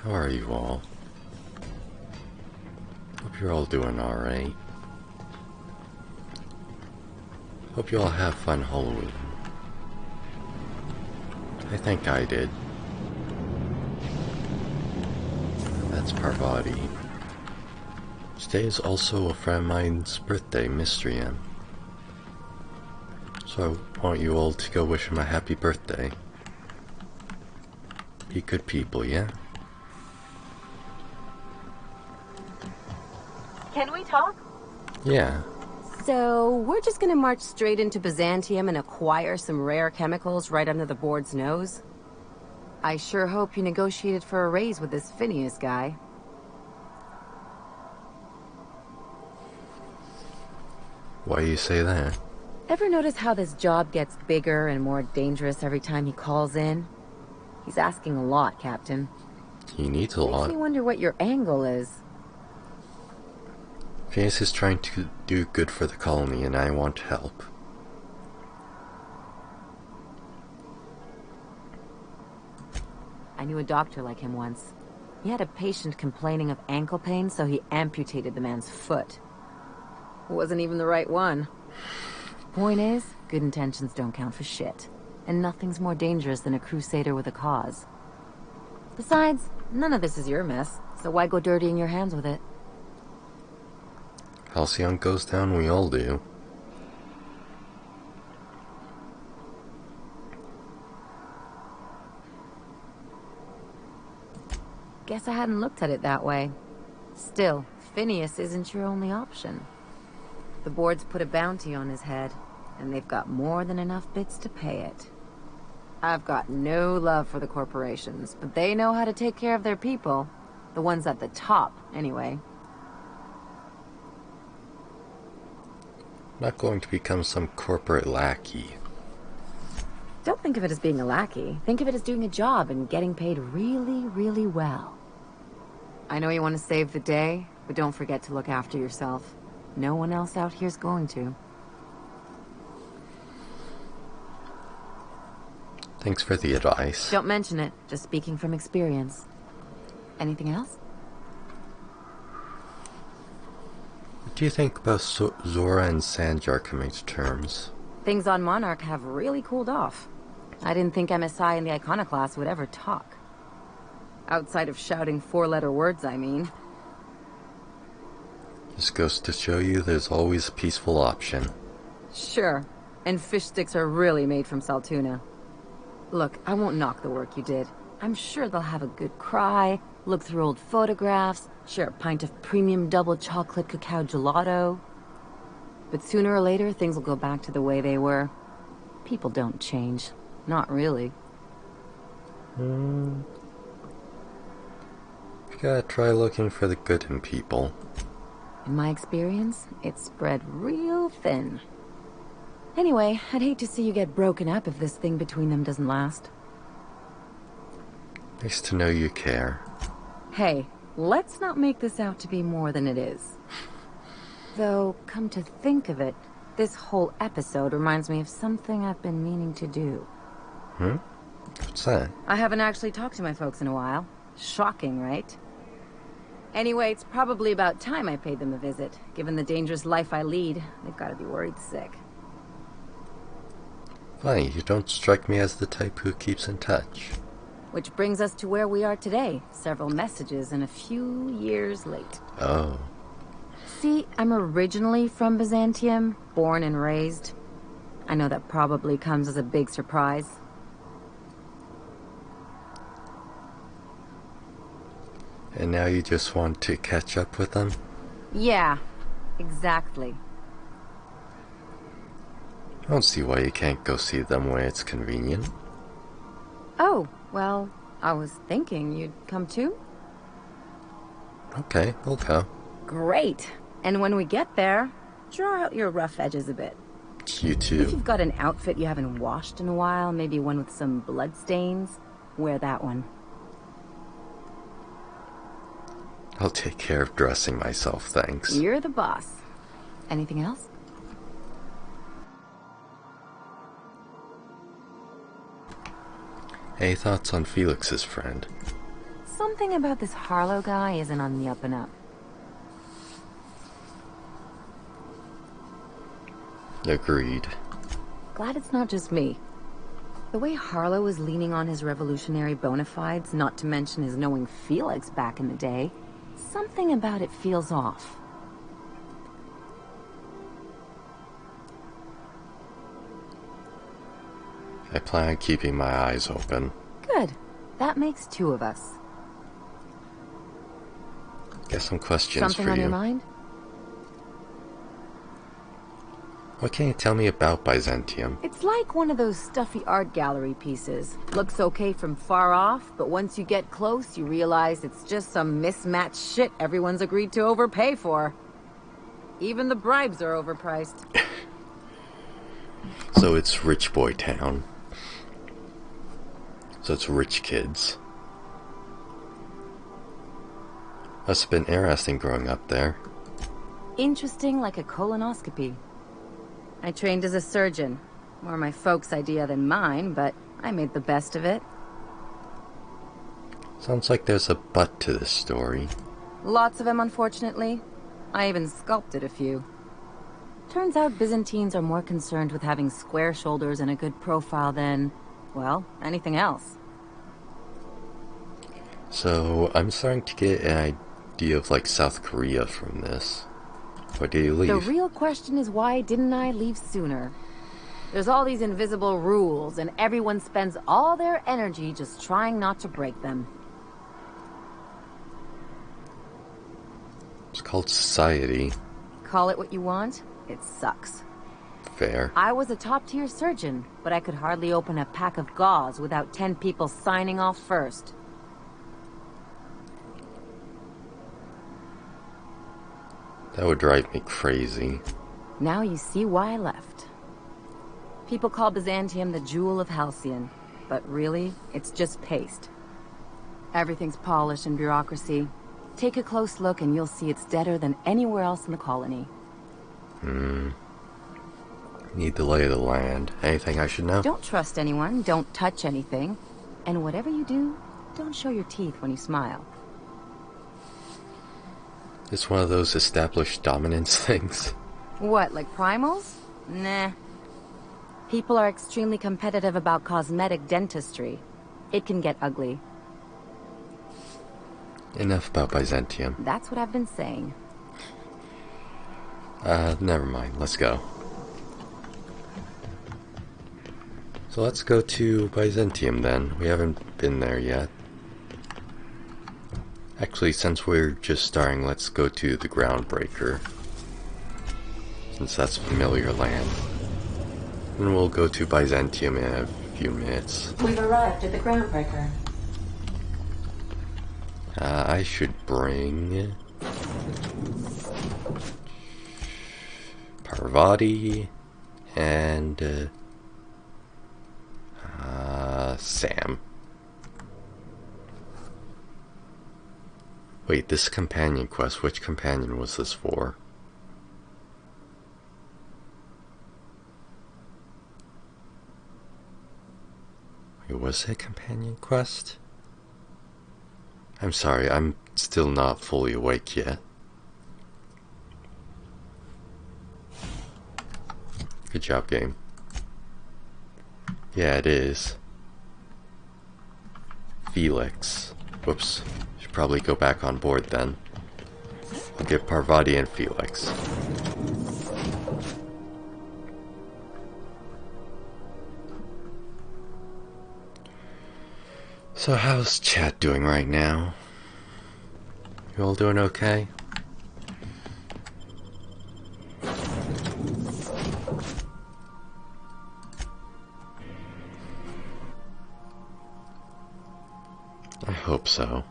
How are you all? Hope you're all doing alright. Hope you all have fun Halloween. I think I did. That's Parvati. Today is also a friend of mine's birthday, Mystery M. So I want you all to go wish him a happy birthday. Be good people, yeah? Can we talk? Yeah. So, we're just gonna march straight into Byzantium and acquire some rare chemicals right under the board's nose? I sure hope you negotiated for a raise with this Phineas guy. Why do you say that? Ever notice how this job gets bigger and more dangerous every time he calls in? He's asking a lot, Captain. He needs a lot. Makes me wonder what your angle is. Phineas is trying to do good for the colony and I want to help. I knew a doctor like him once. He had a patient complaining of ankle pain, so he amputated the man's foot. It wasn't even the right one. Point is, good intentions don't count for shit. And nothing's more dangerous than a crusader with a cause. Besides, none of this is your mess, so why go dirtying your hands with it? Halcyon goes down, we all do. Guess I hadn't looked at it that way. Still, Phineas isn't your only option. The board's put a bounty on his head, and they've got more than enough bits to pay it. I've got no love for the corporations, but they know how to take care of their people. The ones at the top, anyway. Not going to become some corporate lackey. Don't think of it as being a lackey. Think of it as doing a job and getting paid really, really well. I know you want to save the day, but don't forget to look after yourself. No one else out here's going to. Thanks for the advice. Don't mention it. Just speaking from experience. Anything else? What do you think about Zora and Sanjar coming to terms? Things on Monarch have really cooled off. I didn't think MSI and the Iconoclast would ever talk. Outside of shouting four-letter words, I mean. This goes to show you there's always a peaceful option. Sure. And fish sticks are really made from Saltuna. Look, I won't knock the work you did. I'm sure they'll have a good cry, look through old photographs, share a pint of premium double chocolate cacao gelato. But sooner or later, things will go back to the way they were. People don't change. Not really. You gotta try looking for the good in people. In my experience, it's spread real thin. Anyway, I'd hate to see you get broken up if this thing between them doesn't last. Nice to know you care. Hey, let's not make this out to be more than it is. Though, come to think of it, this whole episode reminds me of something I've been meaning to do. What's that? I haven't actually talked to my folks in a while. Shocking, right? Anyway, it's probably about time I paid them a visit. Given the dangerous life I lead, they've got to be worried sick. Funny, you don't strike me as the type who keeps in touch. Which brings us to where we are today. Several messages and a few years late. Oh. See, I'm originally from Byzantium, born and raised. I know that probably comes as a big surprise. And now you just want to catch up with them? Yeah, exactly. I don't see why you can't go see them when it's convenient. Oh, well, I was thinking you'd come too. Okay, I'll go. Great. And when we get there, draw out your rough edges a bit. You If too. you've got an outfit you haven't washed in a while, maybe one with some blood stains, wear that one. I'll take care of dressing myself, thanks. You're the boss. Anything else? Any thoughts on Felix's friend? Something about this Harlow guy isn't on the up and up. Agreed. Glad it's not just me. The way Harlow is leaning on his revolutionary bona fides, not to mention his knowing Felix back in the day, something about it feels off. I plan on keeping my eyes open. Good. That makes two of us. Got some questions Something for on you. your mind? What can you tell me about Byzantium? It's like one of those stuffy art gallery pieces. Looks okay from far off, but once you get close, you realize it's just some mismatched shit everyone's agreed to overpay for. Even the bribes are overpriced. So it's rich boy town. So it's rich kids. Must have been interesting growing up there. Interesting like a colonoscopy. I trained as a surgeon. More my folks' idea than mine, but I made the best of it. Sounds like there's a but to this story. Lots of them, unfortunately. I even sculpted a few. Turns out Byzantines are more concerned with having square shoulders and a good profile than, well, anything else. So I'm starting to get an idea of like South Korea from this. Why did you leave? The real question is why didn't I leave sooner? There's all these invisible rules, and everyone spends all their energy just trying not to break them. It's called society. Call it what you want, it sucks. Fair. I was a top-tier surgeon, but I could hardly open a pack of gauze without 10 people signing off first. That would drive me crazy. Now you see why I left. People call Byzantium the jewel of Halcyon, but really, it's just paste. Everything's polished and bureaucracy. Take a close look and you'll see it's deader than anywhere else in the colony. Need the lay of the land. Anything I should know? Don't trust anyone, don't touch anything. And whatever you do, don't show your teeth when you smile. It's one of those established dominance things. What, like primals? Nah. People are extremely competitive about cosmetic dentistry. It can get ugly. Enough about Byzantium. That's what I've been saying. Never mind. Let's go. So let's go to Byzantium then. We haven't been there yet. Actually, since we're just starting, let's go to the Groundbreaker. Since that's familiar land. And we'll go to Byzantium in a few minutes. We've arrived at the Groundbreaker. I should bring Parvati and Sam. Wait, this companion quest, which companion was this for? Wait, was it a companion quest? I'm sorry, I'm still not fully awake yet. Good job, game. Yeah, it is. Felix. Whoops. Should probably go back on board then. I'll get Parvati and Felix. So how's chat doing right now? You all doing okay? I hope so.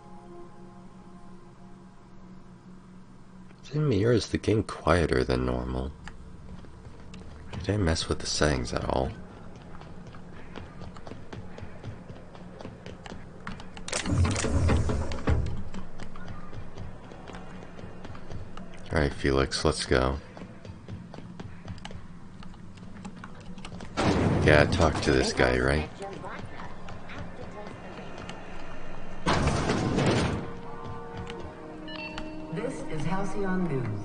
In Mir, is the game quieter than normal? Did I mess with the settings at all? Alright, Felix, let's go. Yeah, talk to this guy, right? is Halcyon News.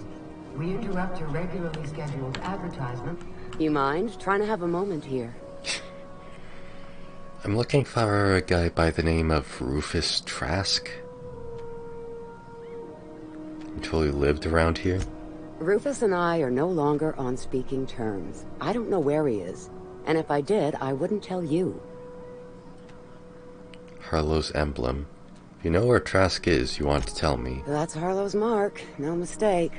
We interrupt your regularly scheduled advertisement. You mind? Trying to have a moment here. I'm looking for a guy by the name of Rufus Trask. Until he lived around here. Rufus and I are no longer on speaking terms. I don't know where he is. And if I did, I wouldn't tell you. Harlow's emblem. If you know where Trask is, you want to tell me. That's Harlow's mark. No mistake.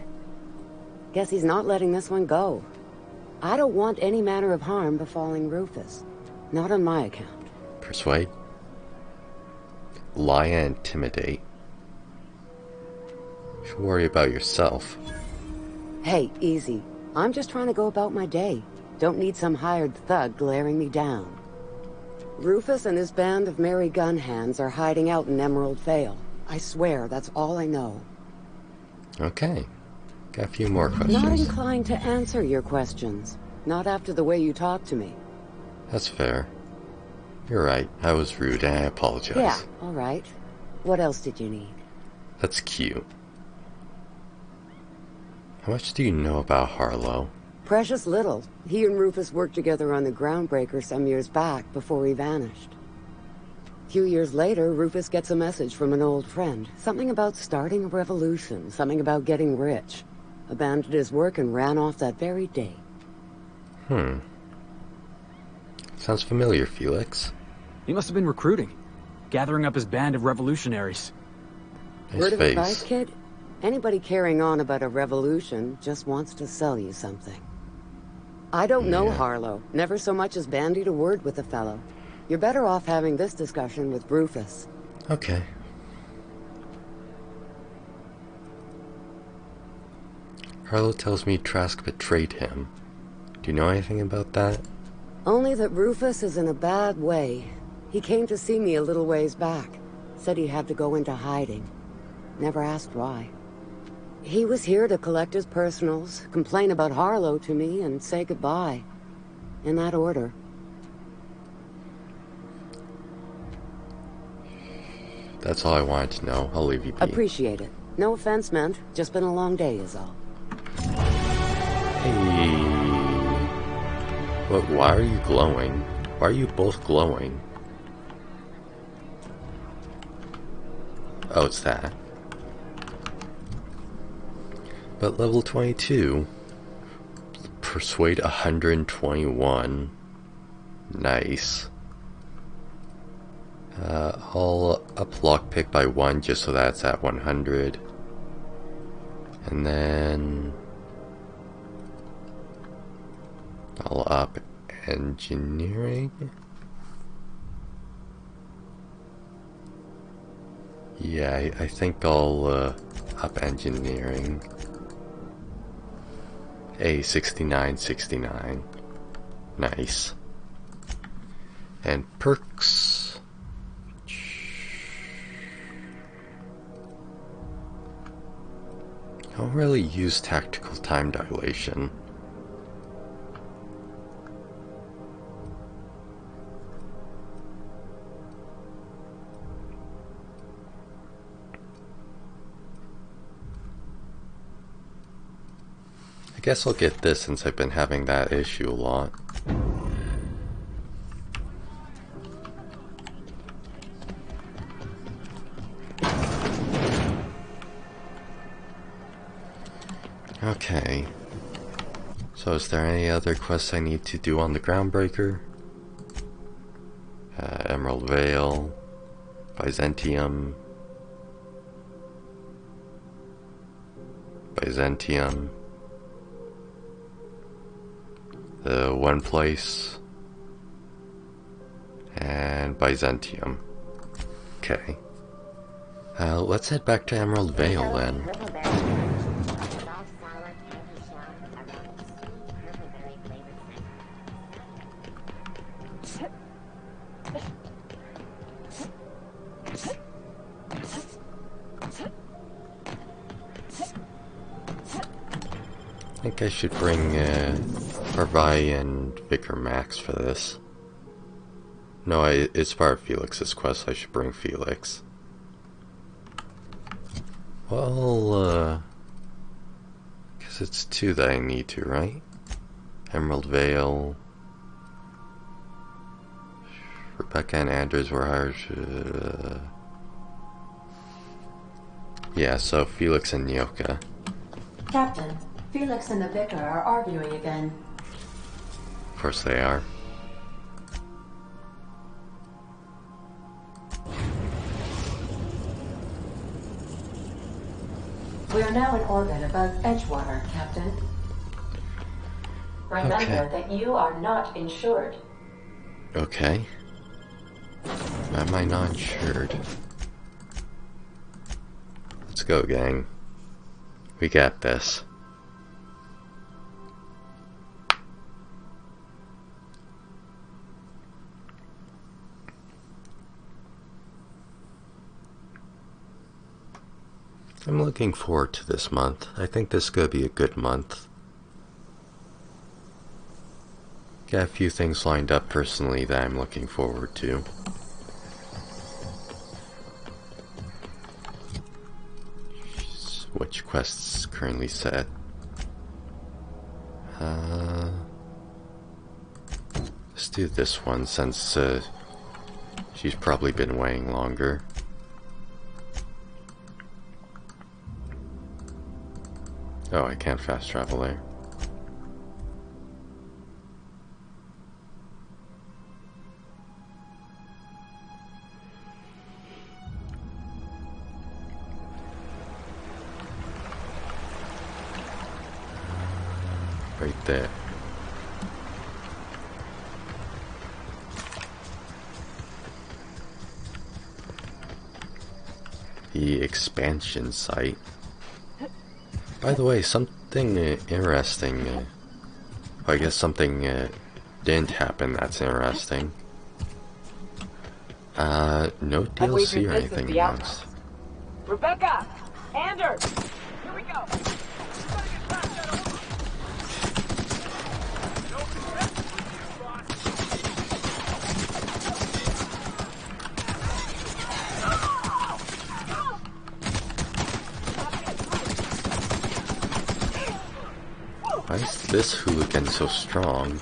Guess he's not letting this one go. I don't want any manner of harm befalling Rufus. Not on my account. Persuade. Lie and intimidate. You should worry about yourself. Hey, easy. I'm just trying to go about my day. Don't need some hired thug glaring me down. Rufus and his band of merry gun hands are hiding out in Emerald Vale. I swear, that's all I know. Okay. Got a few more questions. Not inclined to answer your questions. Not after the way you talk to me. That's fair. You're right. I was rude and I apologize. Yeah, all right. What else did you need? That's cute. How much do you know about Harlow? Precious little. He and Rufus worked together on the Groundbreaker some years back before he vanished. A few years later, Rufus gets a message from an old friend. Something about starting a revolution, something about getting rich. Abandoned his work and ran off that very day. Sounds familiar, Felix. He must have been recruiting, gathering up his band of revolutionaries. Nice Word of face. advice, kid? Anybody carrying on about a revolution just wants to sell you something. I don't know Harlow. Never so much as bandied a word with the fellow. You're better off having this discussion with Rufus. Okay. Harlow tells me Trask betrayed him. Do you know anything about that? Only that Rufus is in a bad way. He came to see me a little ways back. Said he had to go into hiding. Never asked why. He was here to collect his personals, complain about Harlow to me, and say goodbye. In that order. That's all I wanted to know. I'll leave you be. Appreciate it. No offense meant. Just been a long day is all. Hey. What? Why are you glowing? Why are you both glowing? Oh, it's that. But level 22. Persuade 121. Nice. I'll up lockpick by 1 just so that's at 100. And then I'll up engineering. Yeah, I think I'll up engineering. A 6969. Nice. And perks. I don't really use tactical time dilation. I guess I'll get this since I've been having that issue a lot. Okay. So is there any other quests I need to do on the Groundbreaker? Emerald Vale, Byzantium, the One Place, and Byzantium. Okay. Let's head back to Emerald Vale then. I think I should bring Parvai and Vicar Max for this. No, it's part of Felix's quest, I should bring Felix. Well, 'Cause it's 2 that I need to, right? Emerald Vale. Rebecca and Anders were hired. Yeah, so Felix and Nyoka. Captain, Felix and the vicar are arguing again. Of course they are. We are now in orbit above Edgewater, Captain. Remember that you are not insured. Okay. Why am I not insured? Let's go, gang. We got this. I'm looking forward to this month. I think this is going to be a good month. Got a few things lined up personally that I'm looking forward to. Which quests currently set? Let's do this one since she's probably been waiting longer. Oh, I can't fast travel there. Right there. The expansion site. By the way, something interesting, I guess something didn't happen that's interesting. No DLC or anything announced. Rebecca! Anders! Here we go! Why is this hooligan so strong?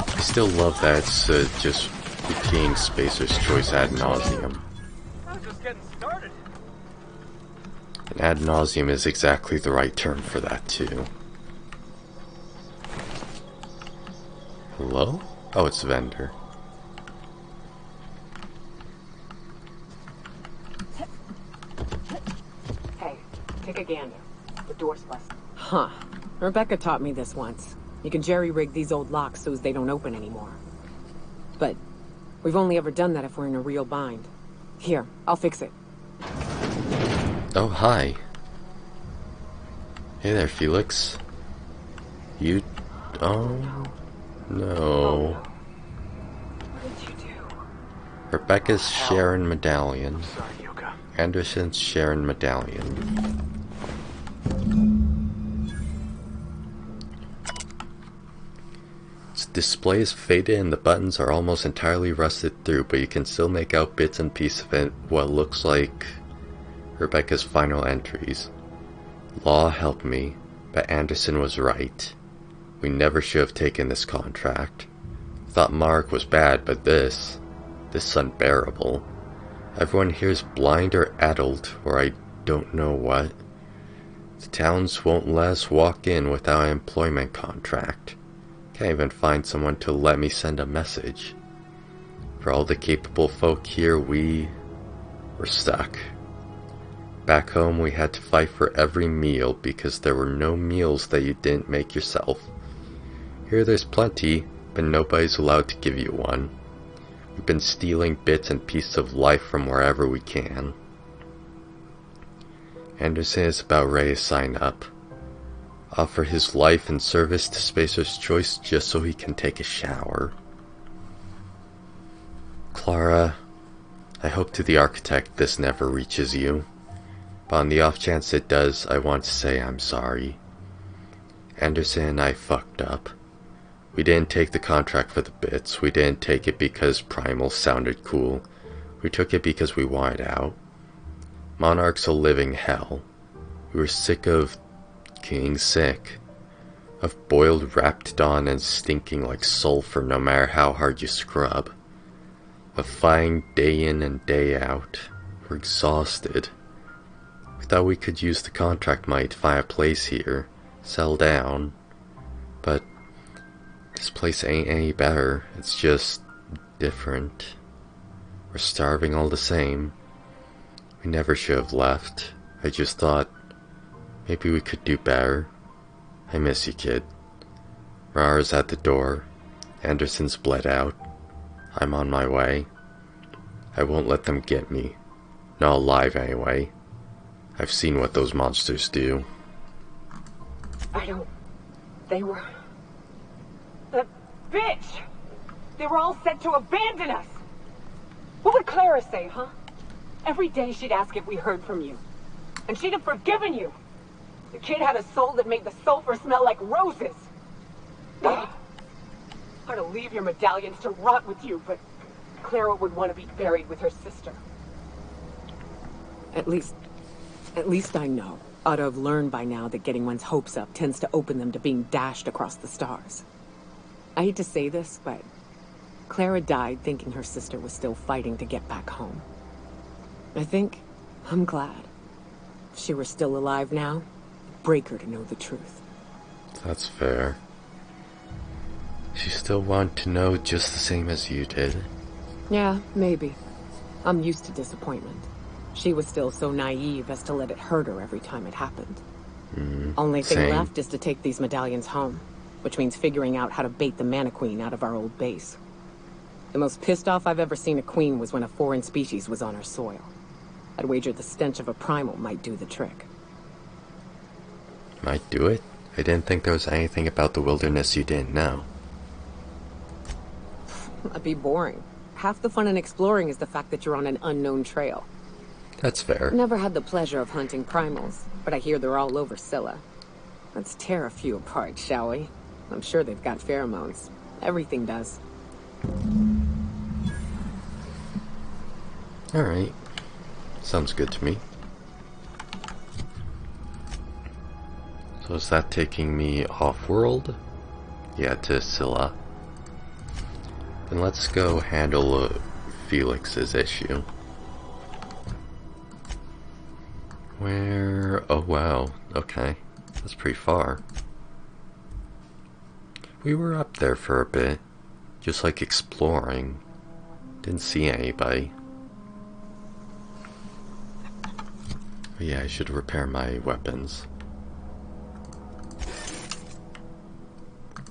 I still love that it's just repeating Spacer's choice ad nauseum. And ad nauseum is exactly the right term for that too. Hello? Oh, it's Vendor. Hey, take a gander. The door's busted. Huh. Rebecca taught me this once. You can jerry-rig these old locks so they don't open anymore. But we've only ever done that if we're in a real bind. Here, I'll fix it. Oh, hi. Hey there, Felix. You... Oh... No. What did you do? Rebecca's Sharon Medallion. Anderson's Sharon Medallion. Its display is faded and the buttons are almost entirely rusted through, but you can still make out bits and pieces of it, what looks like Rebecca's final entries. Law help me, but Anderson was right. We never should have taken this contract. Thought Mark was bad, but this is unbearable. Everyone here is blind or addled, or I don't know what. The towns won't let us walk in without an employment contract. Can't even find someone to let me send a message. For all the capable folk here, we're stuck. Back home, we had to fight for every meal because there were no meals that you didn't make yourself. Here there's plenty, but nobody's allowed to give you one. We've been stealing bits and pieces of life from wherever we can. Anderson is about ready to sign up. Offer his life in service to Spacer's Choice just so he can take a shower. Clara, I hope to the architect this never reaches you. But on the off chance it does, I want to say I'm sorry. Anderson and I fucked up. We didn't take the contract for the bits. We didn't take it because Primal sounded cool. We took it because we wanted out. Monarch's a living hell. We were sick of getting sick. Of boiled Raptidon and stinking like sulfur no matter how hard you scrub. Of fighting day in and day out. We're exhausted. We thought we could use the contract money to find a place here. Settle down. But this place ain't any better. It's just different. We're starving all the same. We never should have left. I just thought maybe we could do better. I miss you, kid. Rara's at the door. Anderson's bled out. I'm on my way. I won't let them get me. Not alive anyway. I've seen what those monsters do. They were... The bitch! They were all set to abandon us! What would Clara say, huh? Every day she'd ask if we heard from you. And she'd have forgiven you. The kid had a soul that made the sulfur smell like roses. Ugh. Hard to leave your medallions to rot with you, but Clara would want to be buried with her sister. At least I know. Ought to have learned by now that getting one's hopes up tends to open them to being dashed across the stars. I hate to say this, but Clara died thinking her sister was still fighting to get back home. I'm glad. If she were still alive now, it'd break her to know the truth. That's fair. She still wanted to know just the same as you did. Yeah, maybe. I'm used to disappointment. She was still so naive as to let it hurt her every time it happened. Only thing same. left is to take these medallions home, which means figuring out how to bait the Mana Queen out of our old base. The most pissed off I've ever seen a queen was when a foreign species was on her soil. I'd wager the stench of a primal might do the trick. Might do it? I didn't think there was anything about the wilderness you didn't know. That'd be boring. Half the fun in exploring is the fact that you're on an unknown trail. That's fair. Never had the pleasure of hunting primals, but I hear they're all over Scylla. Let's tear a few apart, shall we? I'm sure they've got pheromones. Everything does. Alright. Sounds good to me. So is that taking me off-world? Yeah, to Scylla. Then let's go handle Felix's issue. Where... oh wow, okay. That's pretty far. We were up there for a bit. Just like exploring. Didn't see anybody. Oh yeah, I should repair my weapons.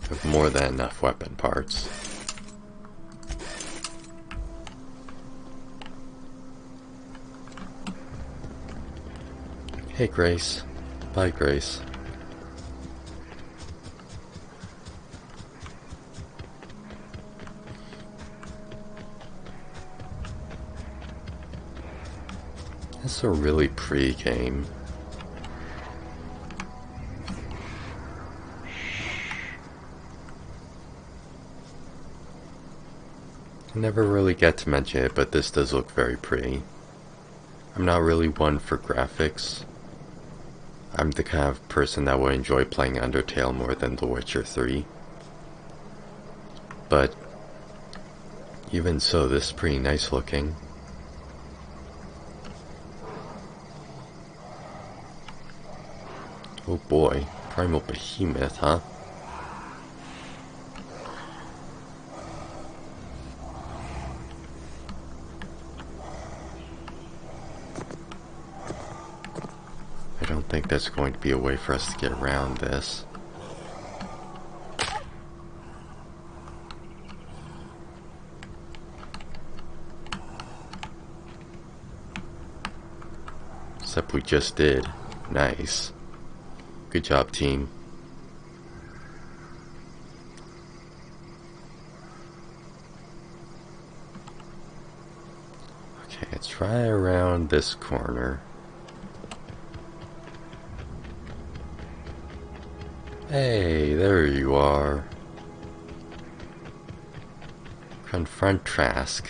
I have more than enough weapon parts. Hey Grace. Bye Grace. This is a really pretty game. I never really get to mention it, but this does look very pretty. I'm not really one for graphics. I'm the kind of person that would enjoy playing Undertale more than The Witcher 3. But even so, this is pretty nice looking. Oh boy, Primal Behemoth, huh? I don't think there's going to be a way for us to get around this. Except we just did. Nice. Good job, team. Okay, let's try around this corner. Hey, there you are. Confront Trask.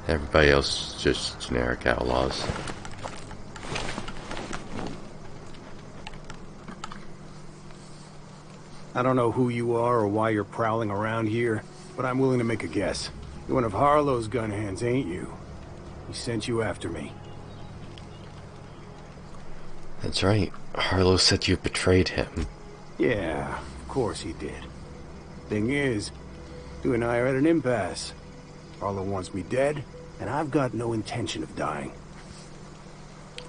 Everybody else is just generic outlaws. I don't know who you are or why you're prowling around here, but I'm willing to make a guess. You're one of Harlow's gun hands, ain't you? He sent you after me. That's right. Harlow said you betrayed him. Yeah, of course he did. Thing is, you and I are at an impasse. Harlow wants me dead, and I've got no intention of dying.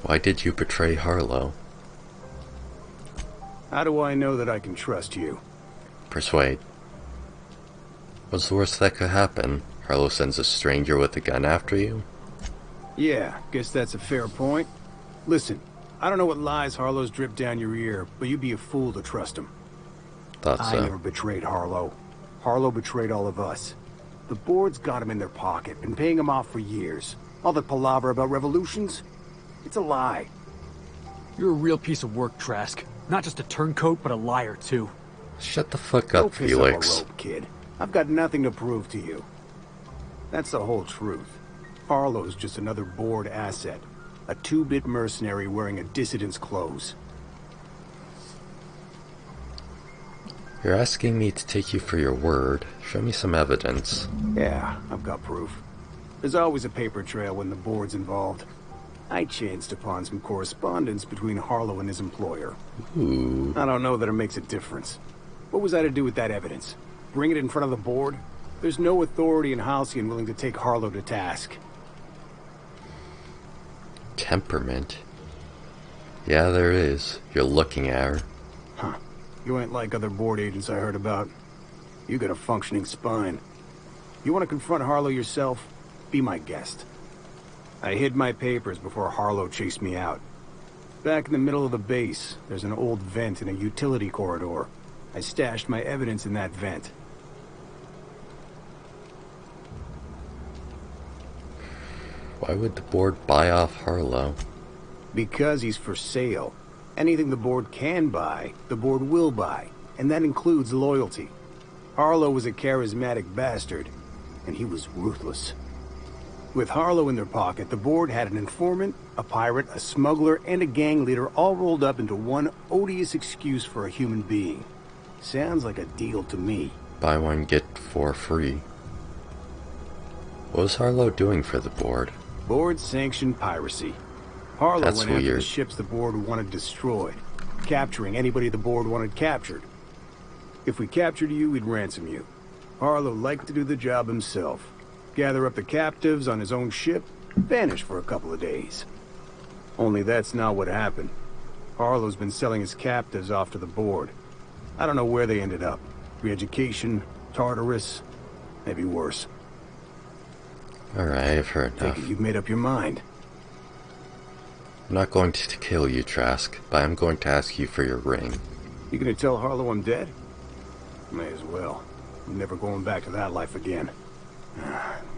Why did you betray Harlow? How do I know that I can trust you? Persuade. What's the worst that could happen? Harlow sends a stranger with a gun after you? Yeah, guess that's a fair point. Listen, I don't know what lies Harlow's dripped down your ear, but you'd be a fool to trust him. Thought so. I never betrayed Harlow. Harlow betrayed all of us. The board's got him in their pocket, been paying him off for years. All the palaver about revolutions? It's a lie. You're a real piece of work, Trask. Not just a turncoat, but a liar, too. Shut the fuck Go up, piss Felix. up a rope, kid. I've got nothing to prove to you. That's the whole truth. Harlow's just another board asset. A two-bit mercenary wearing a dissident's clothes. You're asking me to take you for your word. Show me some evidence. Yeah, I've got proof. There's always a paper trail when the board's involved. I chanced upon some correspondence between Harlow and his employer. Ooh. I don't know that it makes a difference. What was I to do with that evidence? Bring it in front of the board? There's no authority in Halcyon willing to take Harlow to task. Temperament? Yeah, there is. You're looking at her. Huh. You ain't like other board agents I heard about. You got a functioning spine. You want to confront Harlow yourself? Be my guest. I hid my papers before Harlow chased me out. Back in the middle of the base, there's an old vent in a utility corridor. I stashed my evidence in that vent. Why would the board buy off Harlow? Because he's for sale. Anything the board can buy, the board will buy. And that includes loyalty. Harlow was a charismatic bastard, and he was ruthless. With Harlow in their pocket, the board had an informant, a pirate, a smuggler, and a gang leader all rolled up into one odious excuse for a human being. Sounds like a deal to me. Buy one, get four free. What was Harlow doing for the board? Board-sanctioned piracy. Harlow That's went after the weird. ships the board wanted destroyed, capturing anybody the board wanted captured. If we captured you, we'd ransom you. Harlow liked to do the job himself. Gather up the captives on his own ship, vanish for a couple of days. Only that's not what happened. Harlow's been selling his captives off to the board. I don't know where they ended up. Re-education, Tartarus, maybe worse. Alright, I've heard Take enough. it you've made up your mind. I'm not going to kill you, Trask, but I'm going to ask you for your ring. You gonna tell Harlow I'm dead? May as well. I'm never going back to that life again.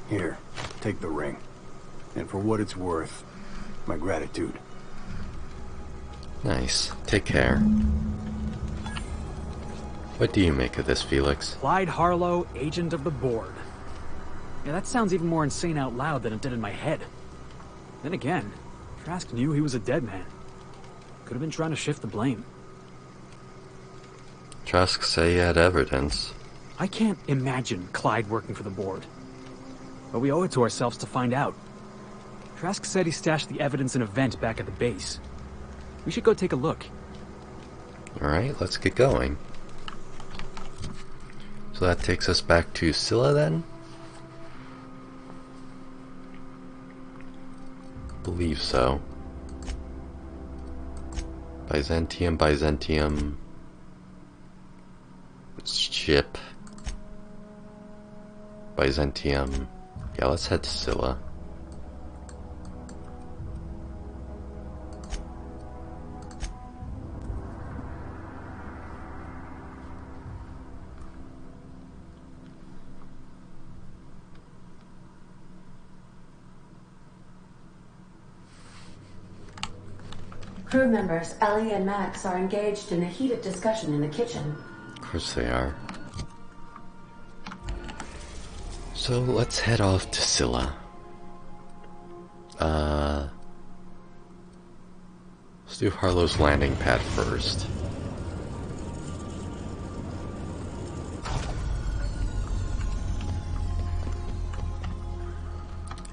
Here, take the ring. And for what it's worth, my gratitude. Nice. Take care. What do you make of this, Felix? Clyde Harlow, agent of the board. Yeah, that sounds even more insane out loud than it did in my head. Then again, Trask knew he was a dead man. Could have been trying to shift the blame. Trask say he had evidence. I can't imagine Clyde working for the board. But we owe it to ourselves to find out. Trask said he stashed the evidence in a vent back at the base. We should go take a look. Alright, let's get going. So that takes us back to Scylla then? Believe so. Byzantium. Ship. Byzantium. Yeah, let's head to Scylla. Crew members Ellie and Max are engaged in a heated discussion in the kitchen. Of course they are. So let's head off to Scylla. Let's do Harlow's landing pad first.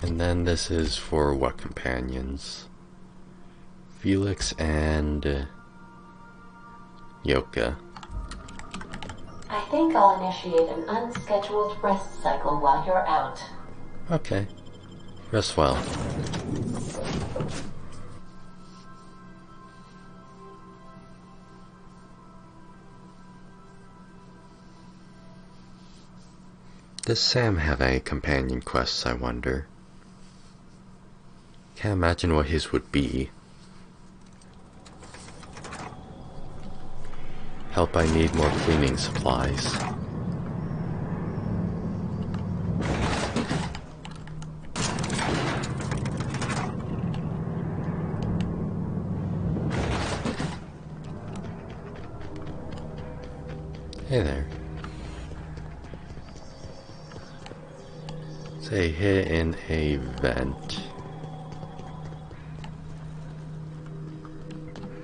And then this is for what companions? Felix and Yoka. I think I'll initiate an unscheduled rest cycle while you're out. Okay. Rest well. Does Sam have any companion quests, I wonder? Can't imagine what his would be. Help, I need more cleaning supplies. Hey there. Say hit in a vent.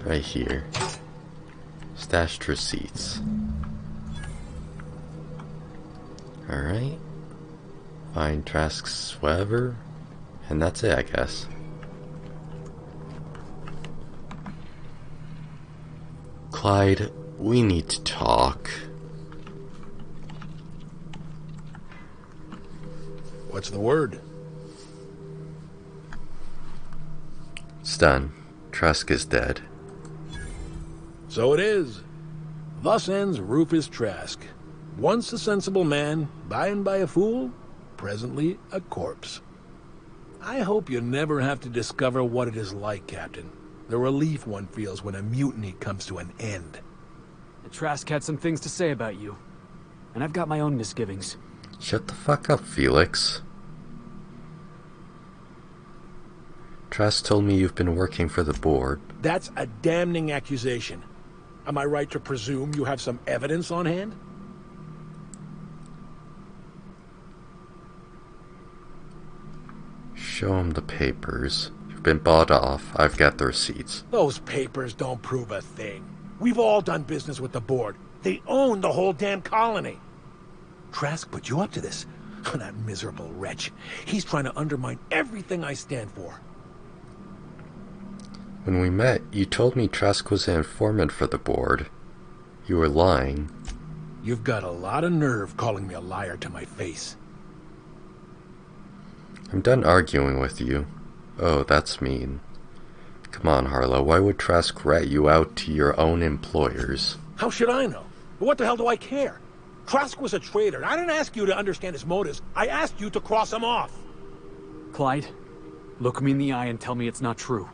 Right here. Stashed receipts. Alright. Find Trask's whatever. And that's it, I guess. Clyde, we need to talk. What's the word? It's done. Trask is dead. So it is. Thus ends Rufus Trask. Once a sensible man, by and by a fool, presently a corpse. I hope you never have to discover what it is like, Captain. The relief one feels when a mutiny comes to an end. Trask had some things to say about you. And I've got my own misgivings. Shut the fuck up, Felix. Trask told me you've been working for the board. That's a damning accusation. Am I right to presume you have some evidence on hand? Show him the papers. You've been bought off. I've got the receipts. Those papers don't prove a thing. We've all done business with the board. They own the whole damn colony. Trask put you up to this. That miserable wretch. He's trying to undermine everything I stand for. When we met, you told me Trask was an informant for the board. You were lying. You've got a lot of nerve calling me a liar to my face. I'm done arguing with you. Oh, that's mean. Come on, Harlow, why would Trask rat you out to your own employers? How should I know? What the hell do I care? Trask was a traitor. I didn't ask you to understand his motives. I asked you to cross him off. Clyde, look me in the eye and tell me it's not true.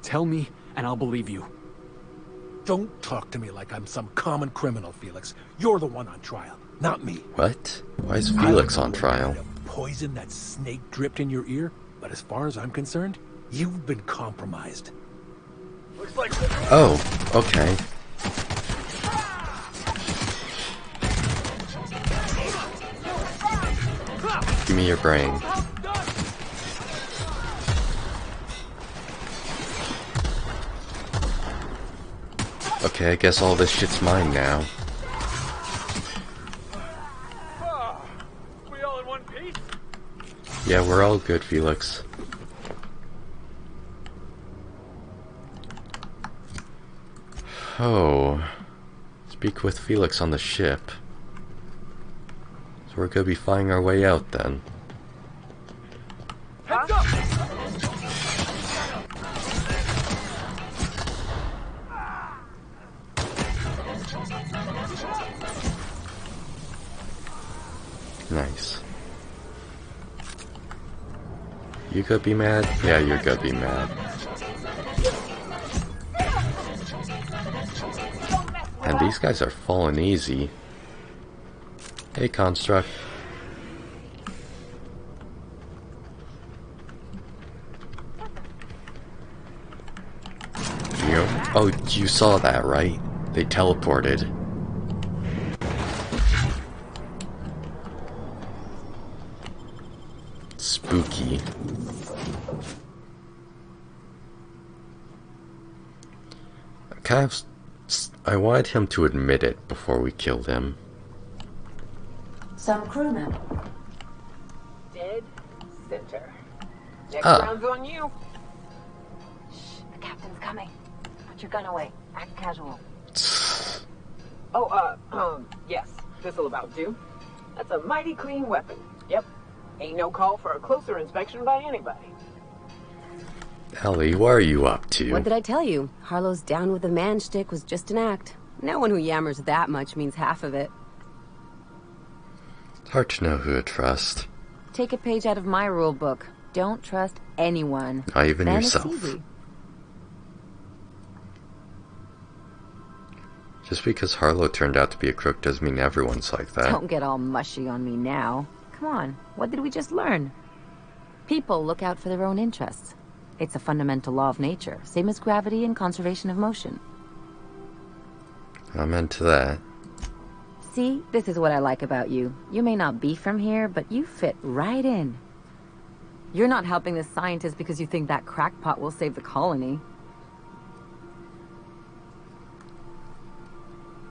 Tell me, and I'll believe you. Don't talk to me like I'm some common criminal, Felix. You're the one on trial, not me. What? Why is Felix on trial? Poison that snake dripped in your ear, but as far as I'm concerned, you've been compromised. Looks like... Oh, okay. Give me your brain. Okay, I guess all this shit's mine now. We all in one piece? Yeah, we're all good, Felix. Oh. Speak with Felix on the ship. So we're gonna be flying our way out then. Heads up! Nice. You gonna be mad? Yeah, you're gonna be mad. And these guys are falling easy. Hey, Construct. Oh, you saw that, right? They teleported. Spooky. I wanted him to admit it before we killed him. Some crewmen. Dead center. Next Ah. round's on you. Shh, the captain's coming. Put your gun away. Act casual. Oh, yes. This'll about do. That's a mighty clean weapon. Yep. Ain't no call for a closer inspection by anybody. Ellie, what are you up to? What did I tell you? Harlow's down with the man shtick was just an act. No one who yammers that much means half of it. It's hard to know who to trust. Take a page out of my rule book. Don't trust anyone. Not even Then yourself. It's easy. Just because Harlow turned out to be a crook doesn't mean everyone's like that. Don't get all mushy on me now. Come on, what did we just learn? People look out for their own interests. It's a fundamental law of nature, same as gravity and conservation of motion. I'm into that. See, this is what I like about you. You may not be from here, but you fit right in. You're not helping this scientist because you think that crackpot will save the colony.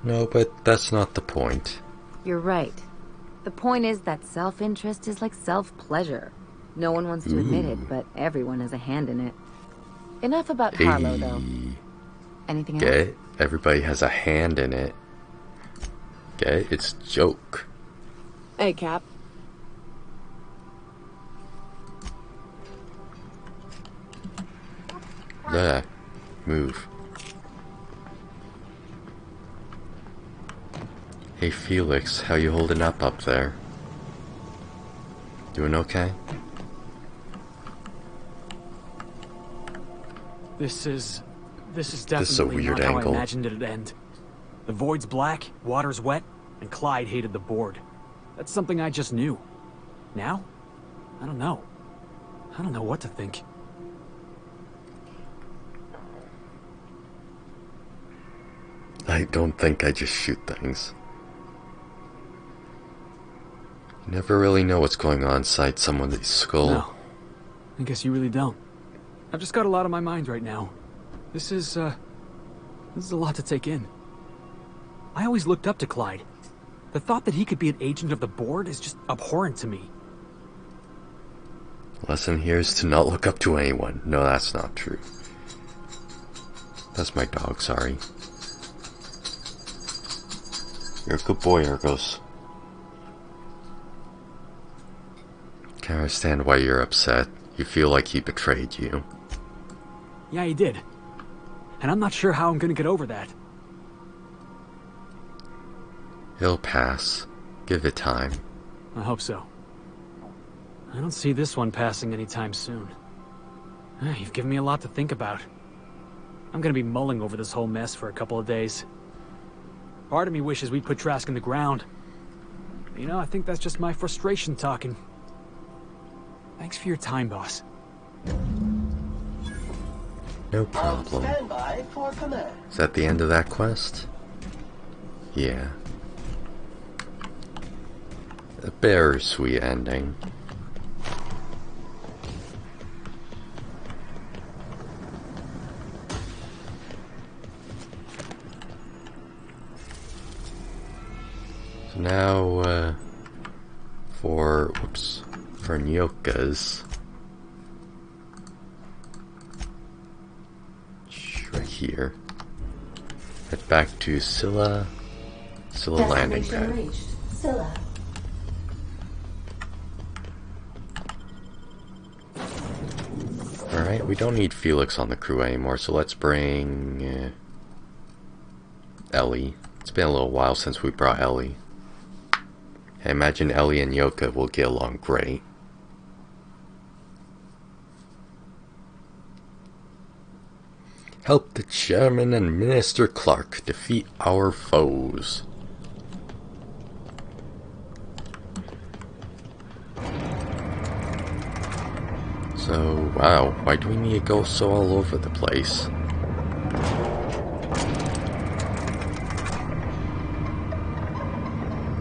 No, but that's not the point. You're right. The point is that self-interest is like self-pleasure. No one wants to admit it, but everyone has a hand in it. Enough about Harlow, though. Anything Get else? it? Everybody has a hand in it. Get it? It's a joke. Hey, Cap. Yeah. Move. Hey Felix, how you holding up there? Doing okay? This is This definitely is a weird not how angle. I imagined it'd end. The void's black, water's wet, and Clyde hated the board. That's something I just knew. Now? I don't know. I don't know what to think. I don't think I just shoot things. You never really know what's going on inside someone's skull. No. I guess you really don't. I've just got a lot on my mind right now. This is a lot to take in. I always looked up to Clyde. The thought that he could be an agent of the board is just abhorrent to me. Lesson here is to not look up to anyone. No, that's not true. That's my dog, sorry. You're a good boy, Argos. Can't understand why you're upset. You feel like he betrayed you. Yeah, he did. And I'm not sure how I'm gonna get over that. It'll pass. Give it time. I hope so. I don't see this one passing anytime soon. You've given me a lot to think about. I'm gonna be mulling over this whole mess for a couple of days. Part of me wishes we'd put Trask in the ground. You know, I think that's just my frustration talking. Thanks for your time, boss. No problem. Stand by for command. Is that the end of that quest? Yeah. A bittersweet ending. So now, for Nyoka's. Right here. Head back to Scylla landing Destination pad. reached. Scylla. Alright, we don't need Felix on the crew anymore, so let's bring Ellie. It's been a little while since we brought Ellie. I imagine Ellie and Yoka will get along great. Help the chairman and Minister Clark defeat our foes. So, wow, why do we need to go so all over the place?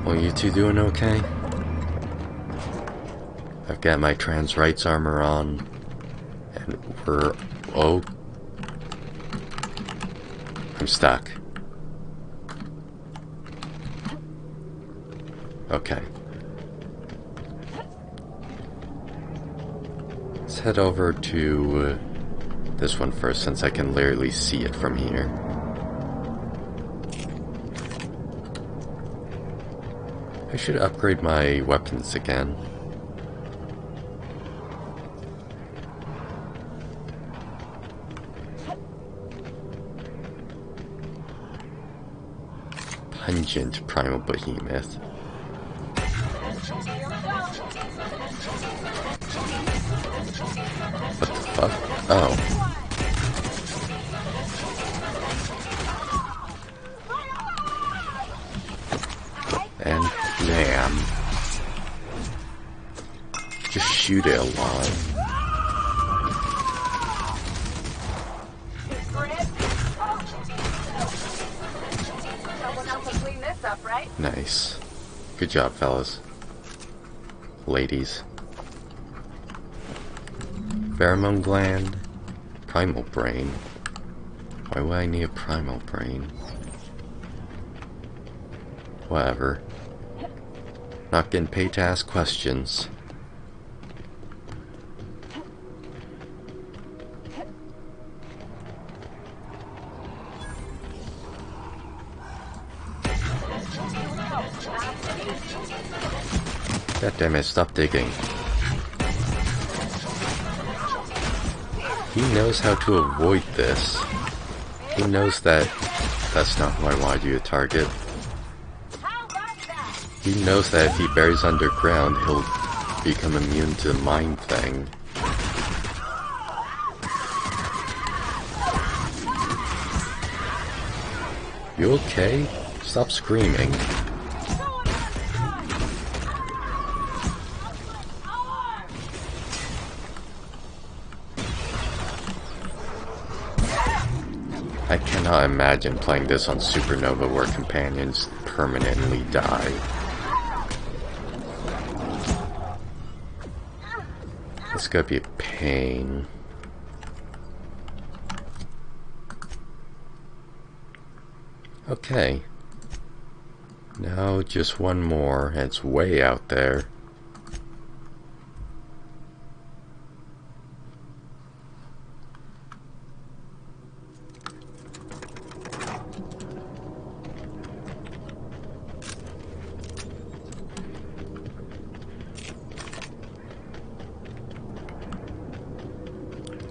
Well, you two doing okay? I've got my trans rights armor on, and we're... oh... I'm stuck. Okay. Let's head over to this one first, since I can literally see it from here. I should upgrade my weapons again. Pungent Primal Behemoth. What the fuck? Oh. And damn. Just shoot it along. Nice. Good job, fellas. Ladies. Pheromone gland. Primal brain. Why would I need a primal brain? Whatever. Not getting paid to ask questions. God damn it, stop digging. He knows how to avoid this. He knows that that's not who I wanted you to target. He knows that if he buries underground, he'll become immune to the mine thing. You okay? Stop screaming. I cannot imagine playing this on Supernova where companions permanently die. It's gonna be a pain. Okay. Now just one more, and it's way out there.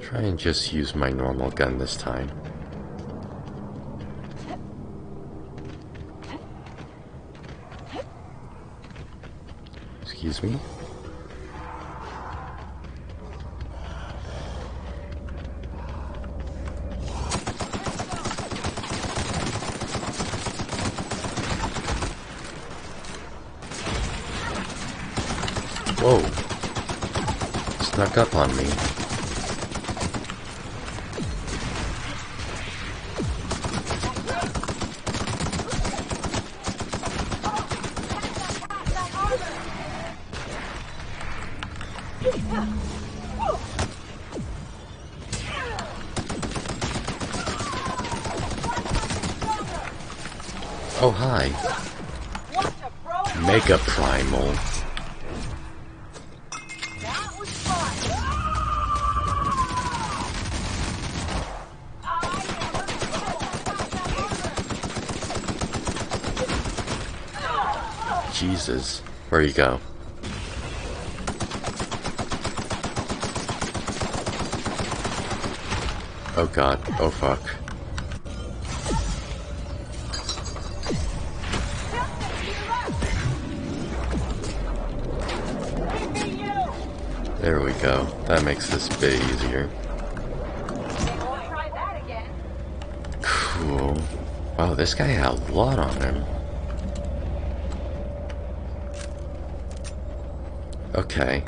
Try and just use my normal gun this time. Excuse me? Whoa! Snuck up on me. Oh, hi. Mega Primal. Jesus. Where you go? Oh god. Oh fuck. There we go. That makes this a bit easier. Cool. Wow, this guy had a lot on him. Okay.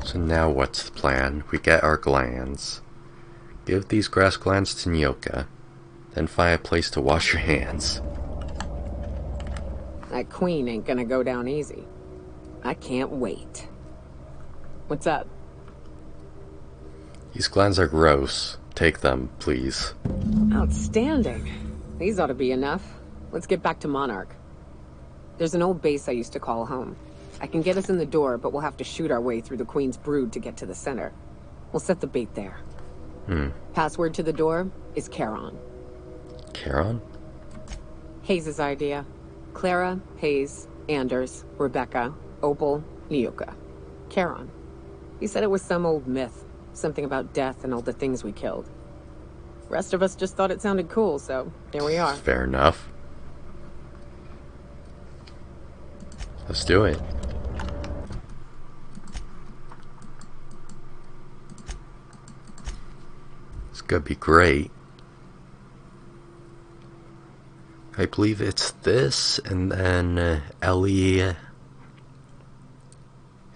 So now what's the plan? We get our glands. Give these grass glands to Nyoka. Then find a place to wash your hands. That queen ain't gonna go down easy. I can't wait. What's up? These glands are gross. Take them, please. Outstanding. These ought to be enough. Let's get back to Monarch. There's an old base I used to call home. I can get us in the door, but we'll have to shoot our way through the Queen's brood to get to the center. We'll set the bait there. Password to the door is Charon. Charon? Hayes' idea. Clara, Hayes, Anders, Rebecca, Opal, Niuka. Charon. He said it was some old myth. Something about death and all the things we killed. Rest of us just thought it sounded cool, so here we are. Fair enough. Let's do it. It's gonna be great. I believe it's this, and then Ellie,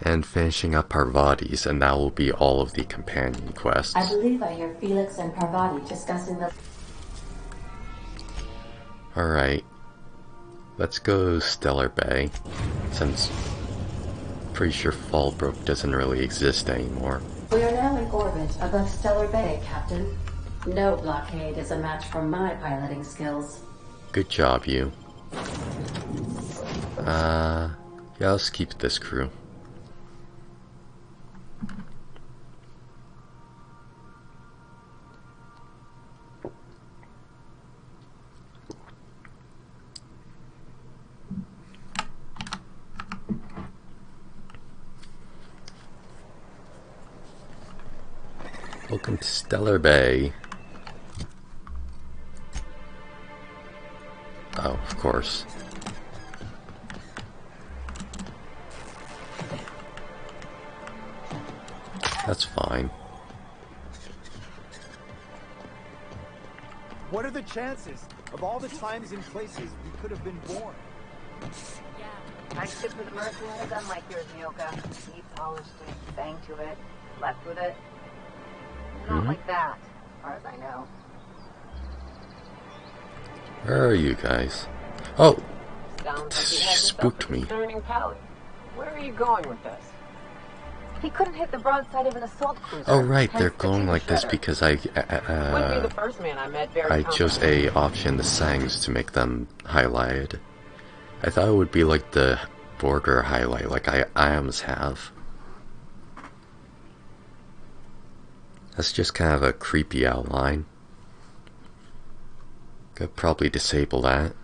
and finishing up Parvati's, and that will be all of the companion quests. I believe I hear Felix and Parvati discussing the... Alright. Let's go Stellar Bay, since I'm pretty sure Fallbrook doesn't really exist anymore. We are now in orbit above Stellar Bay, Captain. No blockade is a match for my piloting skills. Good job, you. Yeah, let's keep this crew. Welcome to Stellar Bay. Oh, of course. That's fine. What are the chances of all the times and places we could have been born? Yeah, I shipped with a Mercy and a gun like yours, Mioka. He polished it, banged to it, left with it. Not like that, as far as I know. Where are you guys? Oh! Sounds like She he had spooked me. Concerning Pally. Where are you going with this? He couldn't hit the broadside of an assault cruiser. Oh right, hence they're the going tube like this shredder. because Wouldn't be the first man I met very I chose a option the Sangs to make them highlighted. I thought it would be like the border highlight like IAMs have. That's just kind of a creepy outline. Could probably disable that.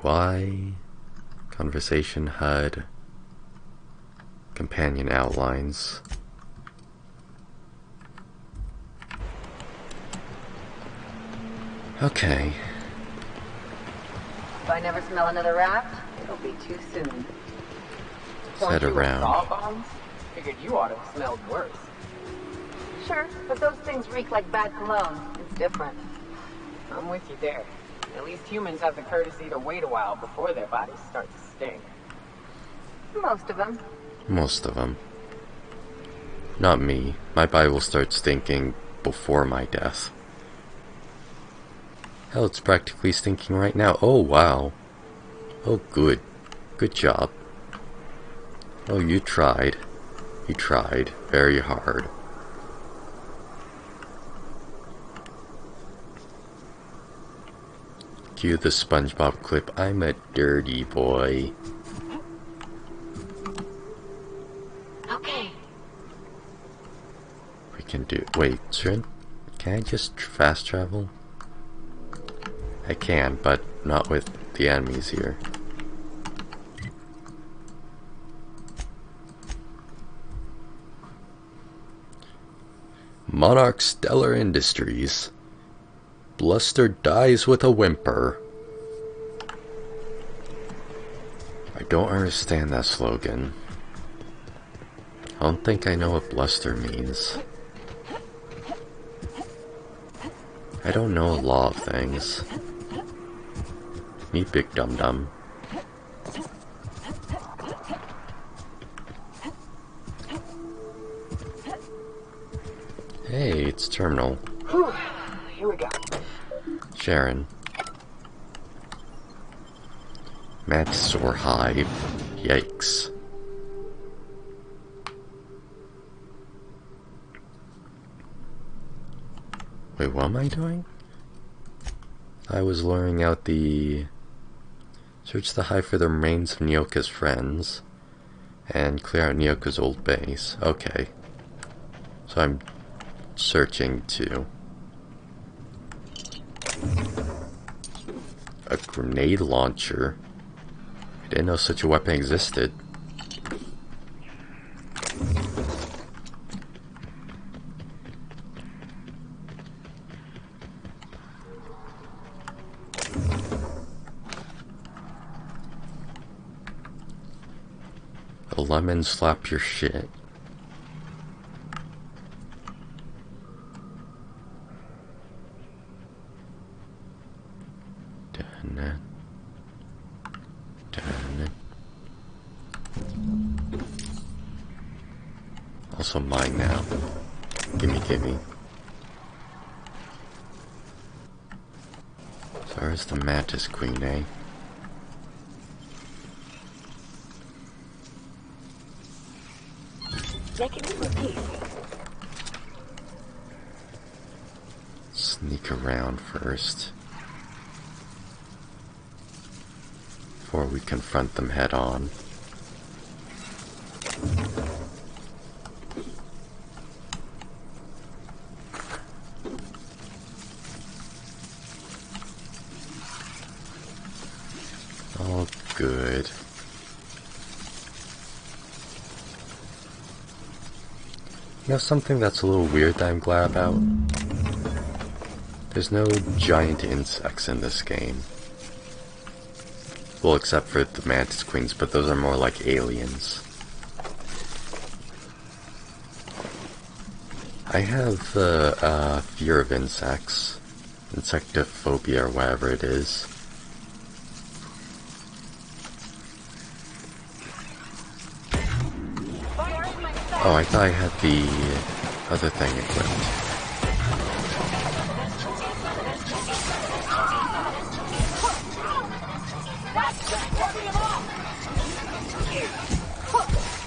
UI, conversation HUD, companion outlines. Okay. If I never smell another raft, it'll be too soon. Head around. Saw bombs? Figured you ought to have smelled worse. Sure, but those things reek like bad cologne. It's different. I'm with you there. At least humans have the courtesy to wait a while before their bodies start to stink. Most of them. Most of them. Not me. My body will start stinking before my death. Hell, it's practically stinking right now. Oh, wow. Oh, good. Good job. Oh, you tried. You tried very hard. Cue the SpongeBob clip. I'm a dirty boy. Okay. We can do. Wait, can I just fast travel? I can, but not with the enemies here. Monarch Stellar Industries. Bluster dies with a whimper. I don't understand that slogan. I don't think I know what bluster means. I don't know a lot of things. Me big dum-dum. Hey, it's Terminal. Whew. Here we go. Sharon. Mantisaur Hive. Yikes. Wait, what am I doing? I was luring out the... Search the hive for the remains of Nyoka's friends. And clear out Nyoka's old base. Okay. So I'm searching too. A grenade launcher? I didn't know such a weapon existed. A lemon slap your shit. Dun, dun. Also mine now. Gimme, gimme. So where's the Mantis Queen, eh? Sneak around first. Before we confront them head on. All good. You know something that's a little weird that I'm glad about? There's no giant insects in this game. Well, except for the Mantis Queens, but those are more like aliens. I have fear of insects. Insectophobia or whatever it is. Oh, I thought I had the other thing equipped.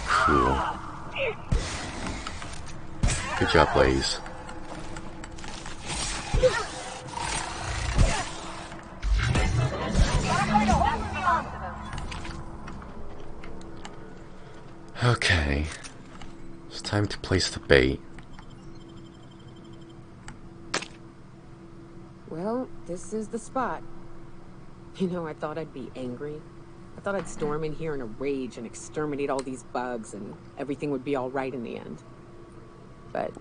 Cool. Good job, Blaze. Okay. It's time to place the bait. Well, this is the spot. You know, I thought I'd be angry. I thought I'd storm in here in a rage and exterminate all these bugs and everything would be all right in the end. But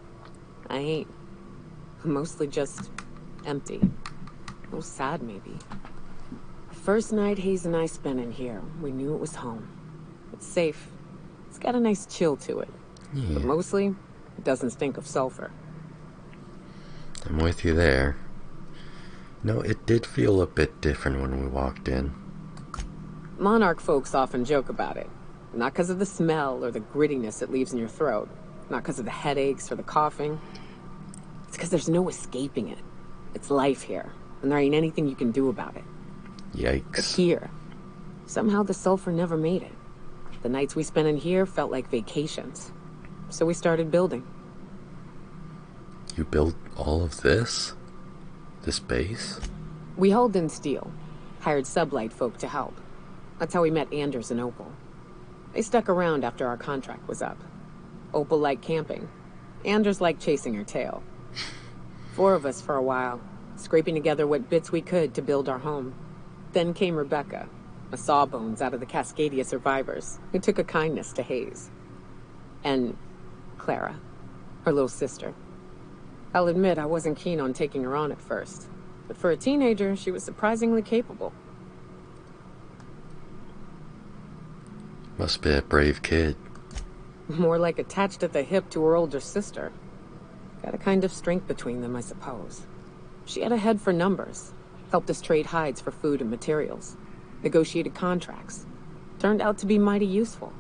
I ain't. I'm mostly just empty. A little sad, maybe. The first night Hayes and I spent in here, we knew it was home. It's safe. It's got a nice chill to it. Yeah. But mostly, it doesn't stink of sulfur. I'm with you there. No, it did feel a bit different when we walked in. Monarch folks often joke about it. Not because of the smell or the grittiness it leaves in your throat. Not because of the headaches or the coughing. It's because there's no escaping it. It's life here, and there ain't anything you can do about it. Yikes. But here, somehow the sulfur never made it. The nights we spent in here felt like vacations. So we started building. You built all of this? This base? We hauled in steel. Hired sublight folk to help. That's how we met Anders and Opal. They stuck around after our contract was up. Opal liked camping. Anders liked chasing her tail. 4 of us for a while, scraping together what bits we could to build our home. Then came Rebecca, a sawbones out of the Cascadia survivors, who took a kindness to Hayes. And Clara, her little sister. I'll admit I wasn't keen on taking her on at first, but for a teenager, she was surprisingly capable. Must be a brave kid. More like attached at the hip to her older sister. Got a kind of strength between them, I suppose. She had a head for numbers. Helped us trade hides for food and materials. Negotiated contracts. Turned out to be mighty useful.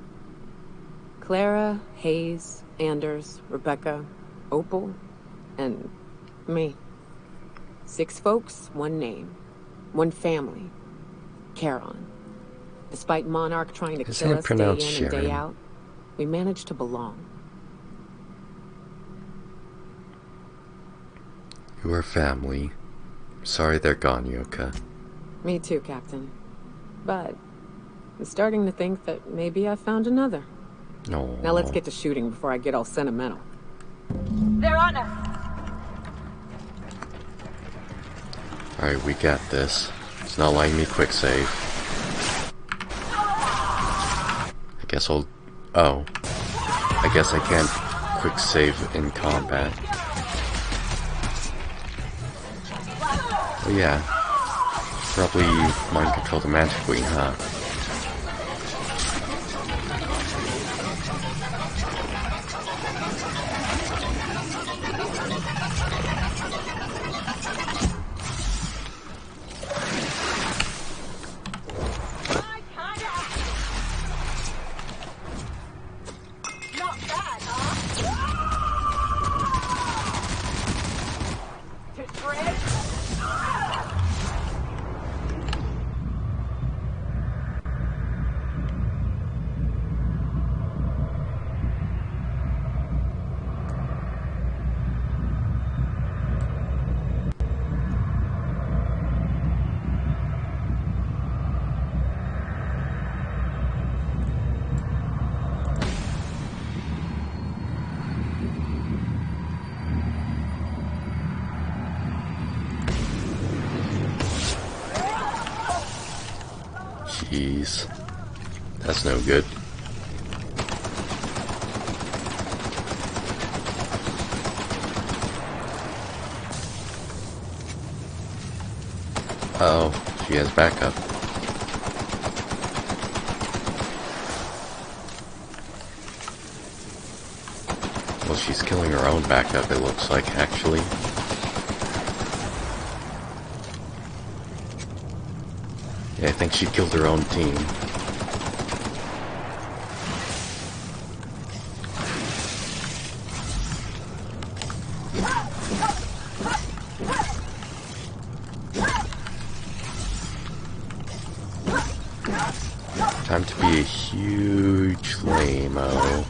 Clara, Hayes, Anders, Rebecca, Opal. And me. 6 folks, 1 name. 1 family. Charon. Despite Monarch trying to His kill name us day pronounced in and day Sharon. out, we managed to belong. You are family. Sorry they're gone, Yoka. Me too, Captain. But I'm starting to think that maybe I found another. No. Now let's get to shooting before I get all sentimental. They're on us! Alright, we got this. It's not letting me quick save. I guess I'll... Oh. I guess I can't quick save in combat. Oh yeah. Probably mind control the magic queen, huh? Jeez. That's no good. Uh oh, she has backup. Well, she's killing her own backup, it looks like, actually. Yeah, I think she killed her own team. Time to be a huge lame-o.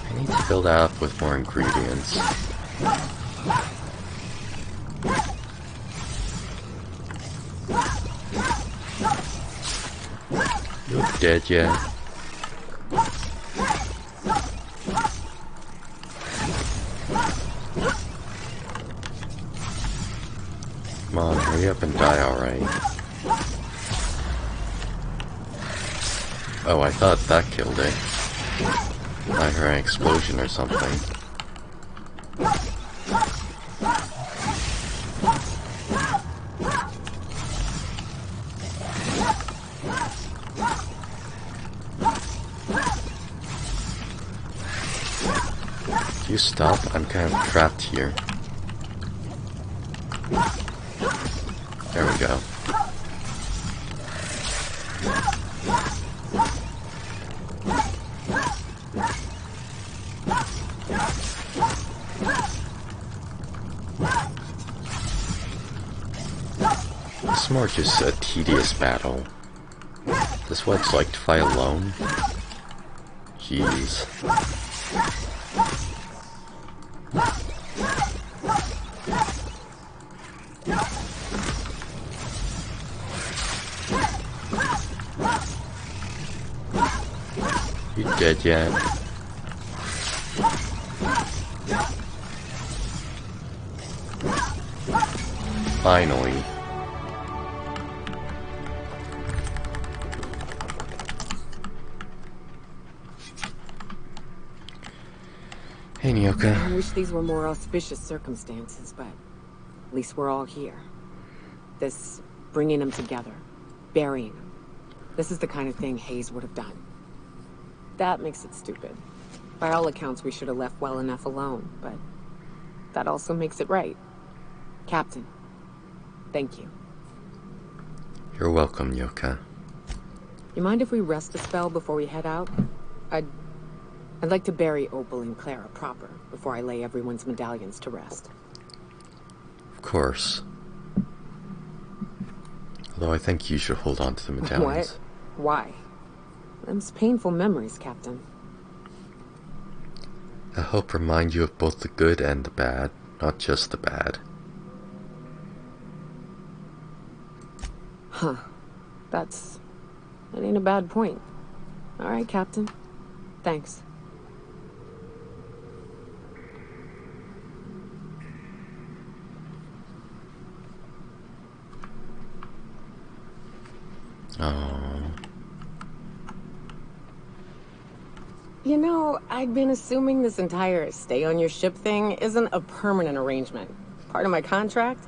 I need to fill that up with more ingredients. You dead yet? Come on, hurry up and die alright. Oh, I thought that killed it. I heard an explosion or something. Can you stop? I'm kind of trapped here. There we go. It's more just a tedious battle. This what it's like to fight alone? Jeez. You dead yet? Finally. Hey, Nyoka. I wish these were more auspicious circumstances, but at least we're all here. This bringing them together, burying them. This is the kind of thing Hayes would have done. That makes it stupid. By all accounts, we should have left well enough alone, but that also makes it right. Captain, thank you. You're welcome, Yoka. You mind if we rest a spell before we head out? I'd like to bury Opal and Clara proper before I lay everyone's medallions to rest. Of course. Although I think you should hold on to the medallions. What? Why? Them's painful memories, Captain. I help remind you of both the good and the bad, not just the bad. Huh. That ain't a bad point. All right, Captain. Thanks. Oh. You know, I'd been assuming this entire stay on your ship thing isn't a permanent arrangement. Part of my contract?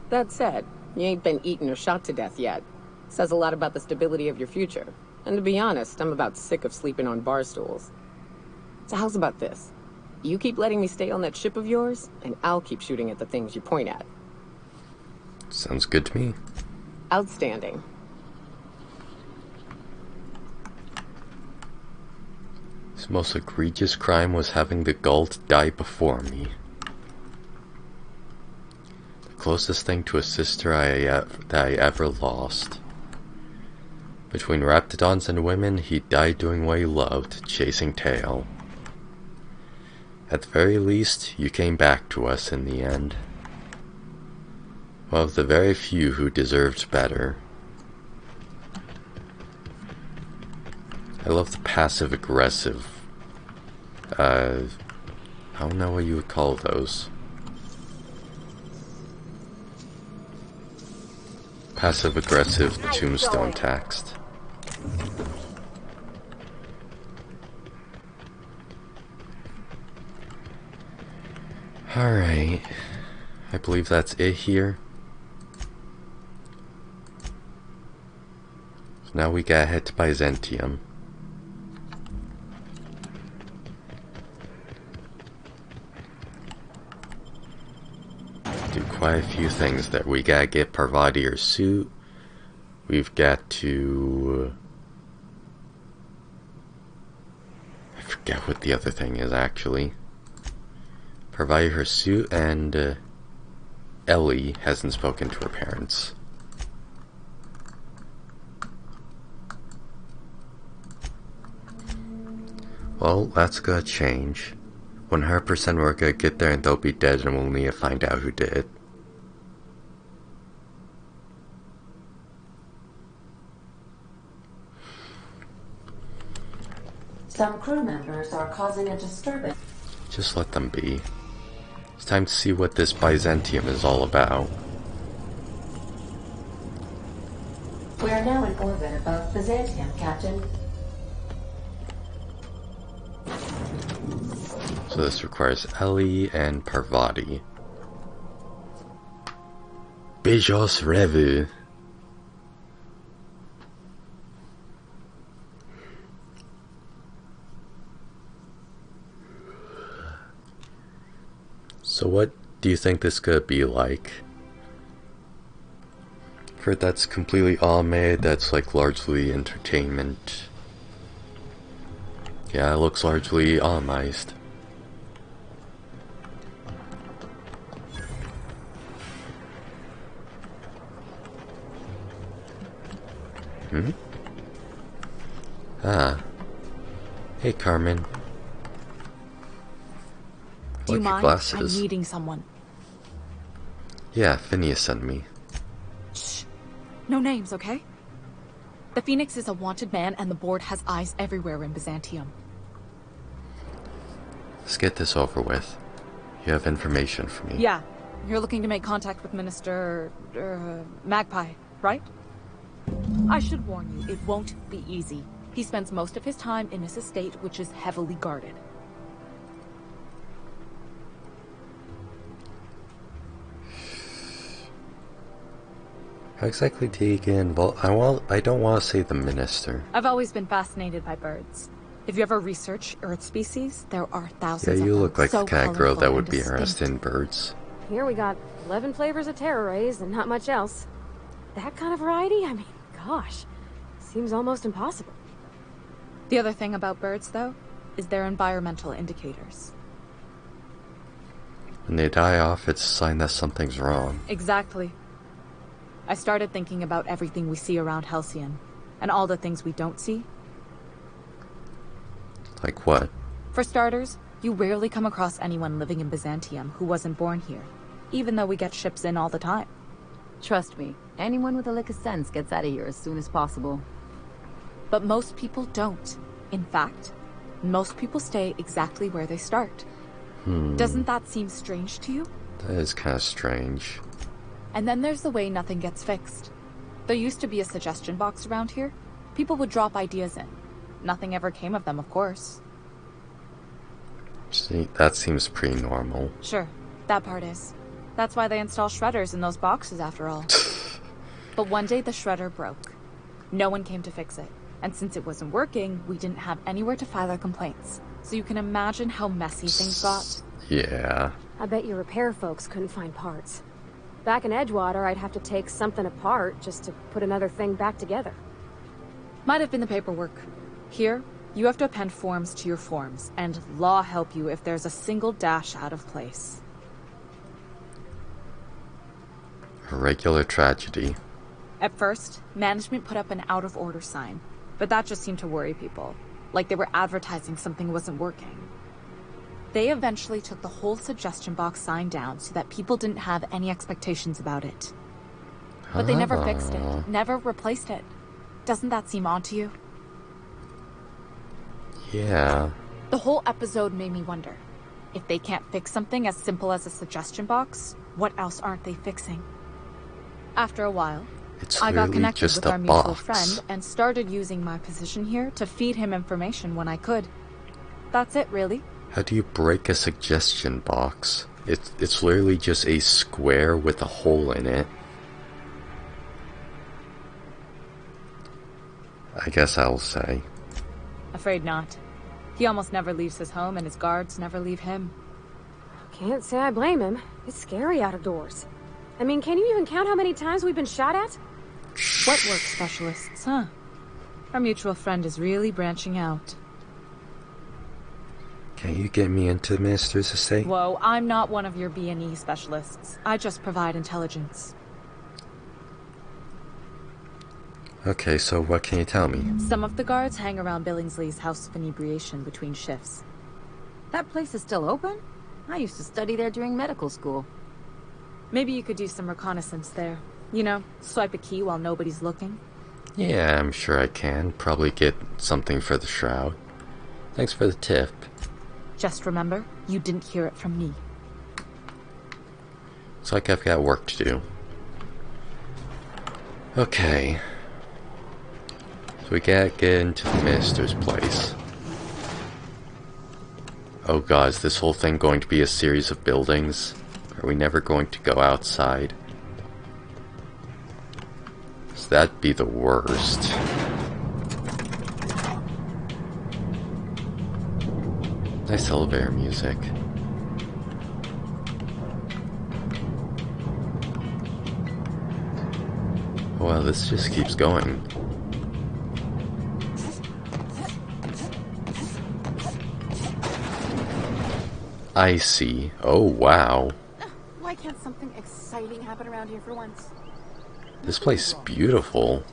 That said, you ain't been eaten or shot to death yet. Says a lot about the stability of your future. And to be honest, I'm about sick of sleeping on bar stools. So how's about this? You keep letting me stay on that ship of yours, and I'll keep shooting at the things you point at. Sounds good to me. Outstanding. His most egregious crime was having the gall to die before me. The closest thing to a sister that I ever lost. Between raptidons and women, he died doing what he loved, chasing tail. At the very least, you came back to us in the end. One of the very few who deserved better. I love the passive-aggressive, I don't know what you would call those. Passive-aggressive tombstone text. Alright, I believe that's it here. So now we gotta head to Byzantium. Do quite a few things there. We gotta get Parvati her suit. We've got to... I forget what the other thing is actually. Parvati her suit, and Ellie hasn't spoken to her parents. Well, that's gonna change. 100% we're gonna get there and they'll be dead and we'll need to find out who did it. Some crew members are causing a disturbance. Just let them be. It's time to see what this Byzantium is all about. We are now in orbit above Byzantium, Captain. So this requires Ellie and Parvati. Bijos Revu. So what do you think this could be like? I've heard that's completely automated, that's like largely entertainment. Yeah, it looks largely automized. Hmm? Ah. Hey, Carmen. Do you Like your mind? glasses. I'm meeting someone. Yeah, Phineas sent me. Shh. No names, okay? The Phoenix is a wanted man, and the board has eyes everywhere in Byzantium. Let's get this over with. You have information for me. Yeah. You're looking to make contact with Minister... Magpie, right? I should warn you, it won't be easy. He spends most of his time in his estate, which is heavily guarded. How exactly did he get involved? I don't want to say the minister. I've always been fascinated by birds. If you ever research Earth species, there are thousands Yeah, of them. you look like so the kind of girl that colorful would and be distinct. interested in birds. Here we got 11 flavors of terror rays and not much else. That kind of variety? I mean, gosh. Seems almost impossible. The other thing about birds, though, is their environmental indicators. When they die off, it's a sign that something's wrong. Exactly. I started thinking about everything we see around Halcyon, and all the things we don't see. Like what? For starters, you rarely come across anyone living in Byzantium who wasn't born here, even though we get ships in all the time. Trust me, anyone with a lick of sense gets out of here as soon as possible. But most people don't. In fact, most people stay exactly where they start. Doesn't that seem strange to you? That is kind of strange. And then there's the way nothing gets fixed. There used to be a suggestion box around here. People would drop ideas in. Nothing ever came of them, of course. See, that seems pretty normal. Sure, that part is. That's why they install shredders in those boxes, after all. But one day the shredder broke. No one came to fix it. And since it wasn't working, we didn't have anywhere to file our complaints. So you can imagine how messy things got. Yeah. I bet your repair folks couldn't find parts. Back in Edgewater, I'd have to take something apart just to put another thing back together. Might have been the paperwork. Here, you have to append forms to your forms, and law help you if there's a single dash out of place. A regular tragedy. At first, management put up an out-of-order sign, but that just seemed to worry people, like they were advertising something wasn't working. They eventually took the whole suggestion box sign down so that people didn't have any expectations about it. But they never fixed it, never replaced it. Doesn't that seem odd to you? Yeah. The whole episode made me wonder. If they can't fix something as simple as a suggestion box, what else aren't they fixing? After a while, It's I got literally connected just with a our mutual box. friend and started using my position here to feed him information when I could. That's it, really. How do you break a suggestion box? It's literally just a square with a hole in it. I guess I'll say. Afraid not. He almost never leaves his home, and his guards never leave him. Can't say I blame him. It's scary out of doors. I mean, can you even count how many times we've been shot at? What work specialists, huh? Our mutual friend is really branching out. Can you get me into the minister's estate? Whoa, I'm not one of your B&E specialists. I just provide intelligence. Okay, so what can you tell me? Some of the guards hang around Billingsley's House of Inebriation between shifts. That place is still open? I used to study there during medical school. Maybe you could do some reconnaissance there. You know, swipe a key while nobody's looking. Yeah, I'm sure I can. Probably get something for the shroud. Thanks for the tip. Just remember, you didn't hear it from me. Looks like I've got work to do. Okay. So we gotta get into the minister's place. Oh god, is this whole thing going to be a series of buildings? Are we never going to go outside? 'Cause that'd be the worst. Nice elevator music. Wow, this just keeps going. I see. Oh, wow. Why can't something exciting happen around here for once? This place is beautiful.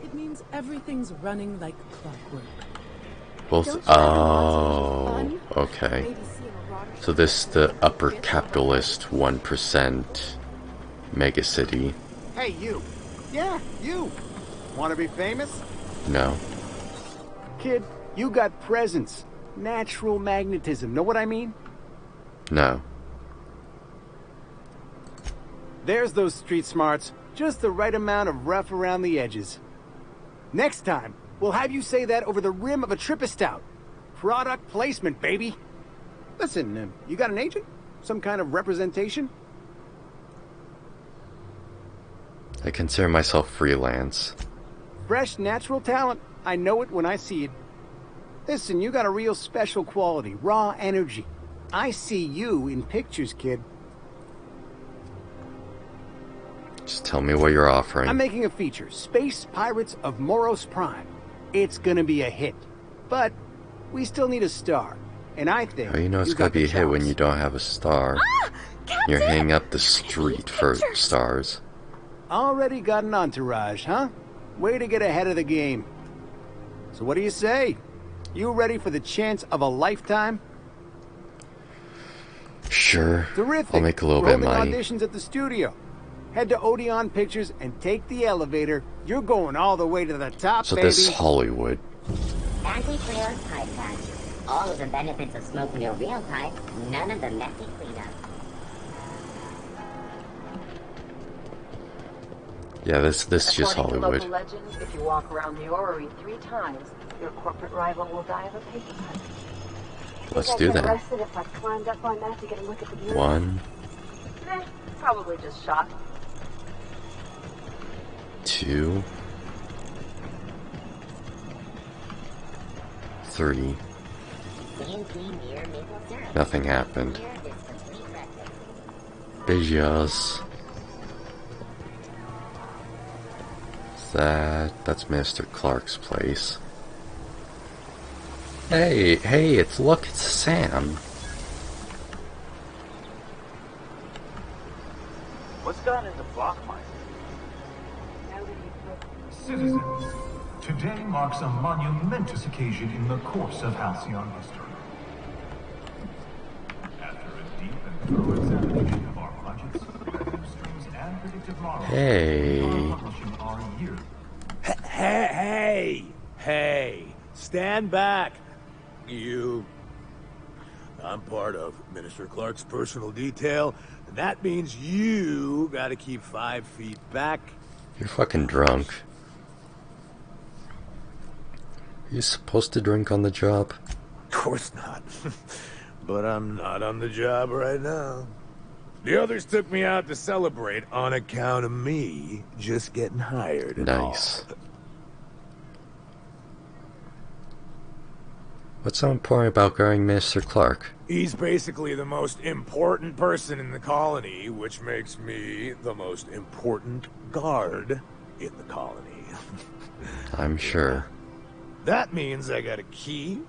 It means everything's running like clockwork. Both. Oh, okay. So this is the upper capitalist 1% megacity. Hey, you. Yeah, you. Want to be famous? No. Kid, you got presence. Natural magnetism. Know what I mean? No. There's those street smarts. Just the right amount of rough around the edges. Next time, we'll have you say that over the rim of a Trippa Stout. Product placement, baby. Listen, you got an agent? Some kind of representation? I consider myself freelance. Fresh, natural talent. I know it when I see it. Listen, you got a real special quality, raw energy. I see you in pictures, kid. Just tell me what you're offering. I'm making a feature, Space Pirates of Moros Prime. It's gonna be a hit. But we still need a star. And I think How you know it's gonna be a hit when you don't have a star? You're hanging up the street for stars. Already got an entourage, huh? Way to get ahead of the game. So what do you say? You ready for the chance of a lifetime? Sure. Terrific. I'll make a little bit of Rolling money. auditions at the studio. Head to Odeon Pictures and take the elevator. You're going all the way to the top, So baby. this is Hollywood. Anti-freon pipe patch. All of the benefits of smoking your real pipe, none of the messy cleanup. Yeah, this is just According to Hollywood. local legends, if you walk around the orrery 3 times, your corporate rival will die of a paper cut. Let's do that. Arrested if I climbed up on that to get a look at the beauty. 1, Probably just shock. 2, 3. Nothing happened. Bijos. That's Mr. Clark's place. Hey, look, it's Sam. What's gone into block mining? Citizens, today marks a monumentous occasion in the course of Halcyon history. After a deep and thorough examination of our budgets, revenue streams, and predicted models, Hey. we are publishing our year. Hey, stand back. You. I'm part of Minister Clark's personal detail, and that means you gotta keep 5 feet back. You're fucking drunk. Are you supposed to drink on the job? Of course not. But I'm not on the job right now. The others took me out to celebrate on account of me just getting hired. and all. Nice. What's so important about guarding Mr. Clark? He's basically the most important person in the colony, which makes me the most important guard in the colony. I'm sure. That means I got a key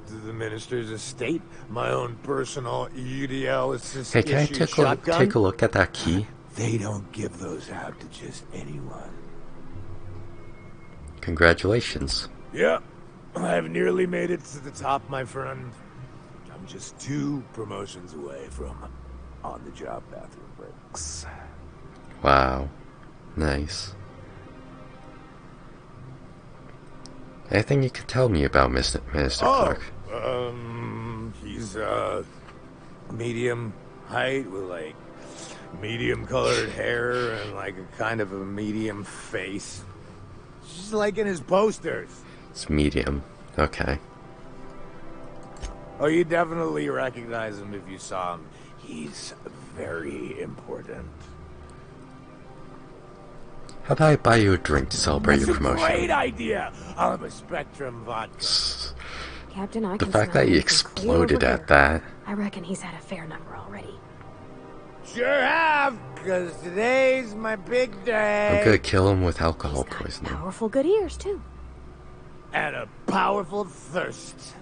to the minister's estate, my own personal UDL assist Hey, can I issue take shotgun. a look at that key? They don't give those out to just anyone. Congratulations. Yep, I've nearly made it to the top, my friend. I'm just 2 promotions away from on-the-job bathroom breaks. Wow. Nice. Anything you can tell me about Minister Clark? He's medium height with like medium colored hair and like a kind of a medium face. Just like in his posters. It's medium. Okay. Oh, you definitely recognize him if you saw him. He's very important. How about I buy you a drink to celebrate your promotion? Great idea! I'll have a Spectrum vodka. Captain, I The can fact smell that you anything clear over exploded at here. that. I reckon he's had a fair number already. Sure have, because today's my big day. I'm gonna kill him with alcohol poisoning. Powerful good ears, too. And a powerful thirst.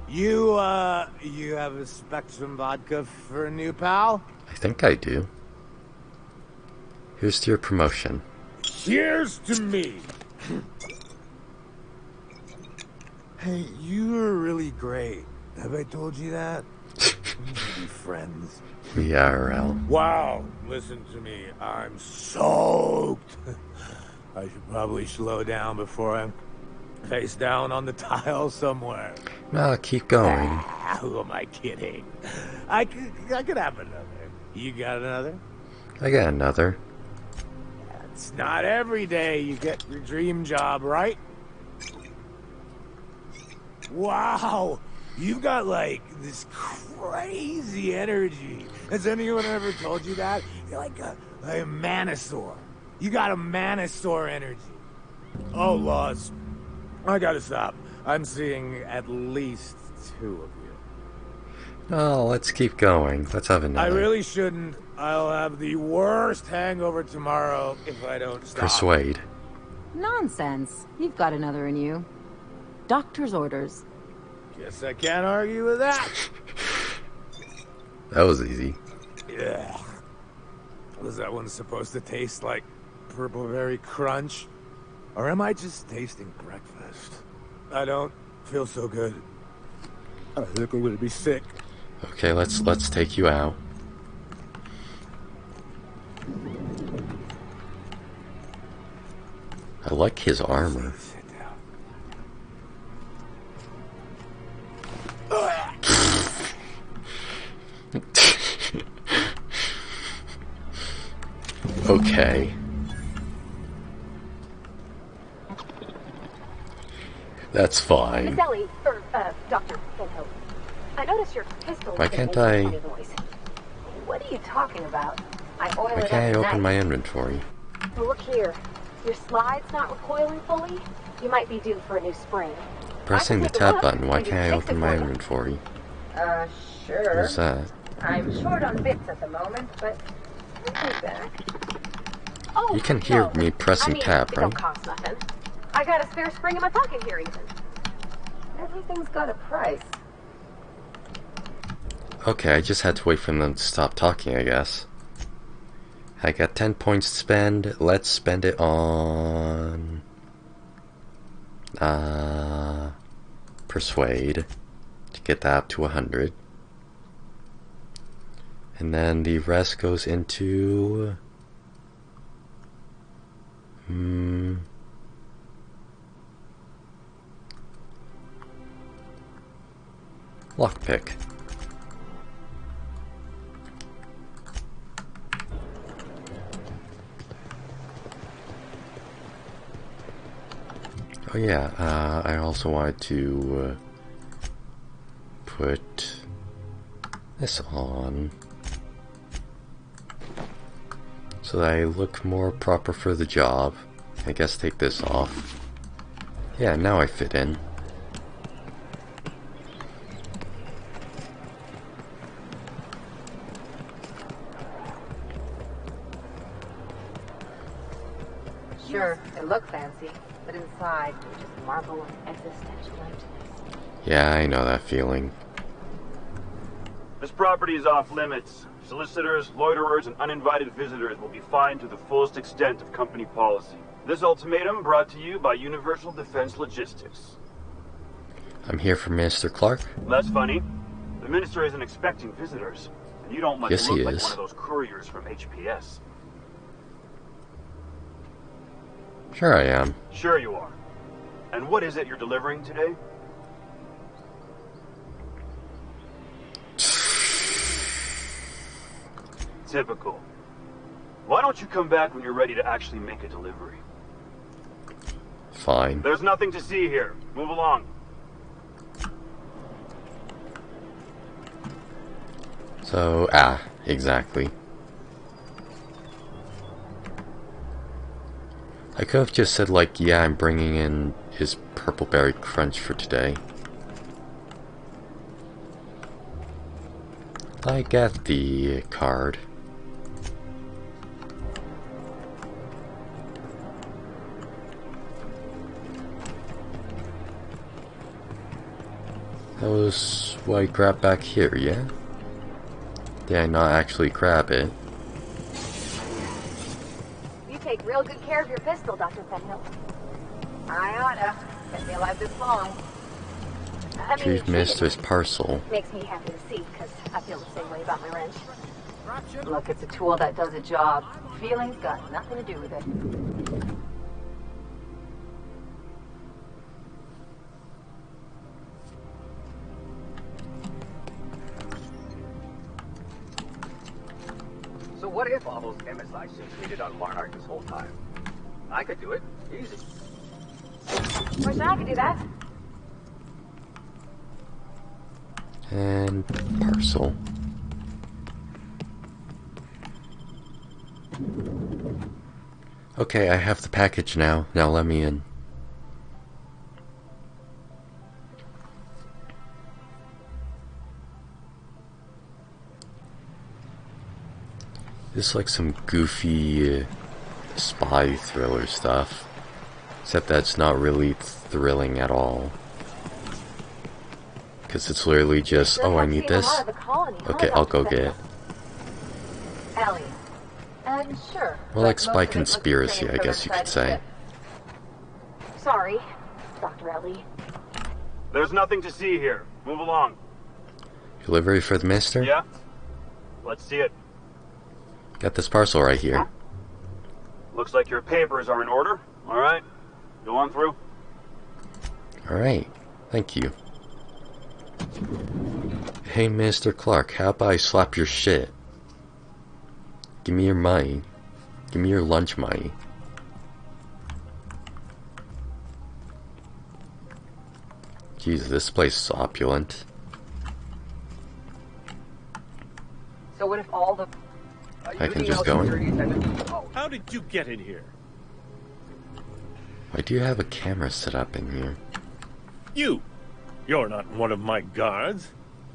You have a Spectrum vodka for a new pal? I think I do. Here's to your promotion. Cheers to me! Hey, you are really great. Have I told you that? We should be friends. IRL. Wow, listen to me. I'm soaked. I should probably slow down before I'm face down on the tile somewhere. No, keep going. Who am I kidding? I could have another. You got another? I got another. It's not every day you get your dream job, right? Wow, you've got like this crazy energy. Has anyone ever told you that? You're like a Manosaur. You got a Manosaur energy. Oh, Laws, I gotta stop. I'm seeing at least 2 of you. No, let's keep going. Let's have another. I really shouldn't. I'll have the worst hangover tomorrow if I don't stop. Persuade. Nonsense. You've got another in you. Doctor's orders. Guess I can't argue with that. That was easy. Yeah. Was that one supposed to taste like purple berry crunch? Or am I just tasting breakfast? I don't feel so good. I think I'm gonna be sick. Okay, let's take you out. I like his armor. Okay. That's fine. Miss Ellie, or, Dr. Finhope. I noticed your pistol. Why can't I... What are you talking about? I oil Why it can't I up open at my night. inventory? Well, look here. Your slide's not recoiling fully. You might be due for a new spring. Pressing the tab button, why can't I open my inventory? Sure. What's that? I'm short on bits at the moment, but I'll be back. Oh, You can hear no. me pressing tab, it don't right? cost nothing. I got a spare spring in my pocket here, even. Everything's got a price. Okay, I just had to wait for them to stop talking, I guess. I got 10 points to spend. Let's spend it on... Persuade. To get that up to 100. And then the rest goes into... Lockpick. Oh yeah, I also wanted to put this on so that I look more proper for the job. I guess take this off. Yeah, now I fit in. Sure, it looked fancy, but inside, you just marvel of existential emptiness. Yeah, I know that feeling. This property is off limits. Solicitors, loiterers, and uninvited visitors will be fined to the fullest extent of company policy. This ultimatum brought to you by Universal Defense Logistics. I'm here for Minister Clark. That's funny. The minister isn't expecting visitors, and you don't much Yes, look he like is. one of those couriers from HPS. Sure I am. Sure you are. And what is it you're delivering today? Typical. Why don't you come back when you're ready to actually make a delivery? Fine. There's nothing to see here. Move along. So, exactly. I could have just said like, yeah, I'm bringing in his purple berry crunch for today. I get the card. That was what I grabbed back here, yeah? Did I not actually grab it? You take real good care of your pistol, Dr. Fenhill. I oughta. Can't be alive this long. I mean, Chief Mistress Parcel. makes me happy to see, because I feel the same way about my wrench. Look, it's a tool that does a job. Feelings got nothing to do with it. So what if all those MSI ships waited on Monarch this whole time? I could do it. Easy. Wish I could do that. And parcel. Okay, I have the package now. Now let me in. This is like some goofy spy thriller stuff. Except that's not really thrilling at all. Because it's literally just, oh, I need this? Okay, I'll go get it. Ellie. Sure. More like spy conspiracy, I guess you could say. Sorry, Dr. Ellie. There's nothing to see here. Move along. Delivery for the mister? Yeah? Let's see it. Got this parcel right here. Looks like your papers are in order. Alright. Go on through. Alright. Thank you. Hey, Mr. Clark, how about I slap your shit? Give me your money. Give me your lunch money. Jeez, this place is opulent. So what if all the... I can just go in. How did you get in here? Why do you have a camera set up in here? You're not one of my guards.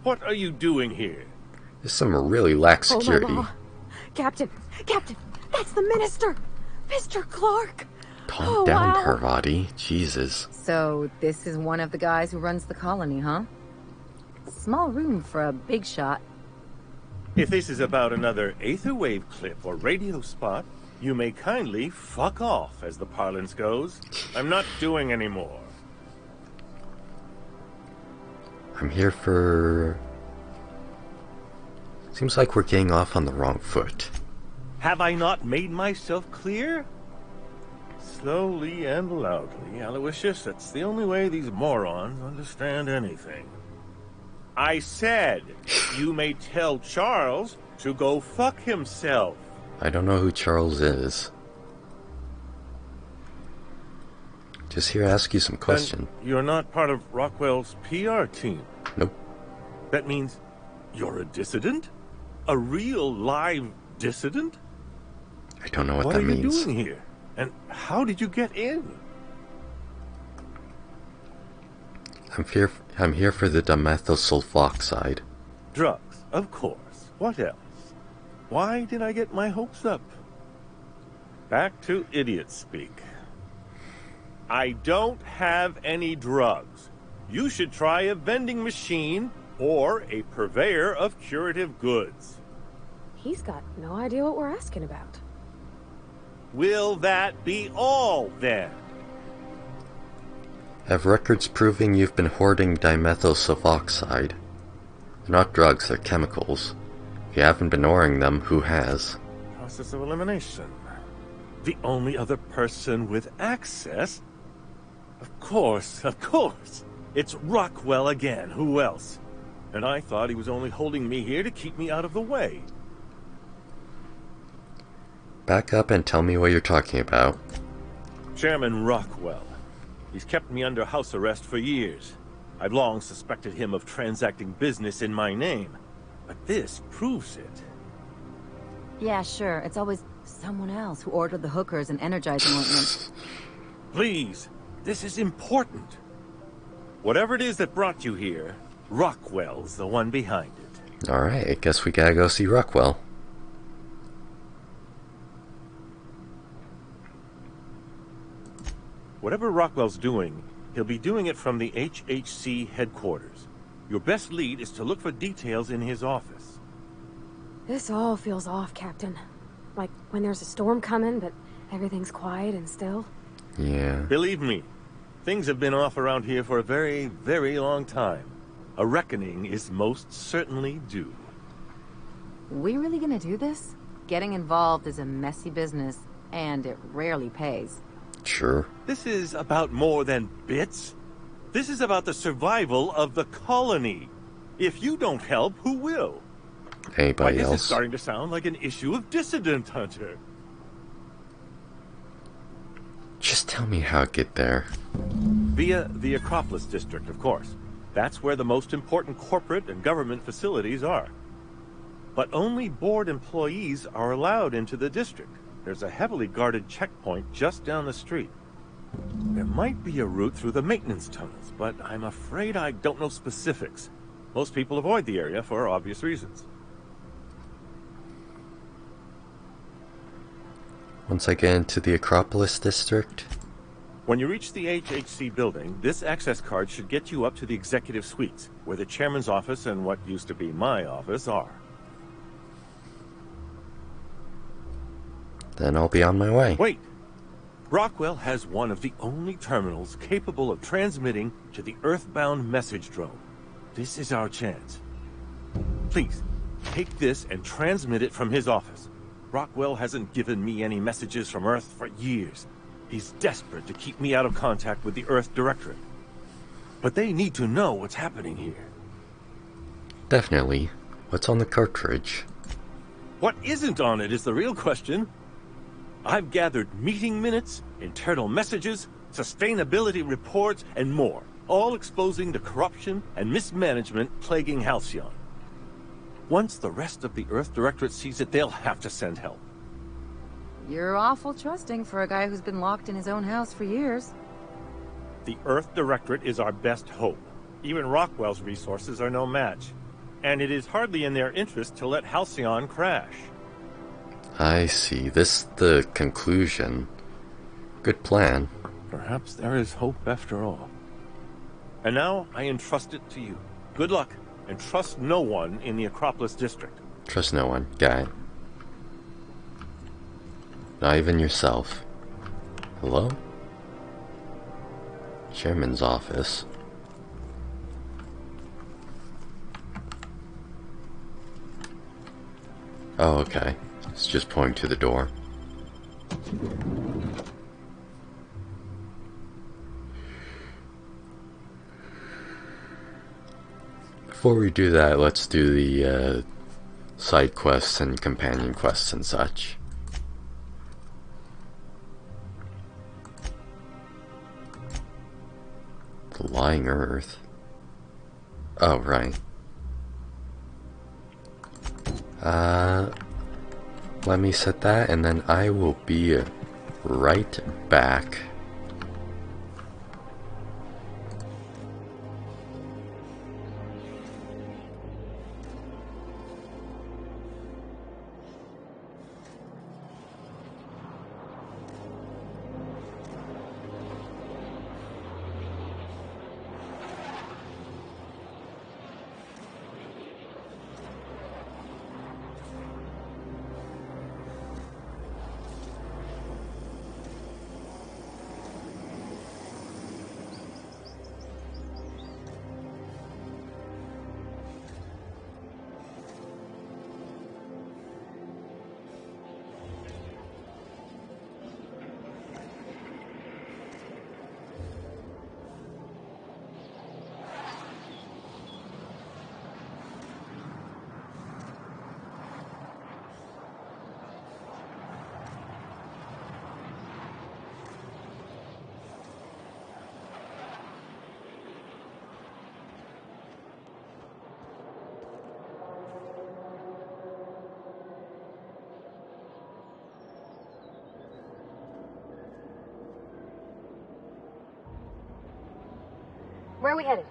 What are you doing here? There's some really lax security. Oh, Captain, that's the minister, Mr. Clark. Calm down, Parvati. Jesus. So, this is one of the guys who runs the colony, huh? Small room for a big shot. If this is about another aetherwave clip or radio spot, you may kindly fuck off, as the parlance goes. I'm not doing any more. I'm here for... Seems like we're getting off on the wrong foot. Have I not made myself clear? Slowly and loudly, Aloysius, that's the only way these morons understand anything. I said, you may tell Charles to go fuck himself. I don't know who Charles is. Just here to ask you some questions. You're not part of Rockwell's PR team? Nope. That means you're a dissident? A real live dissident? I don't know what that means. What are you doing here? And how did you get in? I'm here for the dimethyl sulfoxide. Drugs, of course. What else? Why did I get my hopes up? Back to idiot speak. I don't have any drugs. You should try a vending machine or a purveyor of curative goods. He's got no idea what we're asking about. Will that be all, then? Have records proving you've been hoarding dimethyl sulfoxide. They're not drugs, they're chemicals. If you haven't been ordering them, who has? Process of elimination. The only other person with access? Of course. It's Rockwell again. Who else? And I thought he was only holding me here to keep me out of the way. Back up and tell me what you're talking about. Chairman Rockwell. He's kept me under house arrest for years. I've long suspected him of transacting business in my name. But this proves it. Yeah, sure. It's always someone else who ordered the hookers and energizing ointment. Please, this is important. Whatever it is that brought you here, Rockwell's the one behind it. Alright, I guess we gotta go see Rockwell. Whatever Rockwell's doing, he'll be doing it from the HHC headquarters. Your best lead is to look for details in his office. This all feels off, Captain. Like when there's a storm coming, but everything's quiet and still. Yeah. Believe me, things have been off around here for a very, very long time. A reckoning is most certainly due. We really gonna do this? Getting involved is a messy business, and it rarely pays. Sure. This is about more than bits. This is about the survival of the colony. If you don't help, who will? Anybody else? This is starting to sound like an issue of Dissident Hunter. Just tell me how to get there. Via the Acropolis District, of course. That's where the most important corporate and government facilities are. But only board employees are allowed into the district. There's a heavily guarded checkpoint just down the street. There might be a route through the maintenance tunnels, but I'm afraid I don't know specifics. Most people avoid the area for obvious reasons. Once I get into the Acropolis district? When you reach the HHC building, this access card should get you up to the executive suites, where the chairman's office and what used to be my office are. Then I'll be on my way. Wait! Rockwell has one of the only terminals capable of transmitting to the Earthbound message drone. This is our chance. Please, take this and transmit it from his office. Rockwell hasn't given me any messages from Earth for years. He's desperate to keep me out of contact with the Earth Directorate. But they need to know what's happening here. Definitely. What's on the cartridge? What isn't on it is the real question. I've gathered meeting minutes, internal messages, sustainability reports, and more, all exposing the corruption and mismanagement plaguing Halcyon. Once the rest of the Earth Directorate sees it, they'll have to send help. You're awful trusting for a guy who's been locked in his own house for years. The Earth Directorate is our best hope. Even Rockwell's resources are no match. And it is hardly in their interest to let Halcyon crash. I see. This the conclusion. Good plan. Perhaps there is hope after all. And now I entrust it to you. Good luck, and trust no one in the Acropolis district. Trust no one. Got it. Not even yourself. Hello? Chairman's office. Oh, okay. It's just pointing to the door. Before we do that, let's do the side quests and companion quests and such. The Lying Earth. Oh, right. Let me set that, and then I will be right back. Where are we headed?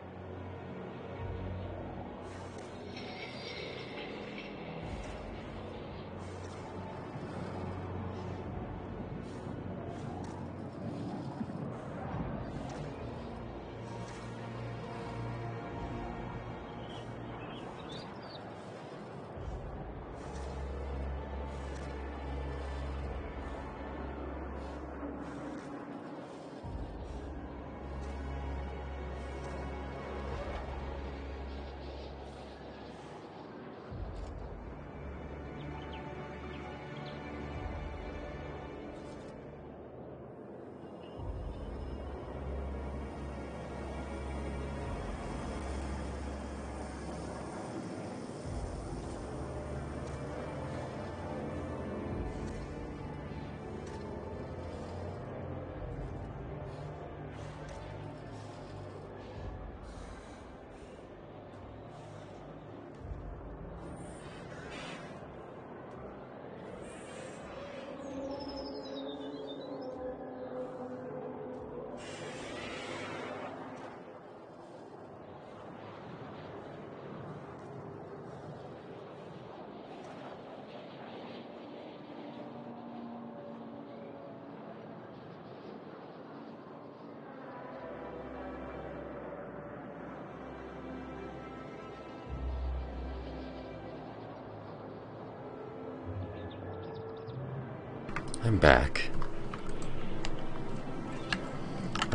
I'm back.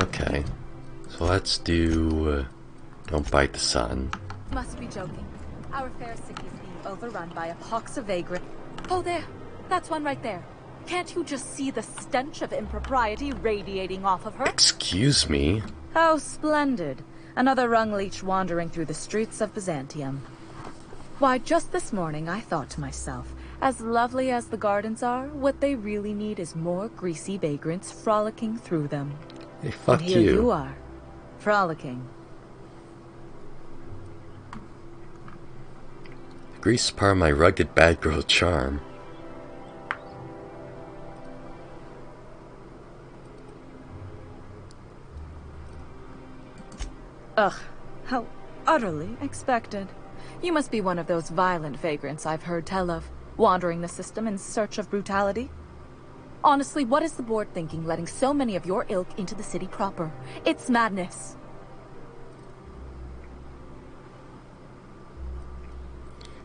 Okay. So let's do... don't bite the sun. Must be joking. Our fair city is being overrun by a pox of vagrant. Oh, there. That's one right there. Can't you just see the stench of impropriety radiating off of her? Excuse me? How splendid. Another rung leech wandering through the streets of Byzantium. Why, just this morning I thought to myself, as lovely as the gardens are, what they really need is more greasy vagrants frolicking through them. Hey, fuck and here you. You are, frolicking. Grease is part of my rugged bad girl charm. Ugh, how utterly expected. You must be one of those violent vagrants I've heard tell of, wandering the system in search of brutality. Honestly, what is the board thinking letting so many of your ilk into the city proper? It's madness.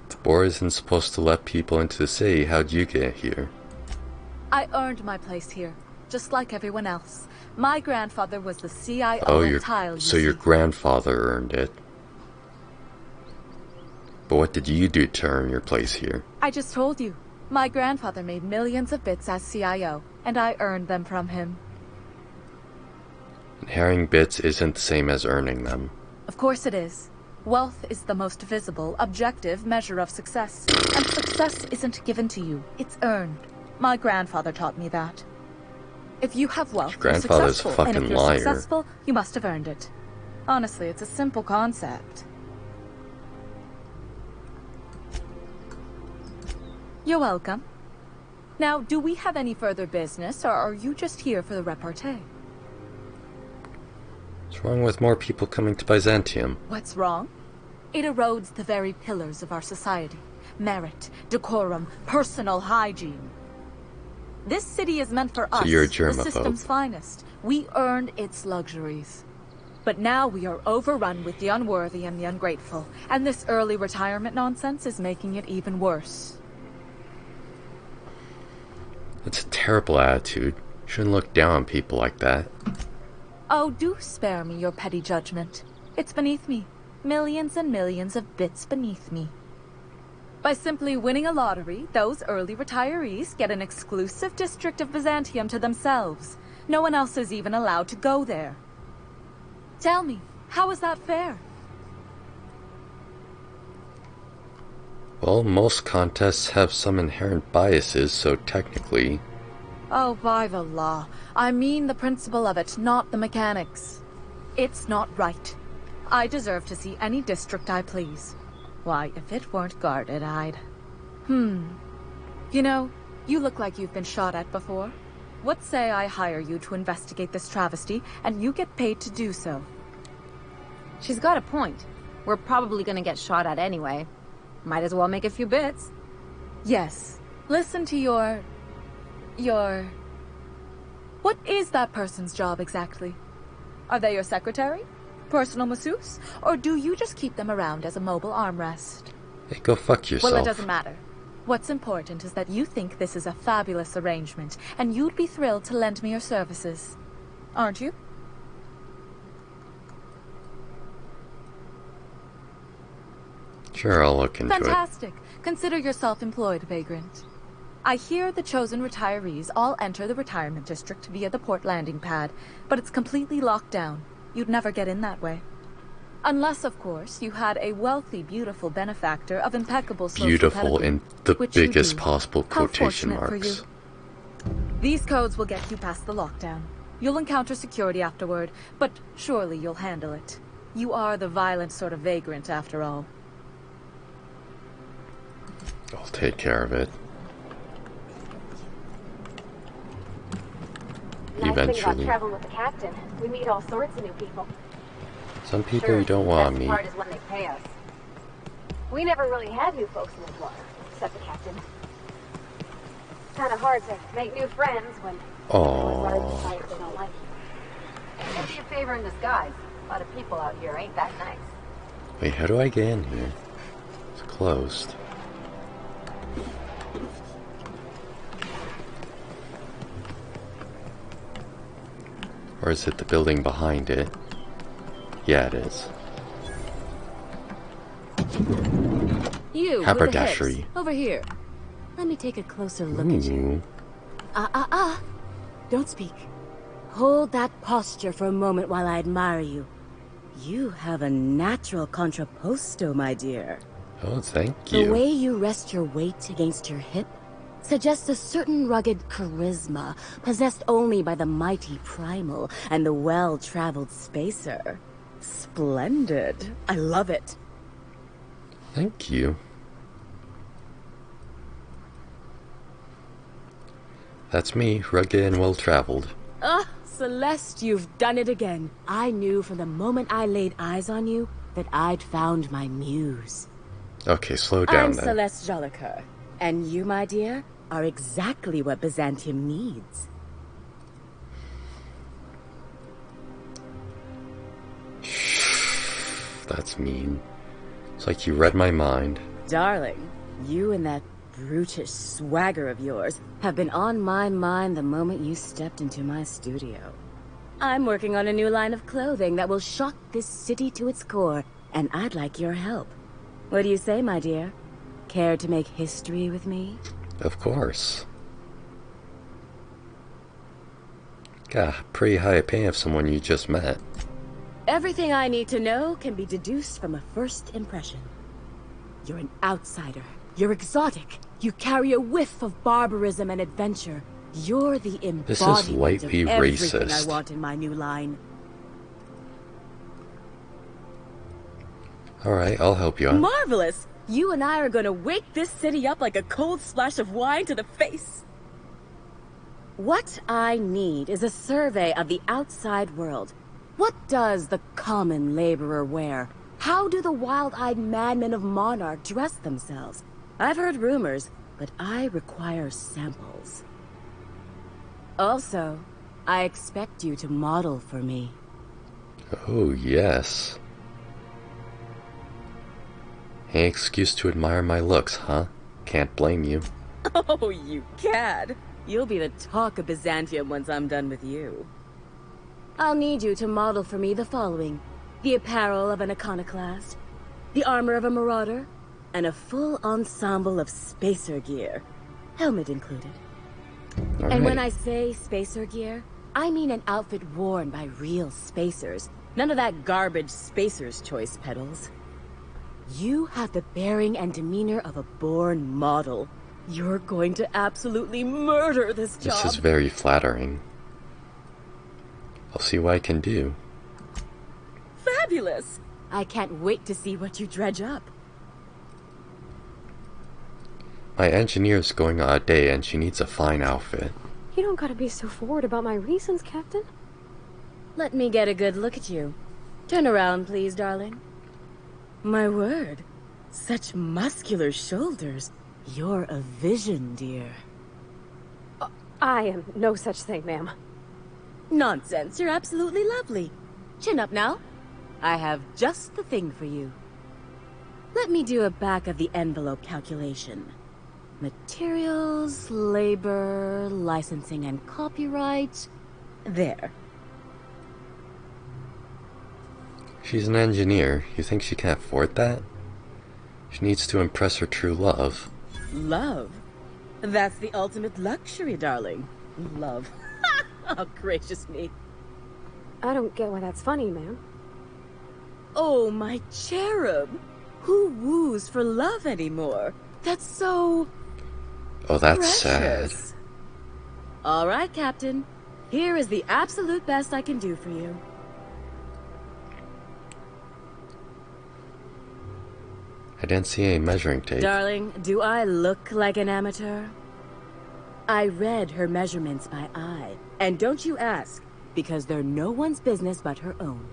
The board isn't supposed to let people into the city. How'd you get here? I earned my place here, just like everyone else. My grandfather was the CIO Oh, Tile, so your grandfather earned it. But what did you do to earn your place here? I just told you. My grandfather made millions of bits as CIO, and I earned them from him. Inheriting bits isn't the same as earning them. Of course it is. Wealth is the most visible, objective measure of success. And success isn't given to you, it's earned. My grandfather taught me that. If you have wealth, Your grandfather's you're a successful, fucking and if you're liar. successful, you must have earned it. Honestly, it's a simple concept. You're welcome. Now, do we have any further business, or are you just here for the repartee? What's wrong with more people coming to Byzantium? What's wrong? It erodes the very pillars of our society. Merit, decorum, personal hygiene. This city is meant for us, you're a the germaphobe. system's finest. We earned its luxuries. But now we are overrun with the unworthy and the ungrateful, and this early retirement nonsense is making it even worse. That's a terrible attitude. You shouldn't look down on people like that. Oh, do spare me your petty judgment. It's beneath me. Millions and millions of bits beneath me. By simply winning a lottery, those early retirees get an exclusive district of Byzantium to themselves. No one else is even allowed to go there. Tell me, how is that fair? Well, most contests have some inherent biases, so technically... Oh, by the law. I mean the principle of it, not the mechanics. It's not right. I deserve to see any district I please. Why, if it weren't guarded, I'd... You know, you look like you've been shot at before. What say I hire you to investigate this travesty, and you get paid to do so? She's got a point. We're probably gonna get shot at anyway. Might as well make a few bits. Yes. Listen to your... What is that person's job exactly? Are they your secretary? Personal masseuse? Or do you just keep them around as a mobile armrest? Hey, go fuck yourself. Well, it doesn't matter. What's important is that you think this is a fabulous arrangement, and you'd be thrilled to lend me your services. Aren't you? Sure, I'll look into Fantastic. Consider yourself employed, vagrant. I hear the chosen retirees all enter the retirement district via the port landing pad, but it's completely locked down. You'd never get in that way. Unless, of course, you had a wealthy, beautiful benefactor of impeccable social beautiful pedigree, in the which you biggest do. possible How quotation fortunate for marks. you. These codes will get you past the lockdown. You'll encounter security afterward, but surely you'll handle it. You are the violent sort of vagrant, after all. I'll take care of it. Nice thing about Eventually. traveling with the captain. We meet all sorts of new people. Some people you don't want to The meet. best part is when they pay us. We never really had new folks in the water, except the captain. Kind of hard to make new friends when Oh. they don't like you. Maybe a favor in disguise. A lot of people out here ain't that nice. Wait, how do I get in here? It's closed. Or is it the building behind it? Yeah, it is. You, Haberdashery. with the hips. Over here. Let me take a closer look at you. Don't speak. Hold that posture for a moment while I admire you. You have a natural contrapposto, my dear. Oh, thank you. The way you rest your weight against your hip suggests a certain rugged charisma possessed only by the mighty primal and the well-traveled spacer. Splendid. I love it. Thank you. That's me, rugged and well-traveled. Celeste, you've done it again. I knew from the moment I laid eyes on you that I'd found my muse. Okay, slow down I'm then. Celeste Jolicoeur, and you, my dear, are exactly what Byzantium needs. That's mean. It's like you read my mind. Darling, you and that brutish swagger of yours have been on my mind the moment you stepped into my studio. I'm working on a new line of clothing that will shock this city to its core, and I'd like your help. What do you say, my dear? Care to make history with me? Of course. Got a pretty high opinion of someone you just met. Everything I need to know can be deduced from a first impression. You're an outsider. You're exotic. You carry a whiff of barbarism and adventure. You're the embodiment This is lightly of everything racist. I want in my new line. Alright, I'll help you out. Marvelous! You and I are gonna wake this city up like a cold splash of wine to the face. What I need is a survey of the outside world. What does the common laborer wear? How do the wild-eyed madmen of Monarch dress themselves? I've heard rumors, but I require samples. Also, I expect you to model for me. Oh, yes. Any excuse to admire my looks, huh? Can't blame you. Oh, you cad! You'll be the talk of Byzantium once I'm done with you. I'll need you to model for me the following. The apparel of an iconoclast, the armor of a marauder, and a full ensemble of spacer gear. Helmet included. All And when right. I say spacer gear, I mean an outfit worn by real spacers. None of that garbage spacer's choice pedals. You have the bearing and demeanor of a born model. You're going to absolutely murder this job. This is very flattering. I'll see what I can do. Fabulous! I can't wait to see what you dredge up. My engineer's going on a day and she needs a fine outfit. You don't gotta be so forward about my reasons, Captain. Let me get a good look at you. Turn around, please, darling. My word. Such muscular shoulders. You're a vision, dear. I am no such thing, ma'am. Nonsense. You're absolutely lovely. Chin up now. I have just the thing for you. Let me do a back-of-the-envelope calculation. Materials, labor, licensing and copyright. There. She's an engineer. You think she can afford that? She needs to impress her true love. Love? That's the ultimate luxury, darling. Love. Oh, gracious me. I don't get why that's funny, ma'am. Oh, my cherub. Who woos for love anymore? That's so... Oh, that's sad. precious. All right, Captain. Here is the absolute best I can do for you. I didn't see any measuring tape. Darling, do I look like an amateur? I read her measurements by eye. And don't you ask, because they're no one's business but her own.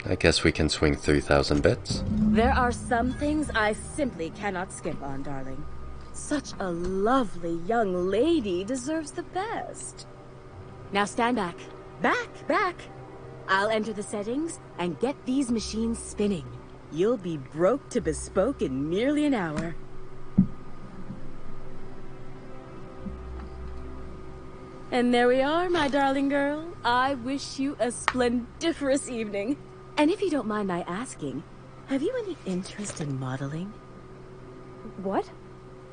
I guess we can swing 3,000 bits. There are some things I simply cannot skip on, darling. Such a lovely young lady deserves the best. Now stand back. Back! I'll enter the settings and get these machines spinning. You'll be broke to bespoke in merely an hour. And there we are, my darling girl. I wish you a splendiferous evening. And if you don't mind my asking, have you any interest in modeling? What?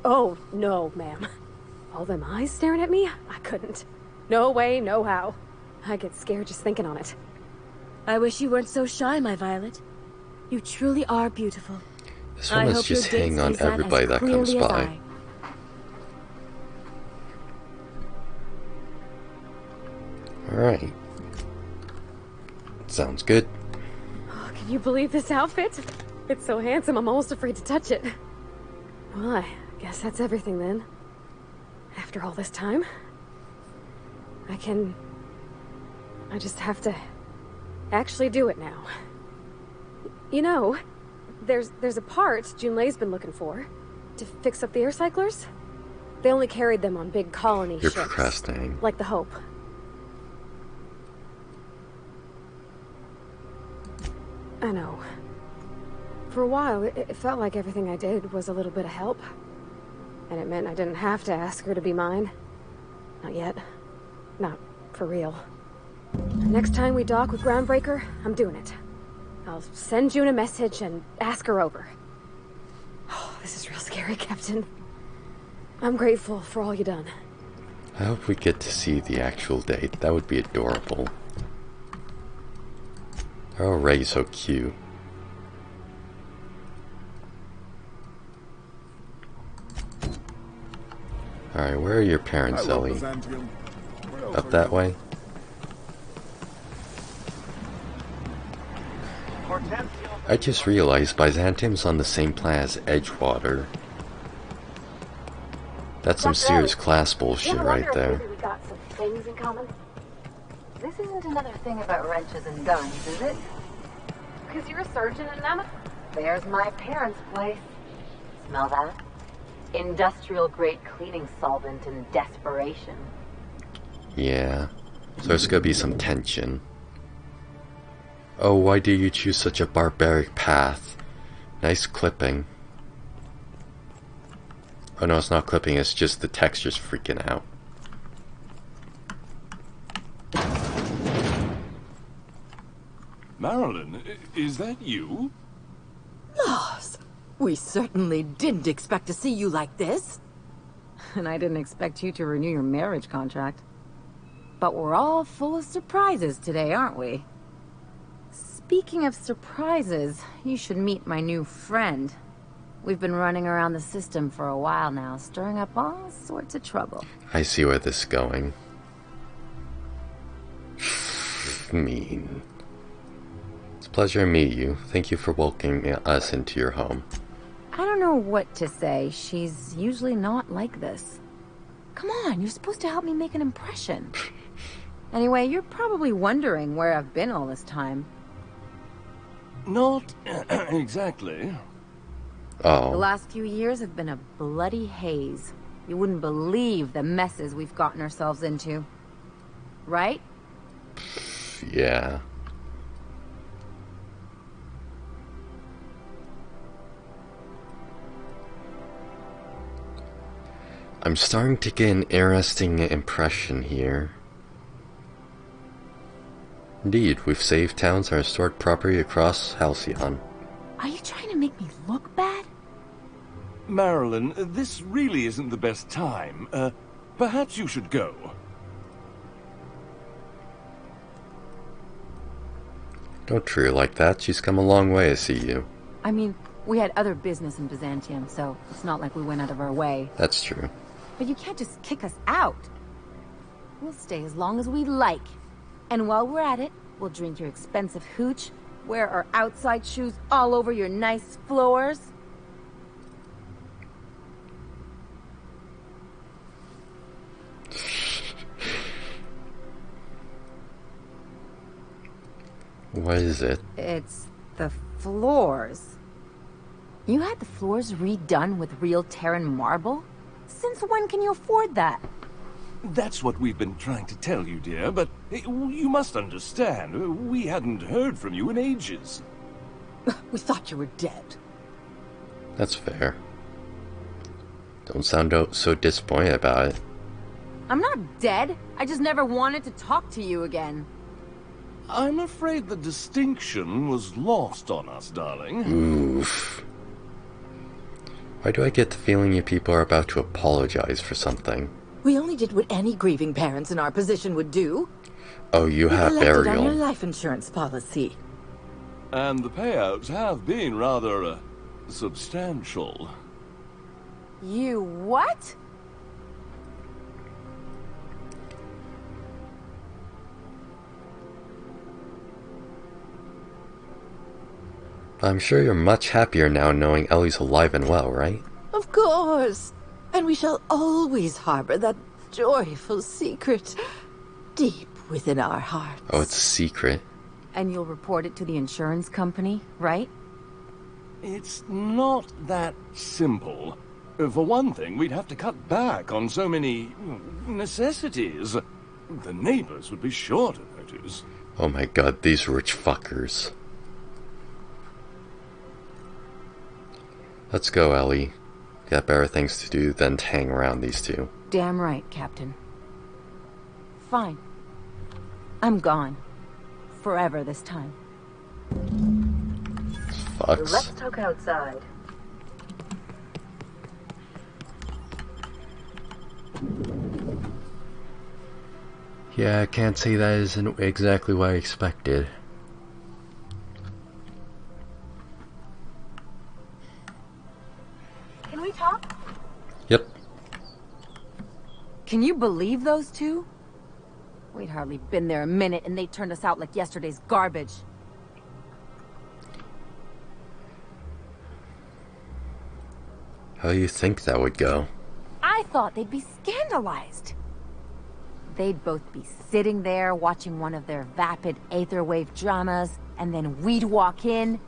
Oh, no, ma'am. All them eyes staring at me? I couldn't. No way, no how. I get scared just thinking on it. I wish you weren't so shy, my Violet. You truly are beautiful. This one is just hitting on everybody that comes by. Alright. Sounds good. Oh, can you believe this outfit? It's so handsome, I'm almost afraid to touch it. Well, I guess that's everything then. After all this time, I just have to actually do it now. You know, there's a part Junlei's been looking for to fix up the air cyclers. They only carried them on big colony You're ships. procrastinating. Like the Hope. I know. For a while, it felt like everything I did was a little bit of help. And it meant I didn't have to ask her to be mine. Not yet. Not for real. Next time we dock with Groundbreaker, I'm doing it. I'll send June a message and ask her over. Oh, this is real scary, Captain. I'm grateful for all you done. I hope we get to see the actual date. That would be adorable. They're already so cute. Alright, where are your parents, Ellie? Up that way? I just realized Byzantium's on the same planet as Edgewater. That's some serious class bullshit right there. We got some things in common. This isn't another thing about wrenches and guns, is it? Because you're a surgeon and I'm a... There's my parents' place. Smell that? Industrial-grade cleaning solvent in desperation. Yeah, so there's gonna be some tension. Oh, why do you choose such a barbaric path? Nice clipping. Oh no, it's not clipping, it's just the texture's freaking out. Marilyn, is that you? Loss! We certainly didn't expect to see you like this. And I didn't expect you to renew your marriage contract. But we're all full of surprises today, aren't we? Speaking of surprises, you should meet my new friend. We've been running around the system for a while now, stirring up all sorts of trouble. I see where this is going. Mean. It's a pleasure to meet you. Thank you for welcoming us into your home. I don't know what to say. She's usually not like this. Come on, you're supposed to help me make an impression. Anyway, you're probably wondering where I've been all this time. Not exactly. Oh. The last few years have been a bloody haze. You wouldn't believe the messes we've gotten ourselves into. Right? Yeah. I'm starting to get an interesting impression here. Indeed, we've saved towns and restored property across Halcyon. Are you trying to make me look bad? Marilyn, this really isn't the best time. Perhaps you should go. Don't treat her like that. She's come a long way to see you. I mean, we had other business in Byzantium, so it's not like we went out of our way. That's true. But you can't just kick us out. We'll stay as long as we like. And while we're at it, we'll drink your expensive hooch, wear our outside shoes all over your nice floors. What is it? It's the floors. You had the floors redone with real Terran marble? Since when can you afford that? That's what we've been trying to tell you, dear, but you must understand. We hadn't heard from you in ages. We thought you were dead. That's fair. Don't sound so disappointed about it. I'm not dead. I just never wanted to talk to you again. I'm afraid the distinction was lost on us, darling. Oof. Why do I get the feeling you people are about to apologize for something? We only did what any grieving parents in our position would do. Oh, you have collected burial. on your life insurance policy. And the payouts have been rather, substantial. You what? I'm sure you're much happier now knowing Ellie's alive and well, right? Of course. And we shall always harbor that joyful secret deep within our hearts. Oh, it's a secret. And you'll report it to the insurance company, right? It's not that simple. For one thing, we'd have to cut back on so many necessities. The neighbors would be sure to notice. Oh my god, these rich fuckers. Let's go, Ellie. Got better things to do than to hang around these two. Damn right, Captain. Fine. I'm gone. Forever this time. Fucks. Let's talk outside. Yeah, I can't say that isn't exactly what I expected. Can we talk? Yep. Can you believe those two? We'd hardly been there a minute and they turned us out like yesterday's garbage. How do you think that would go? I thought they'd be scandalized. They'd both be sitting there watching one of their vapid aetherwave dramas, and then we'd walk in.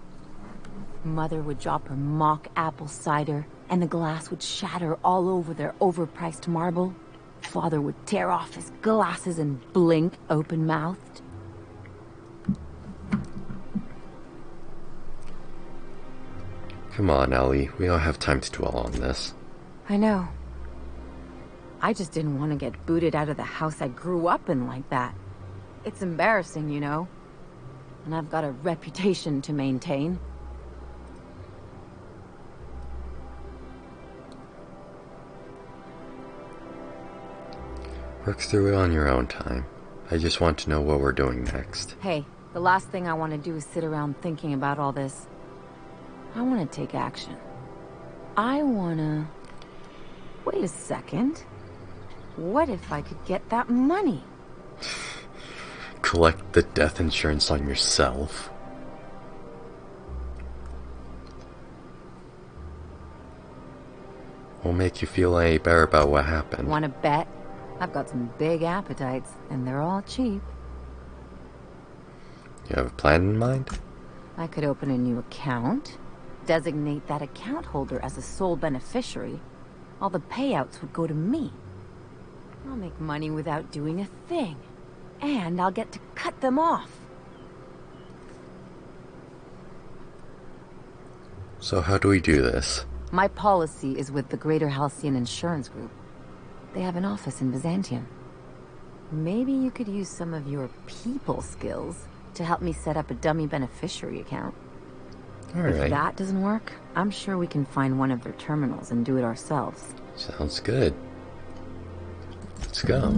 Mother would drop her mock apple cider, and the glass would shatter all over their overpriced marble. Father would tear off his glasses and blink open-mouthed. Come on, Ellie. We don't have time to dwell on this. I know. I just didn't want to get booted out of the house I grew up in like that. It's embarrassing, you know. And I've got a reputation to maintain. Work through it on your own time. I just want to know what we're doing next. Hey, the last thing I want to do is sit around thinking about all this. I want to take action. I want to... Wait a second. What if I could get that money? Collect the death insurance on yourself. Won't make you feel any better about what happened. Want to bet? I've got some big appetites, and they're all cheap. You have a plan in mind? I could open a new account, designate that account holder as a sole beneficiary. All the payouts would go to me. I'll make money without doing a thing. And I'll get to cut them off. So how do we do this? My policy is with the Greater Halcyon Insurance Group. They have an office in Byzantium. Maybe you could use some of your people skills to help me set up a dummy beneficiary account. Alright. If that doesn't work, I'm sure we can find one of their terminals and do it ourselves. Sounds good. Let's go.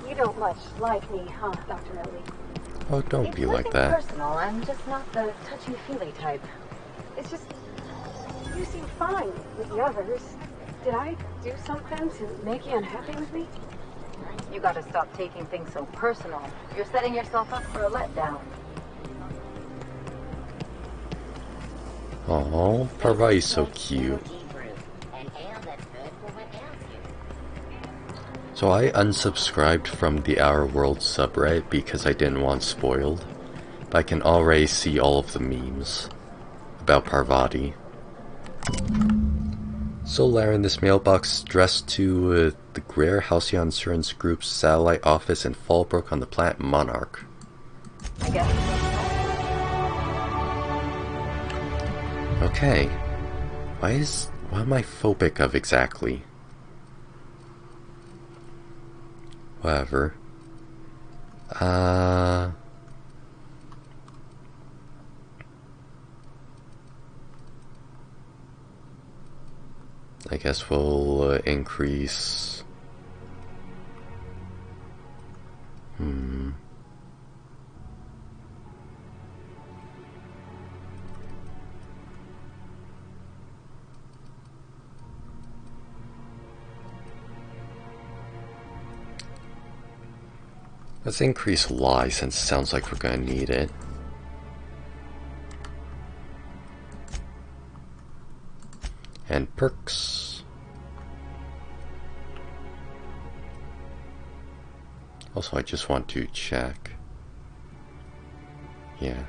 You don't much like me, huh, Dr. Ellie? Oh, don't be like that. It's nothing personal. I'm just not the touchy-feely type. It's just... You seem fine with the others. Did I do something to make you unhappy with me? You gotta stop taking things so personal. You're setting yourself up for a letdown. Oh, Parvati's so cute. So I unsubscribed from the Our World subreddit because I didn't want spoiled. But I can already see all of the memes about Parvati. So Lara in this mailbox addressed to the Greater Halcyon Insurance Group's satellite office in Fallbrook on the planet Monarch. I guess. Okay. What am I phobic of exactly? Whatever. I guess we'll increase. Let's increase lie since it sounds like we're gonna need it. And perks. Also, I just want to check. Yeah.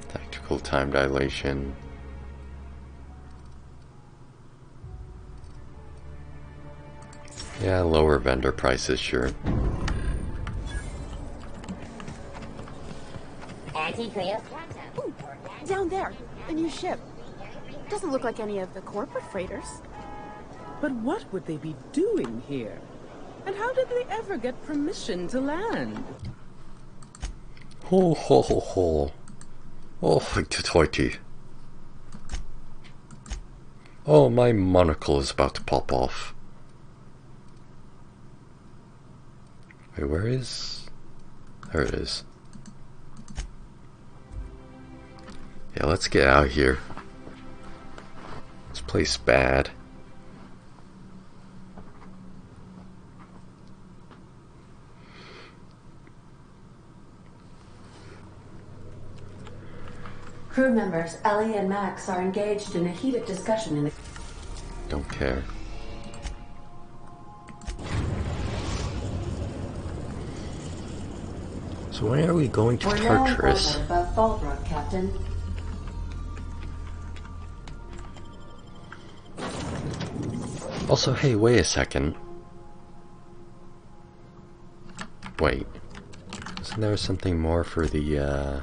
Tactical time dilation. Yeah, lower vendor prices, sure. Ooh, down there, a new ship. Doesn't look like any of the corporate freighters. But what would they be doing here? And how did they ever get permission to land? Ho ho ho ho. Oh, hoity-toity. Oh, my monocle is about to pop off. Wait, where is... There it is. Yeah, let's get out of here. This place is bad. Crew members Ellie and Max are engaged in a heated discussion in the... Don't care. So when are we going to We're now in Tartarus? orbit above Fallbrook, Captain. Also, hey, wait a second. Wait. Isn't there something more for the,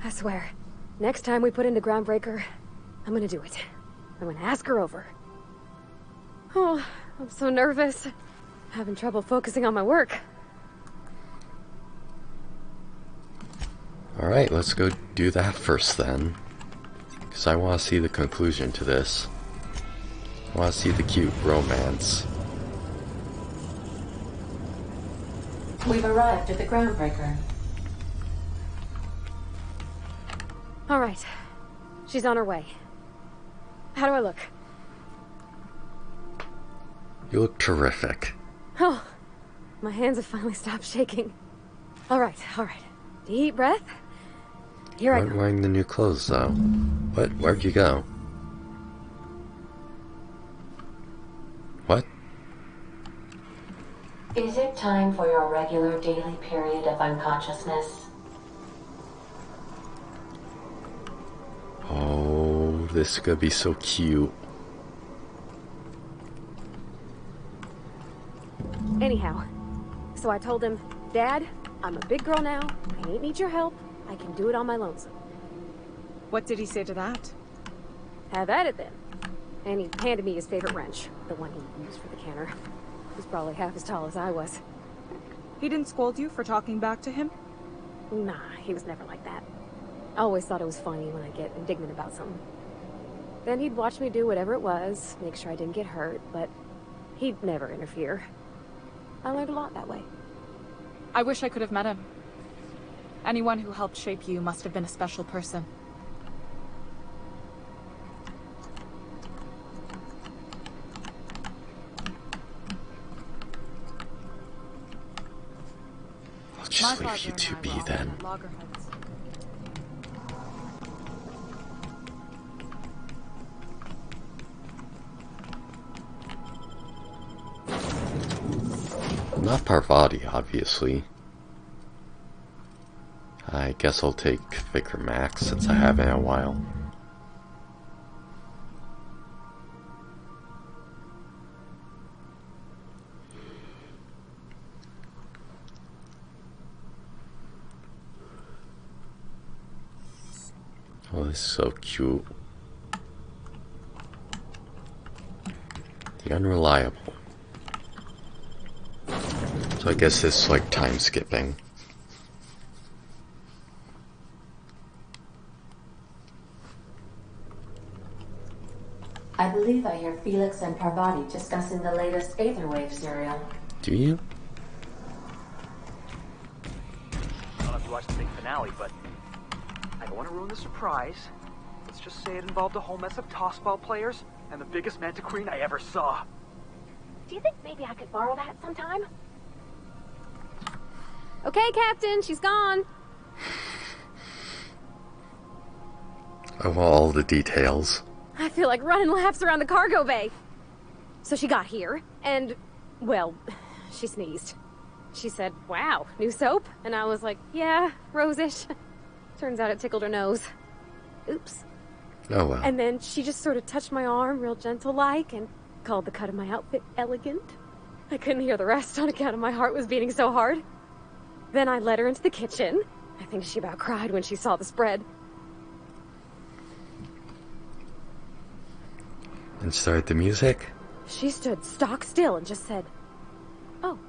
I swear, next time we put into Groundbreaker, I'm gonna do it. I'm gonna ask her over. Oh, I'm so nervous. Having trouble focusing on my work. Alright, let's go do that first then. Because I want to see the conclusion to this. I want to see the cute romance. We've arrived at the Groundbreaker. All right. She's on her way. How do I look? You look terrific. Oh, my hands have finally stopped shaking. All right. Deep breath. Here I go. Wearing the new clothes, though. What? Where'd you go? What? Is it time for your regular daily period of unconsciousness? Oh, this is gonna be so cute. Anyhow, so I told him, Dad, I'm a big girl now. I ain't need your help. I can do it on my lonesome. What did he say to that? Have at it then. And he handed me his favorite wrench, the one he used for the canner. He's probably half as tall as I was. He didn't scold you for talking back to him? Nah, he was never like that. I always thought it was funny when I get indignant about something. Then he'd watch me do whatever it was, make sure I didn't get hurt, but he'd never interfere. I learned a lot that way. I wish I could have met him. Anyone who helped shape you must have been a special person. I'll just leave you to be then. Not Parvati, obviously. I guess I'll take Vicar Max since I haven't in a while. Oh, this is so cute. The Unreliable. So I guess this is like time skipping. I believe I hear Felix and Parvati discussing the latest Aetherwave serial. Do you? I don't know if you watched the big finale, but I don't want to ruin the surprise. Let's just say it involved a whole mess of tossball players and the biggest manta queen I ever saw. Do you think maybe I could borrow that sometime? Okay, Captain, she's gone. I want all the details. I feel like running laps around the cargo bay. So she got here, and, well, she sneezed. She said, "Wow, new soap?" And I was like, "Yeah, rosish." Turns out it tickled her nose. Oops. Oh well. And then she just sort of touched my arm real gentle-like and called the cut of my outfit elegant. I couldn't hear the rest on account of my heart was beating so hard. Then I led her into the kitchen. I think she about cried when she saw the spread. And started the music? She stood stock still and just said, "Oh,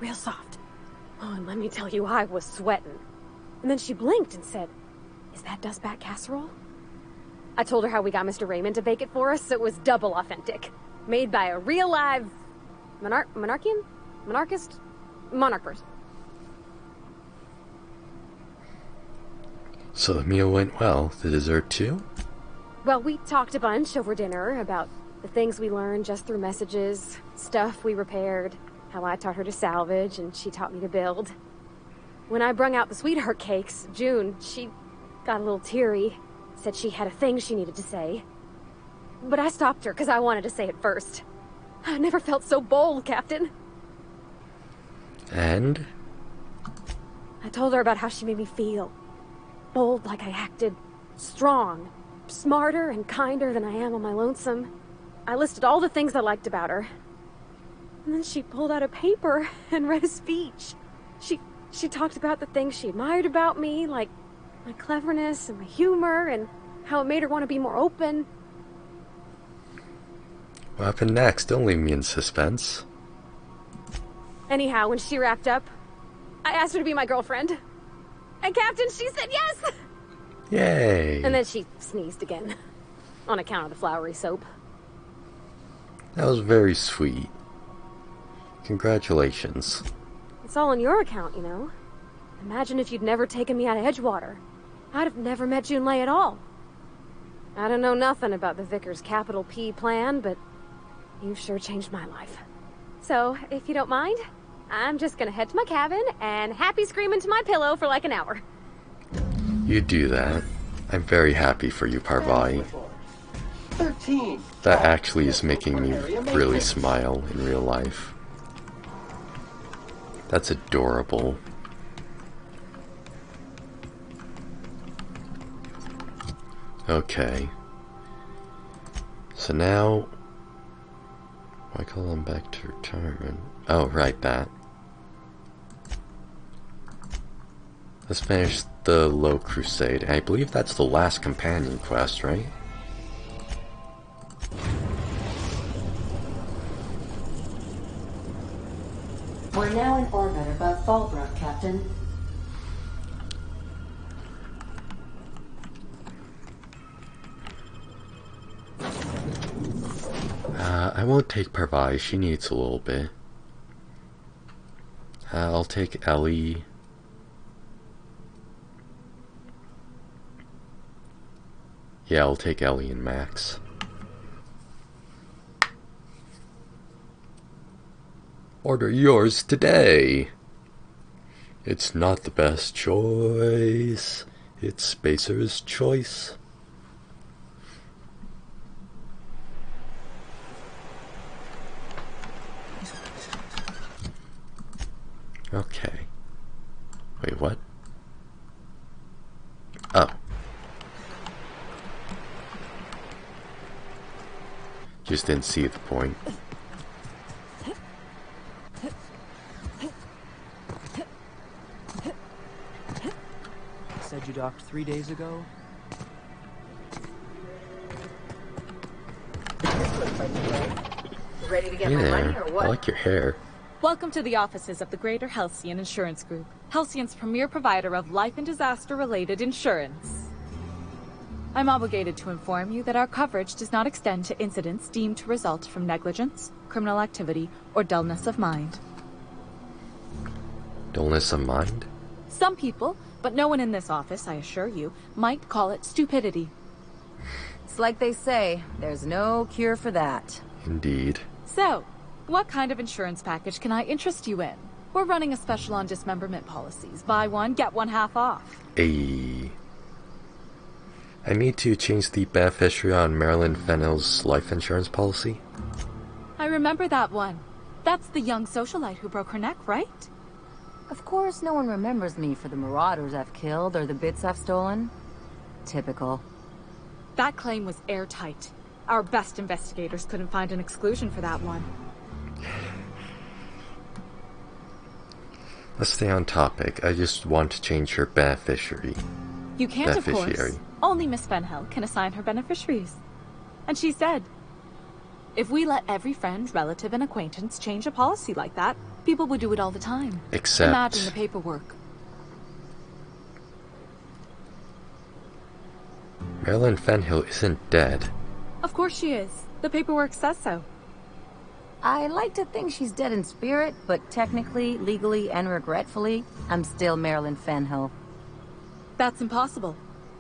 real soft." Oh, and let me tell you, I was sweating. And then she blinked and said, "Is that dustbat casserole?" I told her how we got Mr. Raymond to bake it for us, so it was double authentic. Made by a real live monarch person. So the meal went well. The dessert too? Well, we talked a bunch over dinner about the things we learned just through messages, stuff we repaired, how I taught her to salvage and she taught me to build. When I brung out the sweetheart cakes, June, she got a little teary, said she had a thing she needed to say. But I stopped her because I wanted to say it first. I never felt so bold, Captain. And? I told her about how she made me feel. Bold like I acted, strong, smarter and kinder than I am on my lonesome. I listed all the things I liked about her. And then she pulled out a paper and read a speech. She talked about the things she admired about me, like my cleverness and my humor, and how it made her want to be more open. What happened next? Don't leave me in suspense. Anyhow, when she wrapped up, I asked her to be my girlfriend. And Captain, she said yes! Yay! And then she sneezed again, on account of the flowery soap. That was very sweet. Congratulations. It's all on your account, you know. Imagine if you'd never taken me out of Edgewater. I'd have never met Junlei at all. I don't know nothing about the Vicar's capital P plan, but you've sure changed my life. So, if you don't mind, I'm just gonna head to my cabin and happy scream into my pillow for like an hour. You do that. I'm very happy for you, Parvati. 13. That actually is making me really smile in real life. That's adorable. Okay. So now... Why call them back to retirement? Oh, right, that. Let's finish the Low Crusade. I believe that's the last companion quest, right? We're now in orbit above Fallbrook, Captain. I won't take Parvati. She needs a little bit. I'll take Ellie. Yeah, I'll take Ellie and Max. Order yours today. It's not the best choice. It's Spacer's choice. Okay. Wait, what? Oh. Just didn't see the point. Said you docked 3 days ago? ready to get Hey my money there, or I what? like your hair. Welcome to the offices of the Greater Halcyon Insurance Group, Halcyon's premier provider of life and disaster-related insurance. I'm obligated to inform you that our coverage does not extend to incidents deemed to result from negligence, criminal activity, or dullness of mind. Dullness of mind? Some people, but no one in this office, I assure you, might call it stupidity. It's like they say, there's no cure for that. Indeed. So, what kind of insurance package can I interest you in? We're running a special on dismemberment policies. Buy one, get one half off. I need to change the beneficiary on Marilyn Fennell's life insurance policy. I remember that one. That's the young socialite who broke her neck, right? Of course, no one remembers me for the marauders I've killed or the bits I've stolen. Typical. That claim was airtight. Our best investigators couldn't find an exclusion for that one. Let's stay on topic. I just want to change her beneficiary. You can't, of course. Only Miss Fenhill can assign her beneficiaries. And she said, if we let every friend, relative, and acquaintance change a policy like that, people would do it all the time. Except... Imagine the paperwork. Marilyn Fenhill isn't dead. Of course she is. The paperwork says so. I like to think she's dead in spirit, but technically, legally, and regretfully, I'm still Marilyn Fenhill. That's impossible.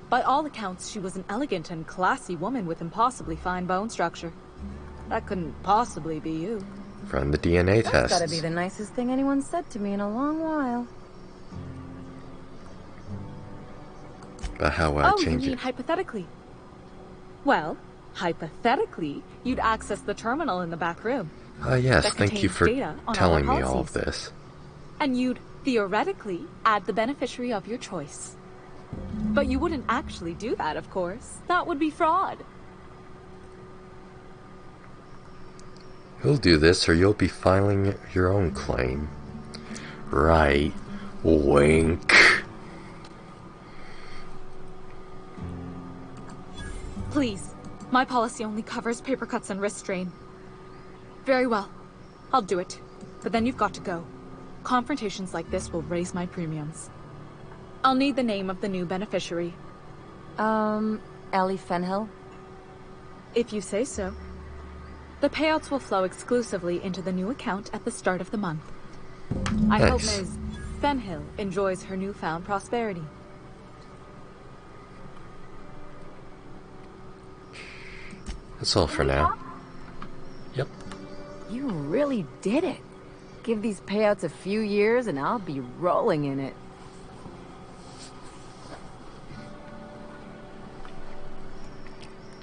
By all accounts, she was an elegant and classy woman with impossibly fine bone structure. That couldn't possibly be you. From the DNA That's tests. gotta be the nicest thing anyone's said to me in a long while. But how would I you change mean it? hypothetically? Well, hypothetically, you'd access the terminal in the back room. Yes, that thank you contains for data on telling all me our all of policies. this. And you'd, theoretically, add the beneficiary of your choice. But you wouldn't actually do that, of course. That would be fraud. You'll do this or you'll be filing your own claim. Right. Wink. Please, my policy only covers paper cuts and wrist strain. Very well. I'll do it. But then you've got to go. Confrontations like this will raise my premiums. I'll need the name of the new beneficiary. Ellie Fenhill? If you say so. The payouts will flow exclusively into the new account at the start of the month. I hope Nice. Ms. Fenhill enjoys her newfound prosperity. That's all for now. Yep. You really did it. Give these payouts a few years and I'll be rolling in it.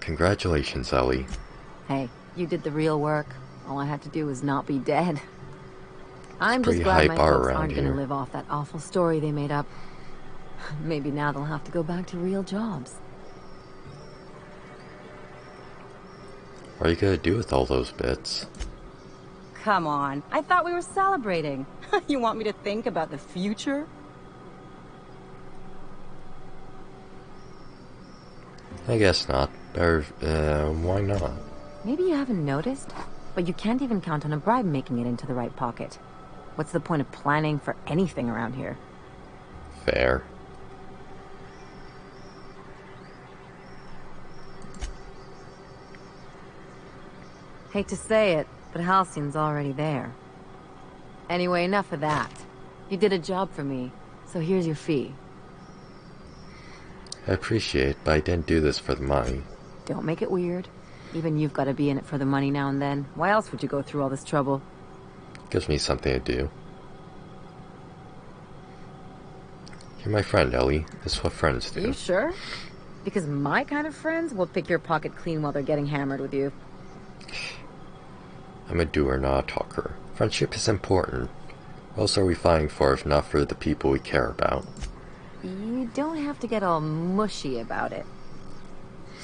Congratulations, Ellie. Hey, you did the real work. All I had to do was not be dead. I'm pretty just glad high my bar folks around aren't gonna here. live off that awful story they made up. Maybe now they'll have to go back to real jobs. What are you gonna do with all those bits? Come on, I thought we were celebrating. You want me to think about the future? I guess not. Better, why not? Maybe you haven't noticed, but you can't even count on a bribe making it into the right pocket. What's the point of planning for anything around here? Fair. Hate to say it, but Halcyon's already there. Anyway, enough of that. You did a job for me, so here's your fee. I appreciate, but I didn't do this for the money. Don't make it weird. Even you've got to be in it for the money now and then. Why else would you go through all this trouble? Gives me something to do. You're my friend, Ellie. That's what friends do. You sure? Because my kind of friends will pick your pocket clean while they're getting hammered with you. I'm a doer, not a talker. Friendship is important. What else are we fighting for if not for the people we care about? You don't have to get all mushy about it.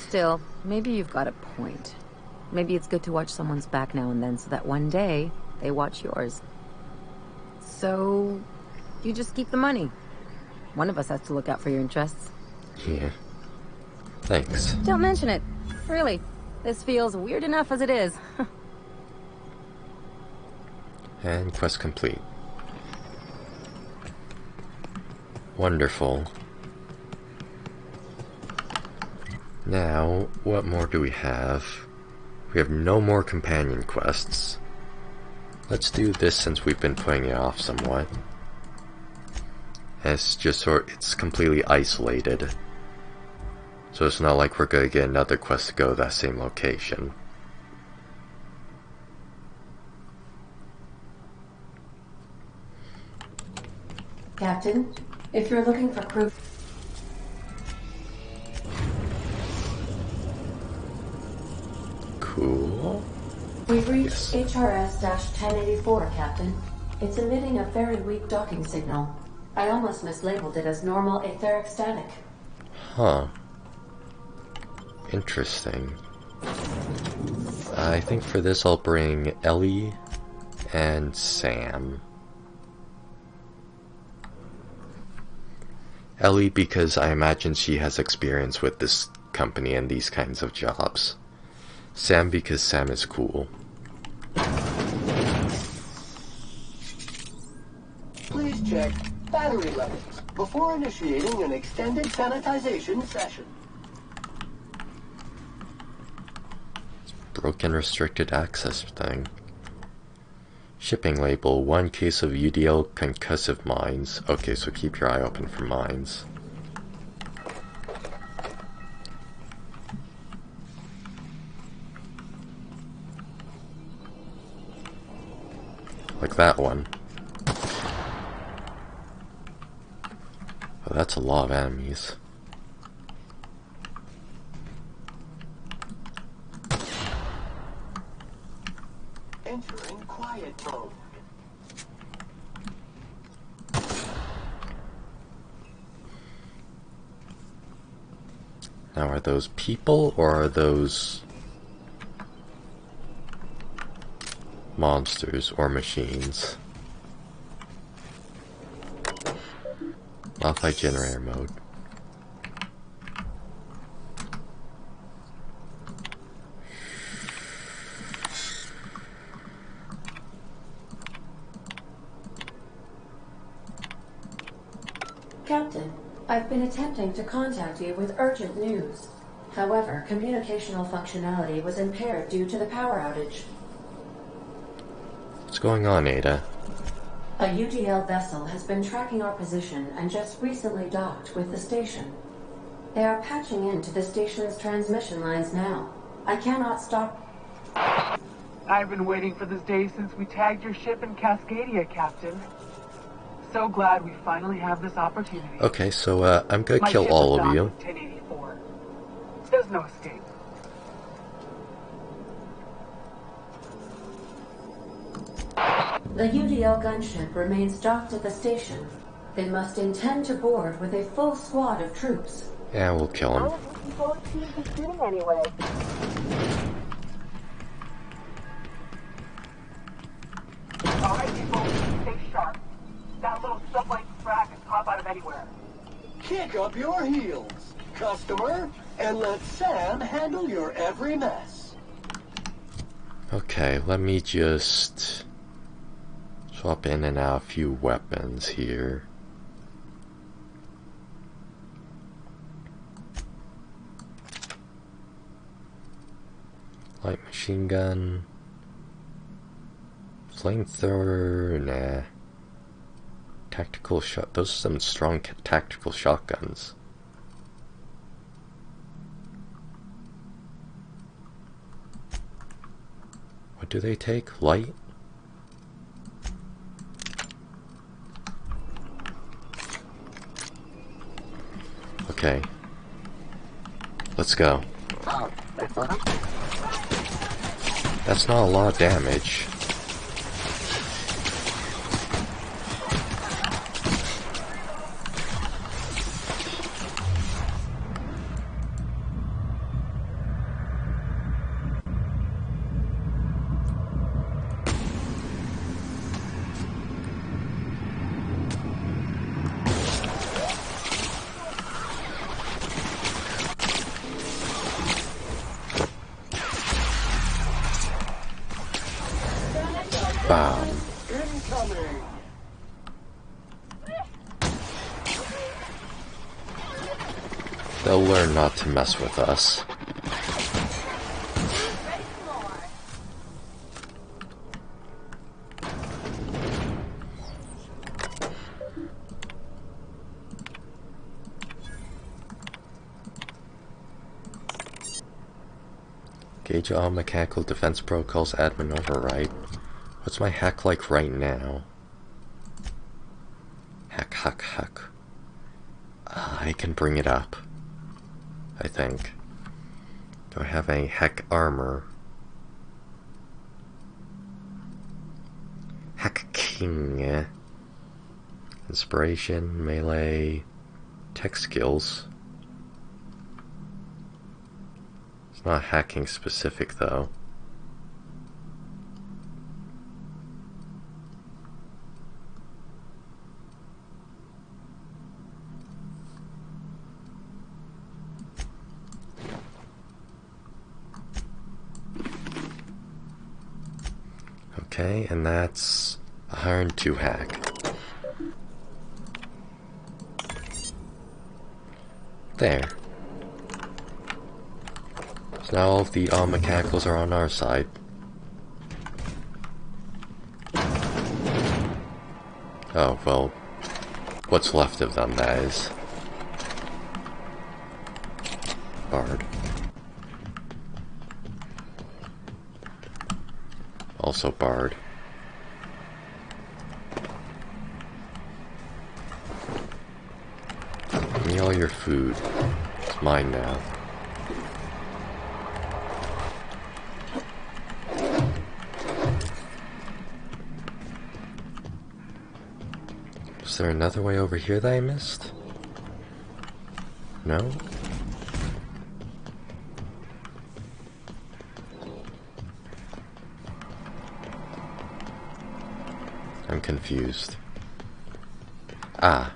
Still, maybe you've got a point. Maybe it's good to watch someone's back now and then so that one day they watch yours. So, you just keep the money. One of us has to look out for your interests. Yeah. Thanks. Don't mention it. Really. This feels weird enough as it is. And quest complete. Wonderful. Now, what more do we have? We have no more companion quests. Let's do this since we've been putting it off somewhat. And it's just it's completely isolated. So it's not like we're gonna get another quest to go to that same location. Captain, if you're looking for crew... Cool. We've reached HRS-1084, Captain. It's emitting a very weak docking signal. I almost mislabeled it as normal etheric static. Huh. Interesting. I think for this I'll bring Ellie and Sam. Ellie because I imagine she has experience with this company and these kinds of jobs. Sam because Sam is cool. Please check battery levels before initiating an extended sanitization session. Broken restricted access thing. Shipping label, 1 case of UDL concussive mines. Okay, so keep your eye open for mines. Like that one. Oh, that's a lot of enemies. Entering quiet mode. Now, are those people or are those monsters or machines? Modify generator mode. Captain, I've been attempting to contact you with urgent news. However, communicational functionality was impaired due to the power outage. What's going on, Ada? A UDL vessel has been tracking our position and just recently docked with the station. They are patching into the station's transmission lines now. I cannot stop... I've been waiting for this day since we tagged your ship in Cascadia, Captain. So glad we finally have this opportunity. Okay, so I'm gonna kill all of you. 1084. There's no escape. The UDL gunship remains docked at the station. They must intend to board with a full squad of troops. Yeah, we'll kill him. People seem to be shooting anyway. Alright, people, stay sharp. That little subway frack can pop out of anywhere. Kick up your heels, customer, and let Sam handle your every mess. Okay, let me just swap in and out a few weapons here. Light machine gun. Flamethrower, nah. Tactical shot. Those are some strong tactical shotguns. What do they take? Light? Okay. Let's go. That's not a lot of damage. Bam. incoming! They'll learn not to mess with us. Gauge all mechanical defense protocols admin override. What's my hack like right now? Hack. I can bring it up. I think. Do I have any hack armor? Hack king. Inspiration, melee, tech skills. It's not hacking specific though. Okay, and that's 102 hack. There. So now all of the mechanicals are on our side. Oh, well, what's left of them, that is. Bard. Also Bard. Give me all your food. It's mine now. Is there another way over here that I missed? No? I'm confused. Ah.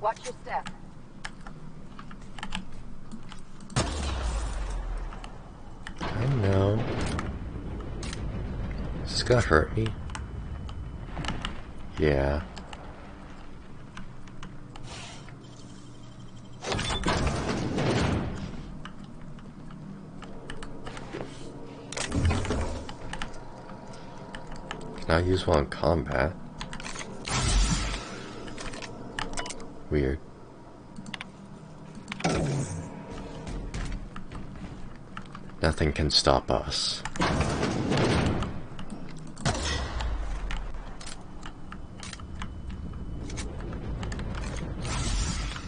Watch your step. I know. Is this gonna hurt me? Yeah. Can I use one in combat? Weird. Nothing can stop us.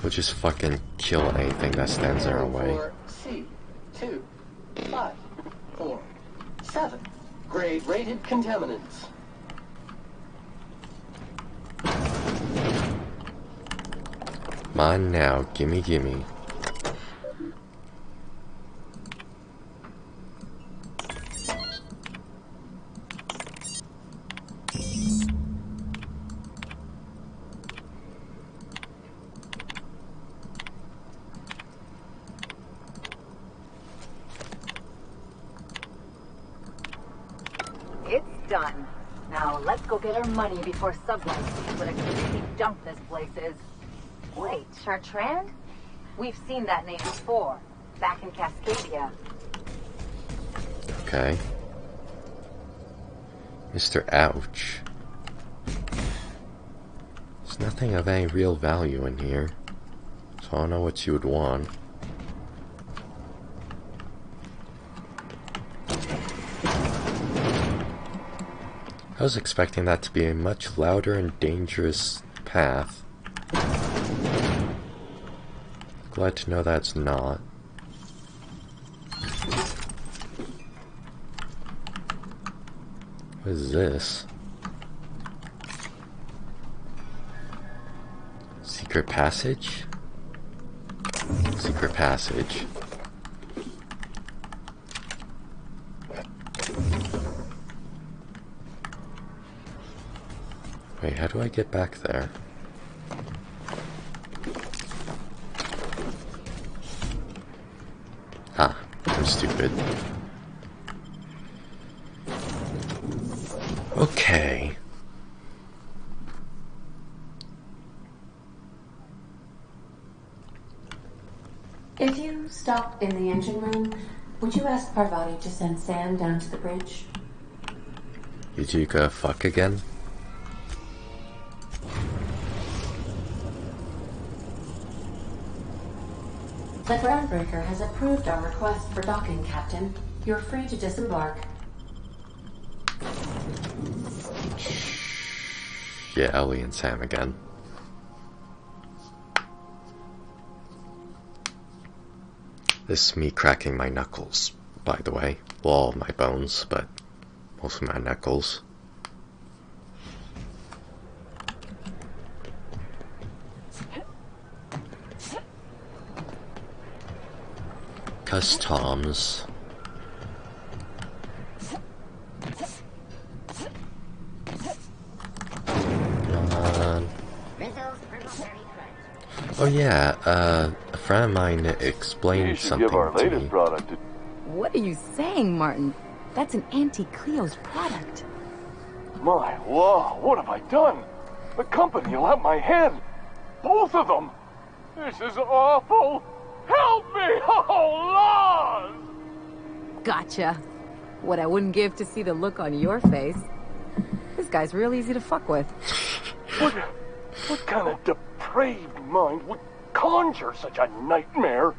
We'll just fucking kill anything that stands in our way. C25447. Grade rated contaminants. Mine now, gimme. It's done. Now let's go get our money before Sublight sees what a creepy dump this place is. Wait, Chartrand? We've seen that name before, back in Cascadia. Okay. Mr. Ouch. There's nothing of any real value in here, so I don't know what you would want. I was expecting that to be a much louder and dangerous path. Glad to know that's not. What is this? Secret passage? Secret passage. Wait, how do I get back there? Ah, I'm stupid. Okay. If you stop in the engine room, would you ask Parvati to send Sam down to the bridge? You two gonna fuck again? The groundbreaker has approved our request for docking, Captain. You're free to disembark. Yeah, Ellie and Sam again. This is me cracking my knuckles, by the way. Well, all my bones, but most of my knuckles. Customs. Come on. Oh yeah, a friend of mine explained something to me. What are you saying, Martin? That's an Auntie Cleo's product. My law, what have I done? The company will have my head. Both of them. This is awful. Help me, oh Lord! Gotcha. What I wouldn't give to see the look on your face. This guy's real easy to fuck with. What kind of depraved mind would conjure such a nightmare?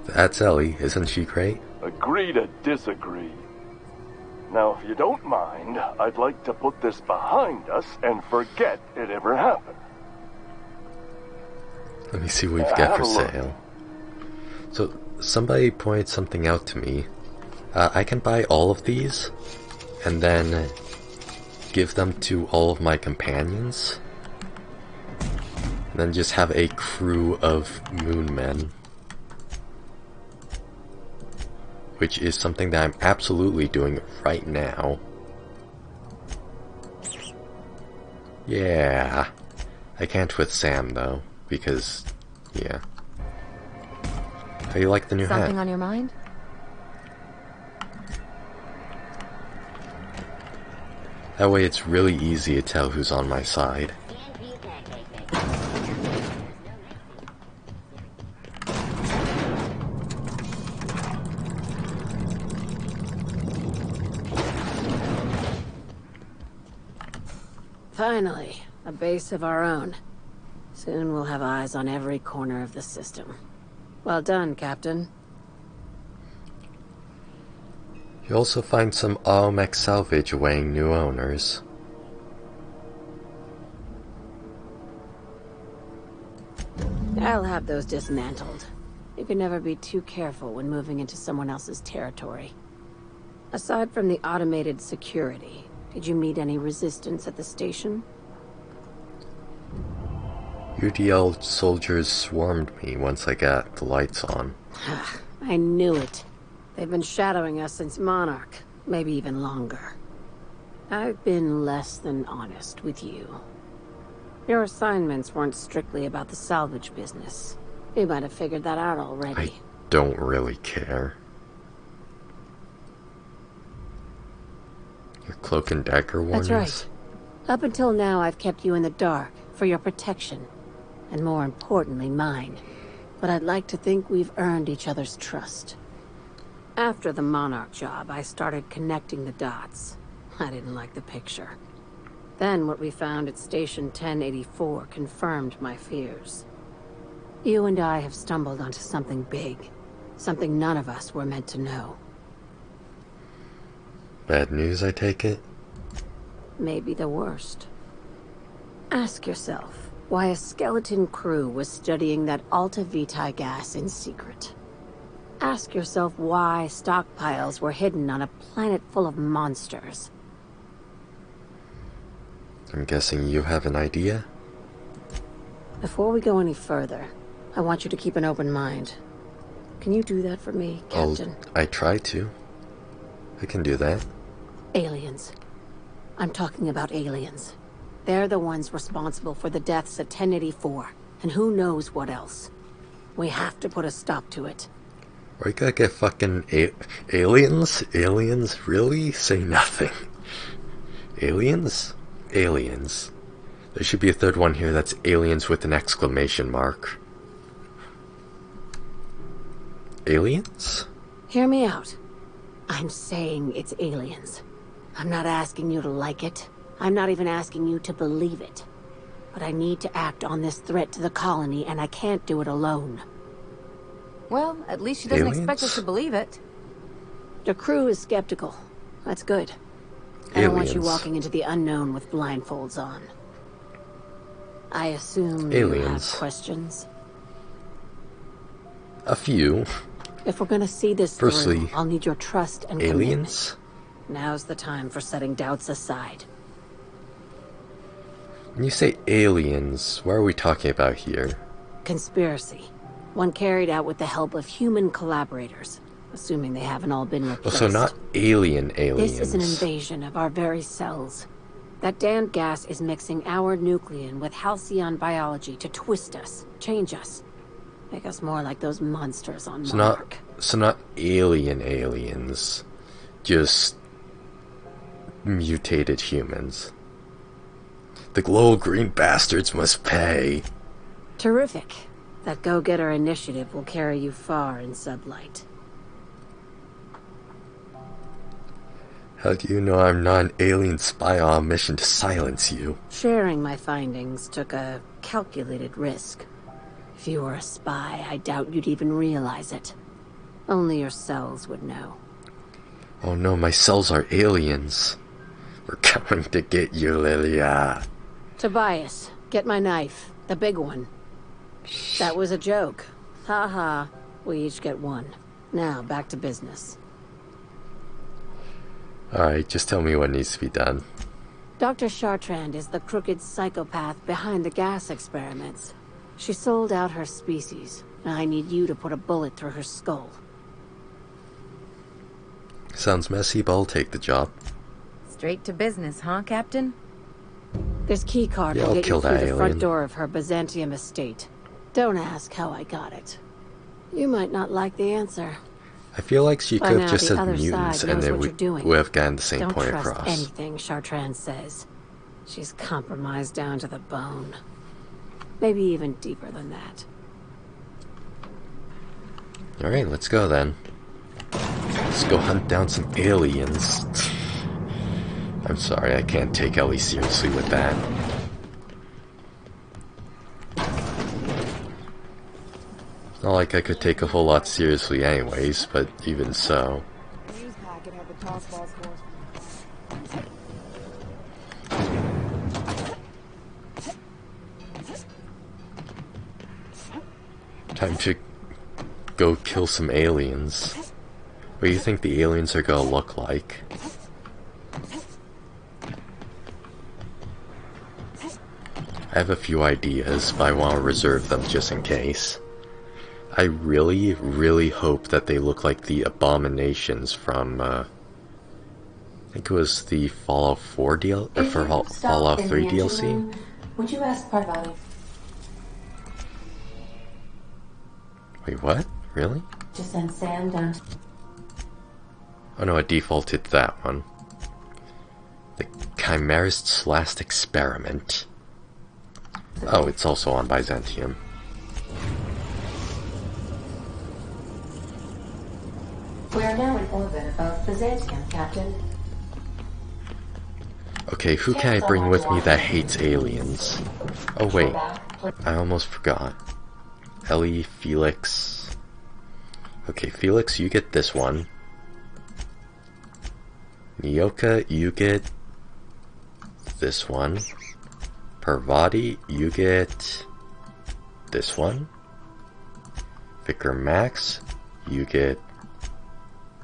That's Ellie, isn't she great? Agree to disagree. Now, if you don't mind, I'd like to put this behind us and forget it ever happened. Let me see what we've got for sale. So, somebody pointed something out to me. I can buy all of these, and then give them to all of my companions. And then just have a crew of moon men. Which is something that I'm absolutely doing right now. Yeah. I can't with Sam though, because, yeah. How do you like the new hat? Something on your mind? That way it's really easy to tell who's on my side. Finally, a base of our own. Soon we'll have eyes on every corner of the system. Well done, Captain. You also find some Automech salvage awaiting new owners. I'll have those dismantled. You can never be too careful when moving into someone else's territory. Aside from the automated security, did you meet any resistance at the station? UDL soldiers swarmed me once I got the lights on. I knew it. They've been shadowing us since Monarch, maybe even longer. I've been less than honest with you. Your assignments weren't strictly about the salvage business. You might have figured that out already. I don't really care. Your cloak and dagger warnings? That's right. Up until now, I've kept you in the dark for your protection. And more importantly, mine. But I'd like to think we've earned each other's trust. After the Monarch job, I started connecting the dots. I didn't like the picture. Then what we found at Station 1084 confirmed my fears. You and I have stumbled onto something big. Something none of us were meant to know. Bad news, I take it? Maybe the worst. Ask yourself why a skeleton crew was studying that Alta Vitae gas in secret. Ask yourself why stockpiles were hidden on a planet full of monsters. I'm guessing you have an idea? Before we go any further, I want you to keep an open mind. Can you do that for me, Captain? I try to. I can do that. Aliens. I'm talking about aliens. They're the ones responsible for the deaths at 1084, and who knows what else. We have to put a stop to it. We gotta get fucking aliens? Aliens? Really? Say nothing. Aliens? Aliens. There should be a third one here that's aliens with an exclamation mark. Aliens? Hear me out. I'm saying it's aliens. I'm not asking you to like it. I'm not even asking you to believe it. But I need to act on this threat to the colony, and I can't do it alone. Well, at least she doesn't expect us to believe it. The crew is skeptical. That's good. I don't want you walking into the unknown with blindfolds on. I assume you have questions? A few. If we're gonna see this through, I'll need your trust and aliens? commitment. Now's the time for setting doubts aside. When you say aliens, what are we talking about here? Conspiracy. One carried out with the help of human collaborators, assuming they haven't all been replaced. So not aliens. This is an invasion of our very cells. That damned gas is mixing our nucleon with halcyon biology to twist us, change us, make us more like those monsters on Monarch. So not aliens, just mutated humans. The glow green bastards must pay. Terrific. That go-getter initiative will carry you far in Sublight. How do you know I'm not an alien spy on a mission to silence you? Sharing my findings took a calculated risk. If you were a spy, I doubt you'd even realize it. Only your cells would know. Oh no, my cells are aliens. We're coming to get you, Lilia. Tobias, get my knife. The big one. That was a joke. Ha ha. We each get one. Now, back to business. Alright, just tell me what needs to be done. Dr. Chartrand is the crooked psychopath behind the gas experiments. She sold out her species. I need you to put a bullet through her skull. Sounds messy, but I'll take the job. Straight to business, huh, Captain? This keycard will get you through the front door of her Byzantium estate. Don't ask how I got it. You might not like the answer. I feel like she could have just said other mutants side and then knows what you're doing. we have gotten the same Don't point trust across. anything Chartrand says. She's compromised down to the bone. Maybe even deeper than that. Alright, let's go then. Let's go hunt down some aliens. I'm sorry, I can't take Ellie seriously with that. It's not like I could take a whole lot seriously anyways, but even so. Time to go kill some aliens. What do you think the aliens are gonna look like? I have a few ideas, but I want to reserve them just in case. I really, really hope that they look like the abominations from, I think it was the Fallout 4 DLC, or Fallout 3 DLC? Would you ask Parvati? Wait, what? Really? To send Sam down to... Oh no, I defaulted to that one. The Chimerist's Last Experiment. Oh, it's also on Byzantium. We are now in orbit above Byzantium, Captain. Okay, who can I bring with me that hates aliens? Oh wait, I almost forgot. Ellie, Felix. Okay, Felix, you get this one. Nyoka, you get this one. Parvati, you get this one. Vicar Max, you get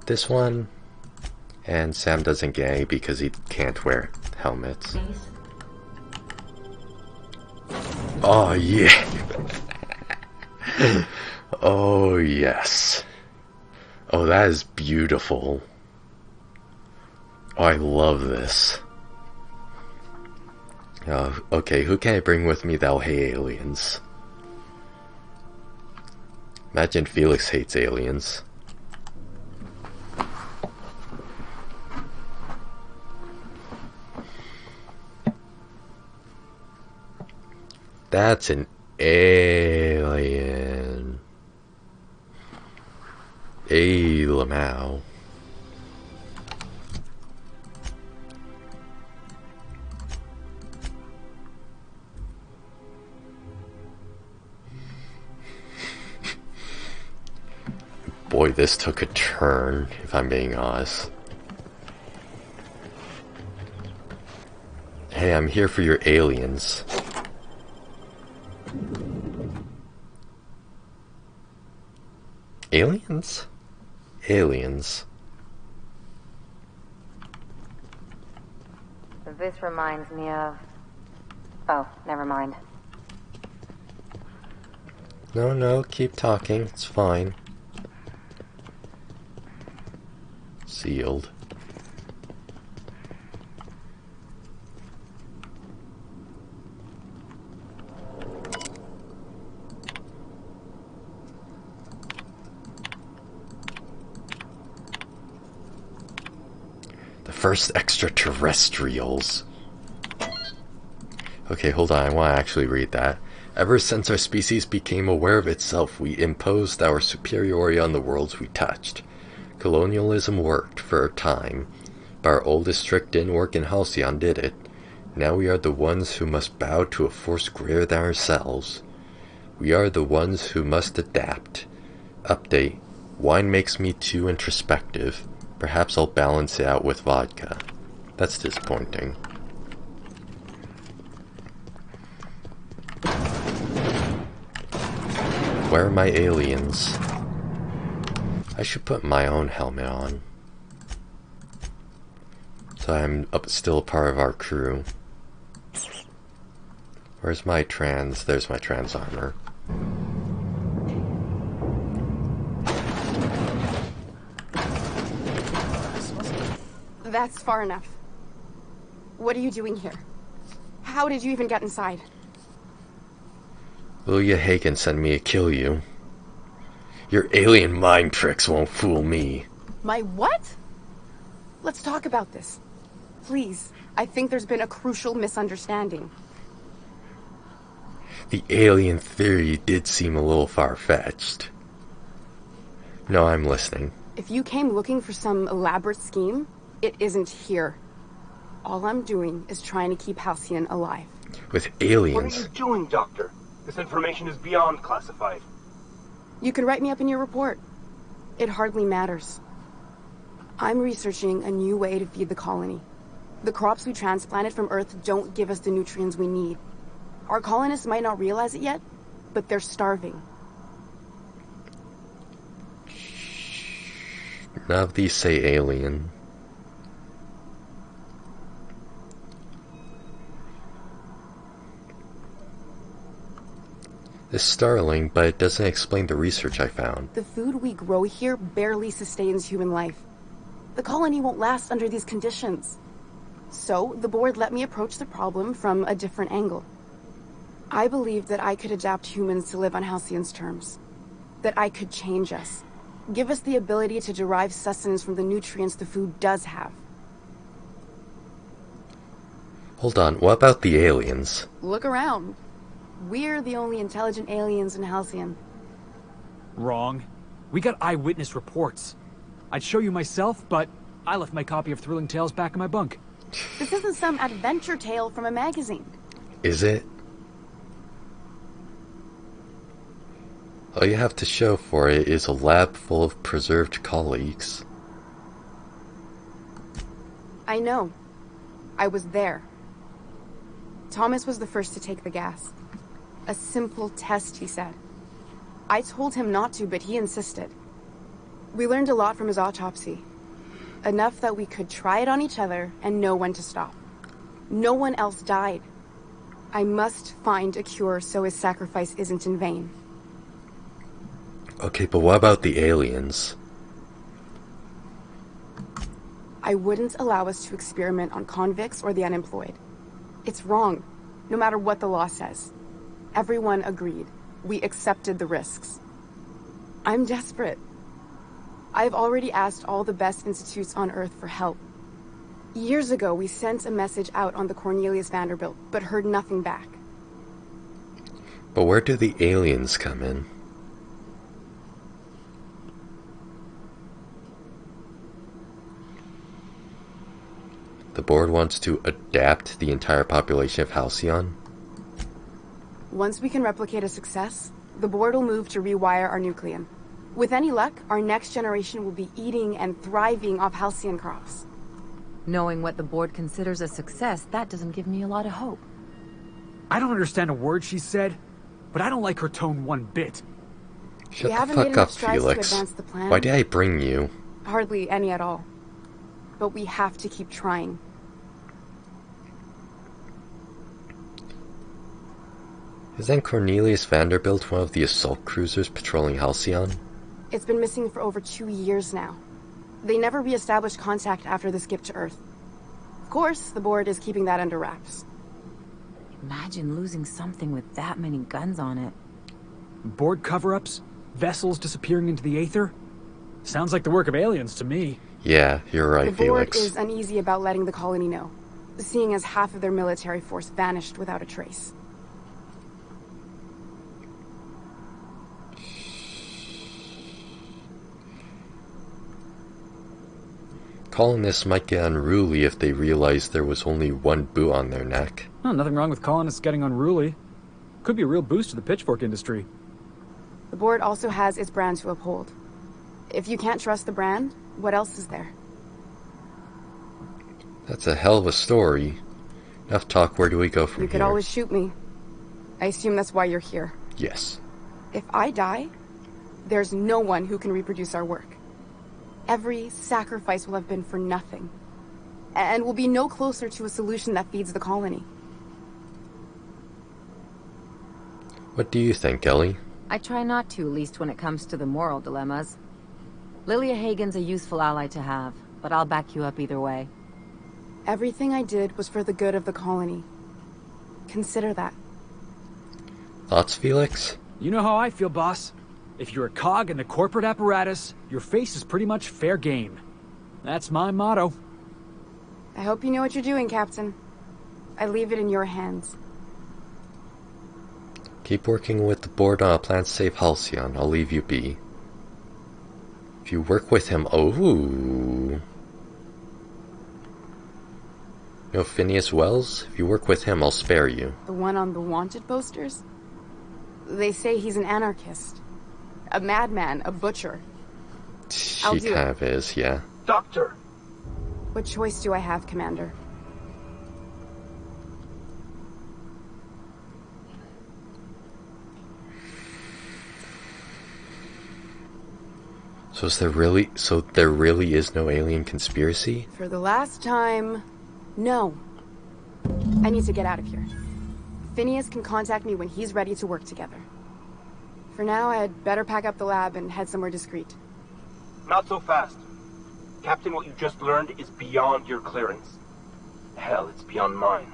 this one. And Sam doesn't get any because he can't wear helmets. Oh yeah! Oh yes. Oh, that is beautiful. Oh, I love this. Okay, who can I bring with me that'll hate aliens? Imagine Felix hates aliens. That's an alien. Hey, Lamau. Boy, this took a turn, if I'm being honest. Hey, I'm here for your aliens. Aliens? Aliens. This reminds me of... Oh, never mind. No, keep talking. It's fine. Sealed. The first extraterrestrials. Okay, hold on. I want to actually read that. Ever since our species became aware of itself, we imposed our superiority on the worlds we touched. Colonialism worked for a time, but our old district didn't work and Halcyon did it. Now we are the ones who must bow to a force greater than ourselves. We are the ones who must adapt. Update. Wine makes me too introspective. Perhaps I'll balance it out with vodka. That's disappointing. Where are my aliens? I should put my own helmet on. So I'm still a part of our crew. Where's my trans? There's my trans armor. That's far enough. What are you doing here? How did you even get inside? Lilia Hagen sent me to kill you. Your alien mind tricks won't fool me. My what? Let's talk about this. Please. I think there's been a crucial misunderstanding. The alien theory did seem a little far-fetched. No, I'm listening. If you came looking for some elaborate scheme, it isn't here. All I'm doing is trying to keep Halcyon alive. With aliens? What are you doing, Doctor? This information is beyond classified. You could write me up in your report. It hardly matters. I'm researching a new way to feed the colony. The crops we transplanted from Earth don't give us the nutrients we need. Our colonists might not realize it yet, but they're starving. None of these say alien. It's startling, but it doesn't explain the research I found. The food we grow here barely sustains human life. The colony won't last under these conditions. So, the board let me approach the problem from a different angle. I believed that I could adapt humans to live on Halcyon's terms. That I could change us. Give us the ability to derive sustenance from the nutrients the food does have. Hold on, what about the aliens? Look around. We're the only intelligent aliens in Halcyon. Wrong. We got eyewitness reports. I'd show you myself, but I left my copy of Thrilling Tales back in my bunk. This isn't some adventure tale from a magazine. Is it? All you have to show for it is a lab full of preserved colleagues. I know. I was there. Thomas was the first to take the gas. A simple test, he said. I told him not to, but he insisted. We learned a lot from his autopsy. Enough that we could try it on each other and know when to stop. No one else died. I must find a cure so his sacrifice isn't in vain. Okay, but what about the aliens? I wouldn't allow us to experiment on convicts or the unemployed. It's wrong, no matter what the law says. Everyone agreed. We accepted the risks. I'm desperate. I've already asked all the best institutes on Earth for help. Years ago, we sent a message out on the Cornelius Vanderbilt, but heard nothing back. But where do the aliens come in? The board wants to adapt the entire population of Halcyon? Once we can replicate a success, the board will move to rewire our nucleum. With any luck, our next generation will be eating and thriving off Halcyon crops. Knowing what the board considers a success, that doesn't give me a lot of hope. I don't understand a word she said, but I don't like her tone one bit. Shut the fuck up, Felix. Why did I bring you? Hardly any at all. But we have to keep trying. Isn't Cornelius Vanderbilt one of the assault cruisers patrolling Halcyon? It's been missing for over 2 years now. They never re-established contact after the skip to Earth. Of course, the board is keeping that under wraps. Imagine losing something with that many guns on it. Board cover-ups? Vessels disappearing into the aether? Sounds like the work of aliens to me. Yeah, you're right, Felix. The board Felix. is uneasy about letting the colony know, seeing as half of their military force vanished without a trace. Colonists might get unruly if they realize there was only one boot on their neck. Oh, nothing wrong with colonists getting unruly. Could be a real boost to the pitchfork industry. The board also has its brand to uphold. If you can't trust the brand, what else is there? That's a hell of a story. Enough talk, where do we go from here? You could always shoot me. I assume that's why you're here. Yes. If I die, there's no one who can reproduce our work. Every sacrifice will have been for nothing. And we'll be no closer to a solution that feeds the colony. What do you think, Ellie? I try not to, at least when it comes to the moral dilemmas. Lilia Hagen's a useful ally to have, but I'll back you up either way. Everything I did was for the good of the colony. Consider that. Thoughts, Felix? You know how I feel, boss. If you're a cog in the corporate apparatus, your face is pretty much fair game. That's my motto. I hope you know what you're doing, Captain. I leave it in your hands. Keep working with the board on a plan to save Halcyon. I'll leave you be. If you work with him... Oh. You know Phineas Wells? If you work with him, I'll spare you. The one on the wanted posters? They say he's an anarchist. A madman, a butcher. He kind of is, yeah. Doctor! What choice do I have, Commander? So there really is no alien conspiracy? For the last time, no. I need to get out of here. Phineas can contact me when he's ready to work together. For now, I'd better pack up the lab and head somewhere discreet. Not so fast. Captain, what you just learned is beyond your clearance. Hell, it's beyond mine.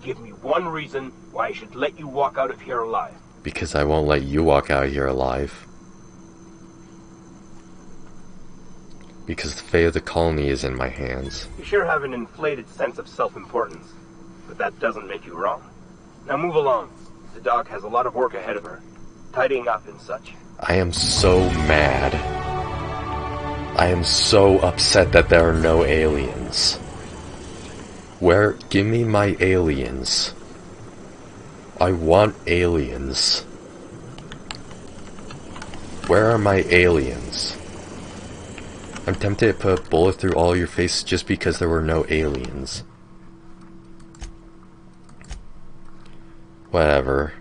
Give me one reason why I should let you walk out of here alive. Because I won't let you walk out of here alive. Because the fate of the colony is in my hands. You sure have an inflated sense of self-importance, but that doesn't make you wrong. Now move along. The doc has a lot of work ahead of her, tidying up and such. I am so mad. I am so upset that there are no aliens. Give me my aliens. I want aliens. Where are my aliens? I'm tempted to put a bullet through all your faces just because there were no aliens. Whatever.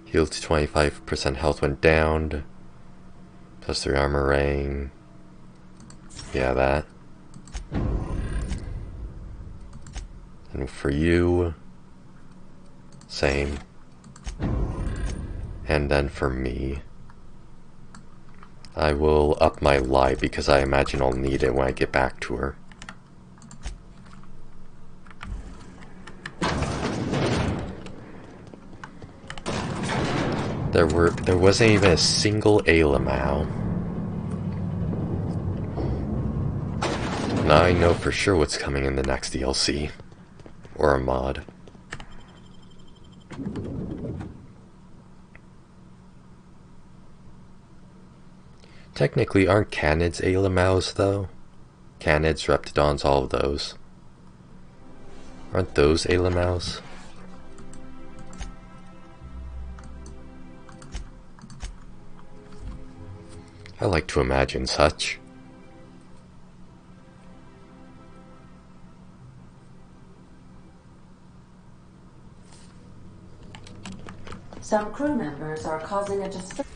Healed to 25% health went down. Plus 3 armor ring. Yeah, that. And for you, same. And then for me, I will up my lie because I imagine I'll need it when I get back to her. There wasn't even a single Alamau. Now I know for sure what's coming in the next DLC. Or a mod. Technically, aren't canids Alamaus, though? Canids, Reptidons, all of those. Aren't those Alamaus? I like to imagine such. Some crew members are causing a disturbance.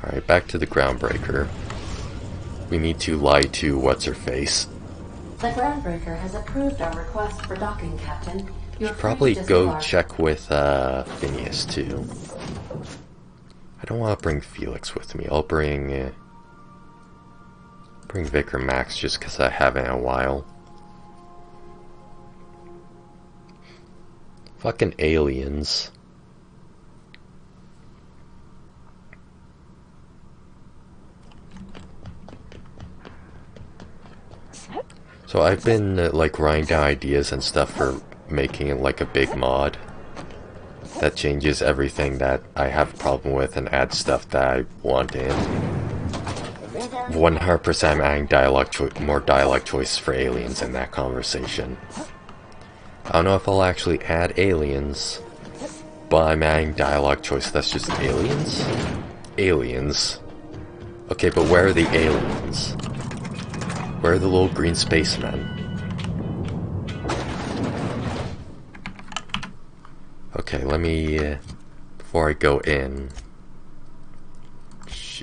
Alright, back to the Groundbreaker. We need to lie to what's-her-face. The Groundbreaker has approved our request for docking, Captain. You're Should probably free to go disembark. check with Phineas too. I don't want to bring Felix with me. I'll bring Vic or Max just because I haven't in a while. Fucking aliens. So I've been like writing down ideas and stuff for making it like a big mod that changes everything that I have a problem with and adds stuff that I want in. 100% adding more dialogue choices for aliens in that conversation. I don't know if I'll actually add aliens, but I'm adding dialogue choice that's just aliens? Aliens. Okay, but where are the aliens? Where are the little green spacemen? Okay, let me, before I go in,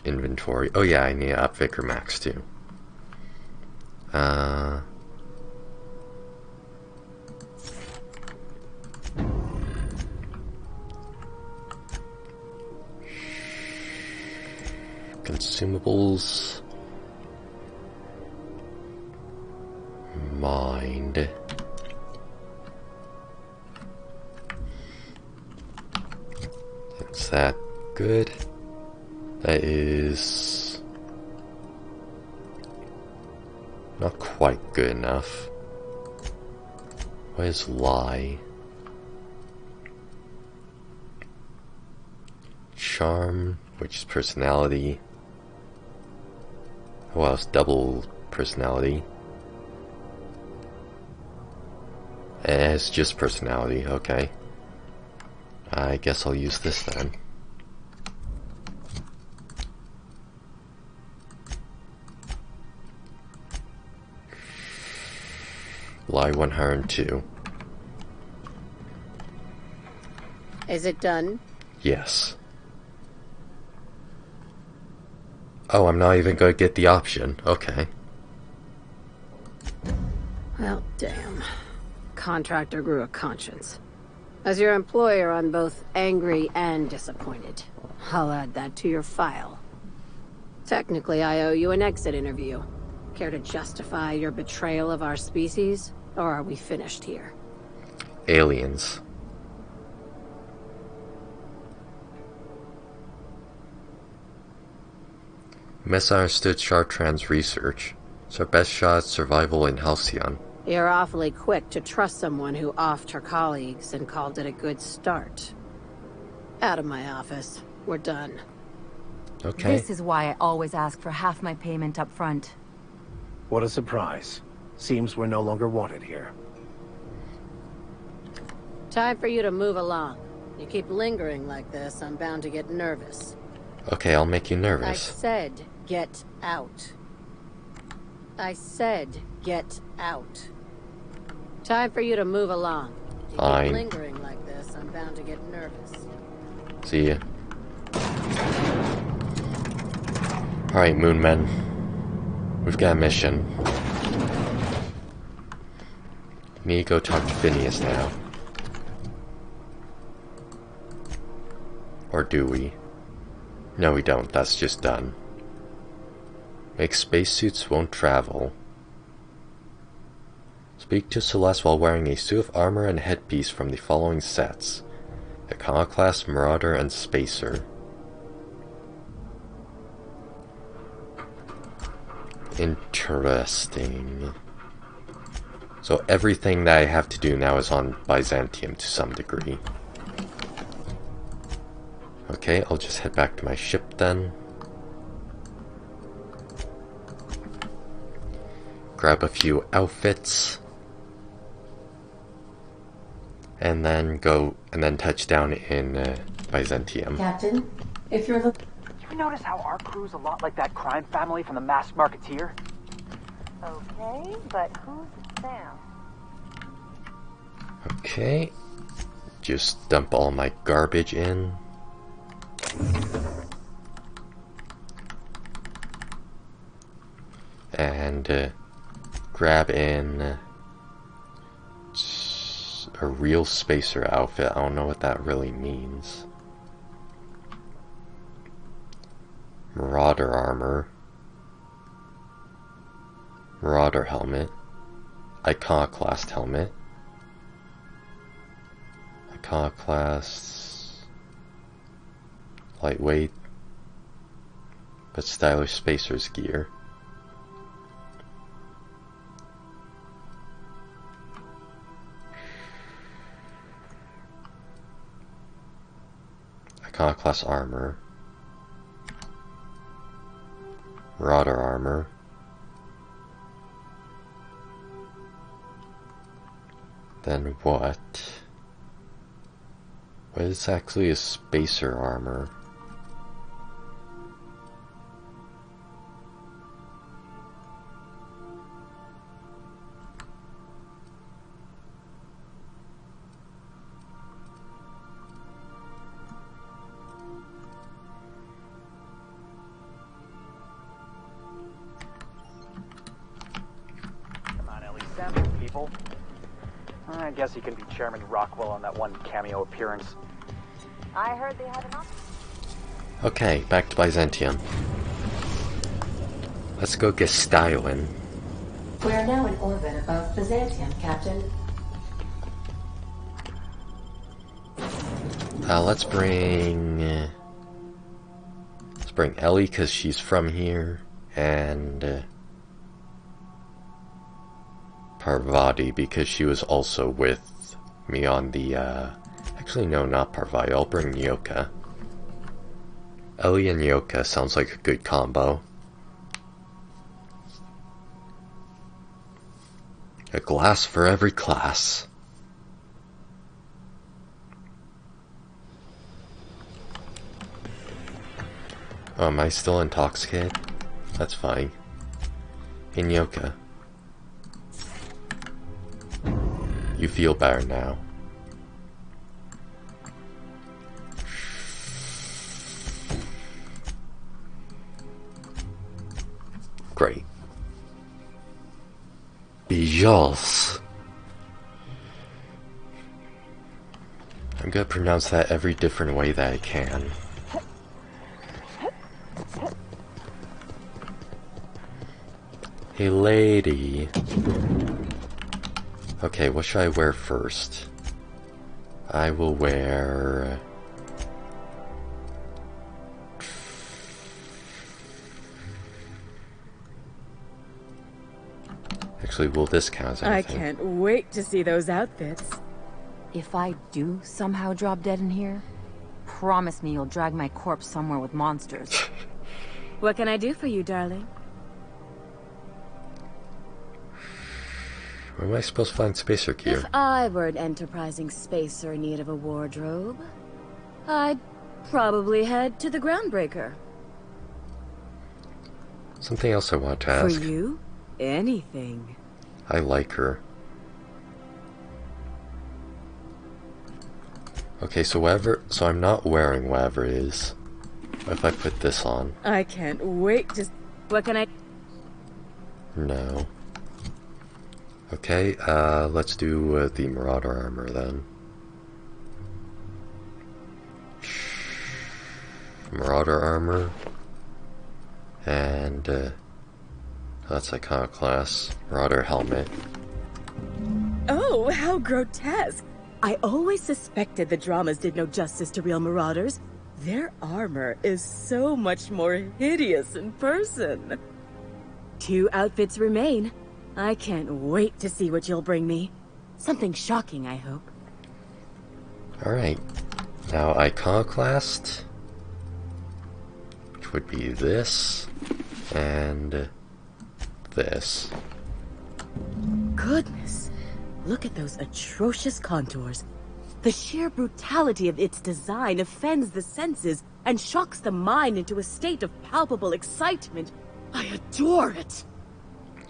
inventory. Oh yeah, I need to up Vic or Max too. Consumables. Mind. Is that good? That is not quite good enough. What is lie? Charm, which is personality. Well, it's double personality. It's just personality, okay. I guess I'll use this then. Lie 102. Is it done? Yes. Oh, I'm not even going to get the option. Okay. Well, damn. Contractor grew a conscience. As your employer, I'm both angry and disappointed. I'll add that to your file. Technically, I owe you an exit interview. Care to justify your betrayal of our species? Or are we finished here? Aliens. Misunderstood Chartrand's research. It's our best shot at survival in Halcyon. You're awfully quick to trust someone who offed her colleagues and called it a good start. Out of my office. We're done. Okay. This is why I always ask for half my payment up front. What a surprise. Seems we're no longer wanted here. Time for you to move along. You keep lingering like this, I'm bound to get nervous. Okay, I'll make you I nervous. said get out. I said get out. Time for you to move along. You Fine. keep lingering like this, I'm bound to get nervous. See ya. Alright, Moonmen. We've got a mission. Need to go talk to Phineas now. Or do we? No, we don't. That's just done. Make spacesuits won't travel. Speak to Celeste while wearing a suit of armor and headpiece from the following sets: Iconoclast, Marauder, and Spacer. Interesting. So everything that I have to do now is on Byzantium to some degree. Okay, I'll just head back to my ship then. Grab a few outfits. And then touch down in Byzantium. Captain, if you're looking... You notice how our crew's a lot like that crime family from the Masked Marketeer? Okay, but who's Sam? Okay. Just dump all my garbage in. And grab in a real spacer outfit. I don't know what that really means. Marauder armor. Marauder helmet. Iconoclast helmet. Iconoclast. Lightweight, but stylish spacer's gear. Iconoclast armor. Marauder armor. Then what? What is actually a spacer armor? Come on, Ellie, sample people. I guess he can be Chairman Rockwell on that one cameo appearance. I heard they had an op. Okay, back to Byzantium. Let's go get styling. We are now in orbit above Byzantium, Captain. Let's bring Ellie because she's from here, and Parvati because she was also with me on the actually no, not Parvati. I'll bring Nyoka. Ellie and Nyoka sounds like a good combo. A glass for every class. Oh, am I still intoxicated? That's fine. Hey, Nyoka. You feel better now. Great. Bijals. I'm gonna pronounce that every different way that I can. Hey, lady. Okay, what should I wear first? I will wear... Actually, will this count as anything? I can't wait to see those outfits. If I do somehow drop dead in here, promise me you'll drag my corpse somewhere with monsters. What can I do for you, darling? Where am I supposed to find spacer gear? If I were an enterprising spacer in need of a wardrobe, I'd probably head to the Groundbreaker. Something else I want to ask. For you, anything. I like her. Okay, so I'm not wearing whatever it is. What if I put this on? I can't wait to... What can I... No. Okay, let's do the Marauder armor then. Marauder armor. And That's Iconoclast. Marauder helmet. Oh, how grotesque. I always suspected the dramas did no justice to real marauders. Their armor is so much more hideous in person. 2 outfits remain. I can't wait to see what you'll bring me. Something shocking, I hope. Alright. Now Iconoclast, which would be this, and this. Goodness. Look at those atrocious contours. The sheer brutality of its design offends the senses and shocks the mind into a state of palpable excitement. I adore it.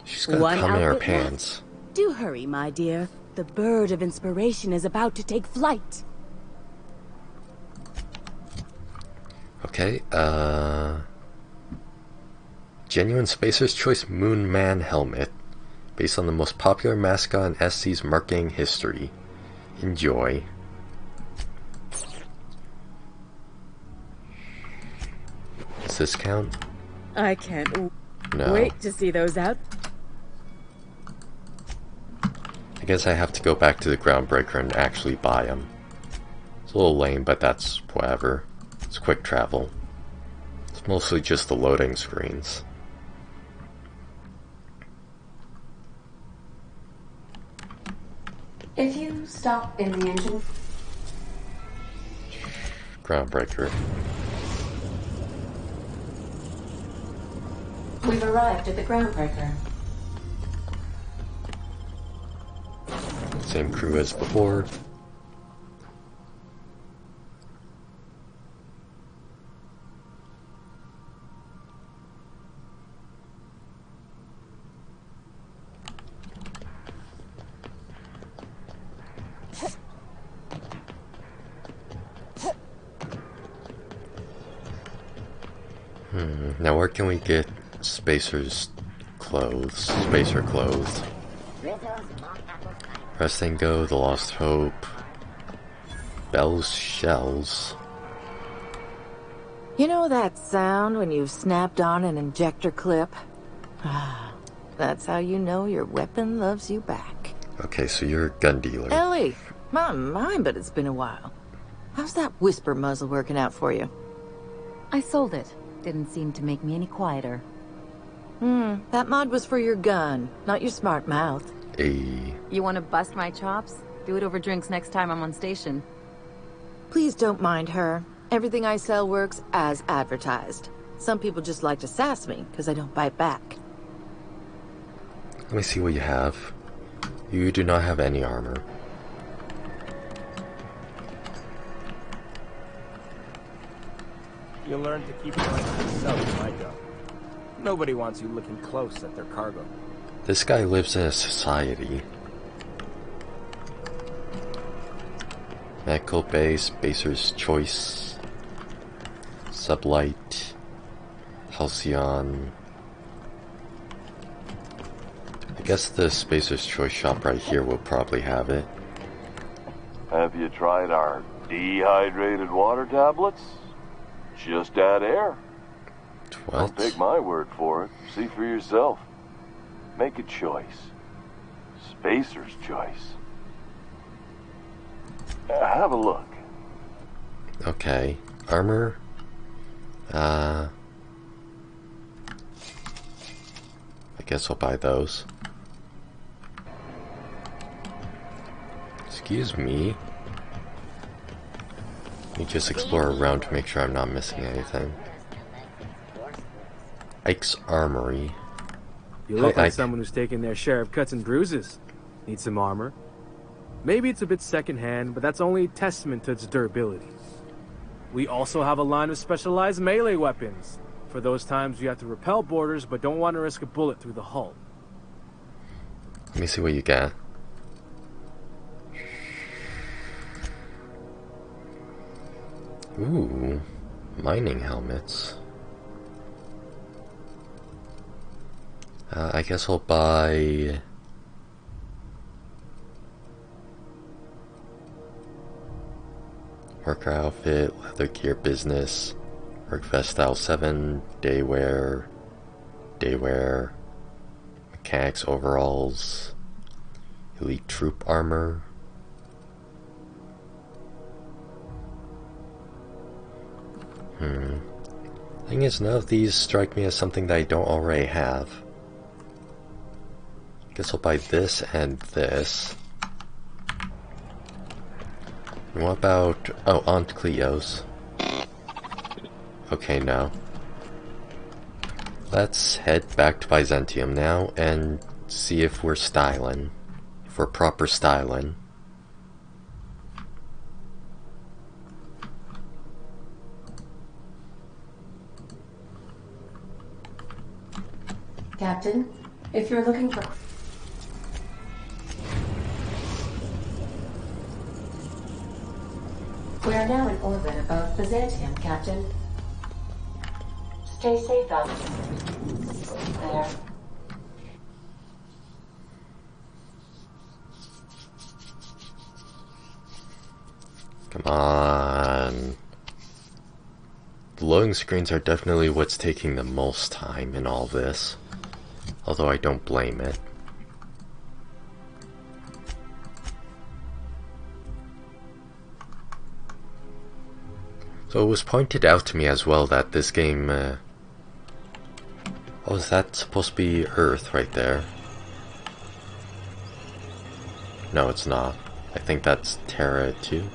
She's gonna come in her pants. Do hurry, my dear. The bird of inspiration is about to take flight. Okay, Genuine Spacer's Choice Moon Man helmet, based on the most popular mascot in SC's marketing history. Enjoy. Does this count? I can't No. wait to see those out. I guess I have to go back to the Groundbreaker and actually buy them. It's a little lame, but that's whatever. It's quick travel. It's mostly just the loading screens. If you stop in the engine... Groundbreaker. We've arrived at the Groundbreaker. Same crew as before. Now where can we get Spacer's clothes? Spacer clothes. Rest and Go, The Lost Hope, Bell's Shells. You know that sound when you've snapped on an injector clip? That's how you know your weapon loves you back. Okay, so you're a gun dealer. Ellie, my mind, but it's been a while. How's that whisper muzzle working out for you? I sold it. Didn't seem to make me any quieter. That mod was for your gun, not your smart mouth. You want to bust my chops? Do it over drinks next time I'm on station. Please don't mind her. Everything I sell works as advertised. Some people just like to sass me because I don't bite back. Let me see what you have. You do not have any armor. You learn to keep it like yourself, Micah. Nobody wants you looking close at their cargo. This guy lives in a society. Medical Bay, Spacer's Choice, Sublight, Halcyon. I guess the Spacer's Choice shop right here will probably have it. Have you tried our dehydrated water tablets? Just add air. What? Don't take my word for it. See for yourself. Make a choice. Spacer's Choice. Have a look. Okay. Armor. I guess I'll buy those. Excuse me. Let me just explore around to make sure I'm not missing anything. Ike's Armory. You look Hi, like Ike. someone who's taken their share of cuts and bruises. Need some armor. Maybe it's a bit secondhand, but that's only a testament to its durability. We also have a line of specialized melee weapons, for those times you have to repel boarders but don't want to risk a bullet through the hull. Let me see what you got. Ooh, mining helmets. I guess I'll buy... Worker outfit, leather gear business, work vest style 7, daywear, mechanics, overalls, elite troop armor. Thing is, none of these strike me as something that I don't already have. Guess I'll buy this and this. And what about... oh, Aunt Cleo's. Okay, no. Let's head back to Byzantium now and see if we're styling. If we're proper styling. Captain, if you're looking for... We are now in orbit above Byzantium, Captain. Stay safe out there. Come on. The loading screens are definitely what's taking the most time in all this. Although I don't blame it. So it was pointed out to me as well that this game... oh, is that supposed to be Earth right there? No, it's not. I think that's Terra too.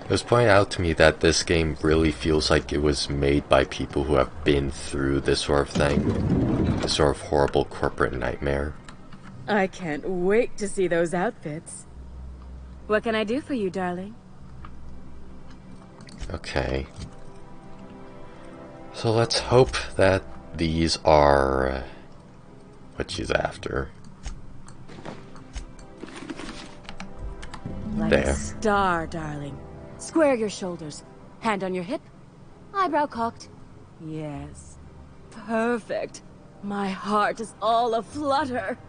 It was pointed out to me that this game really feels like it was made by people who have been through this sort of thing. This sort of horrible corporate nightmare. I can't wait to see those outfits. What can I do for you, darling? Okay. So let's hope that these are what she's after. Like there. A star, darling. Square your shoulders. Hand on your hip. Eyebrow cocked. Yes. Perfect. My heart is all aflutter.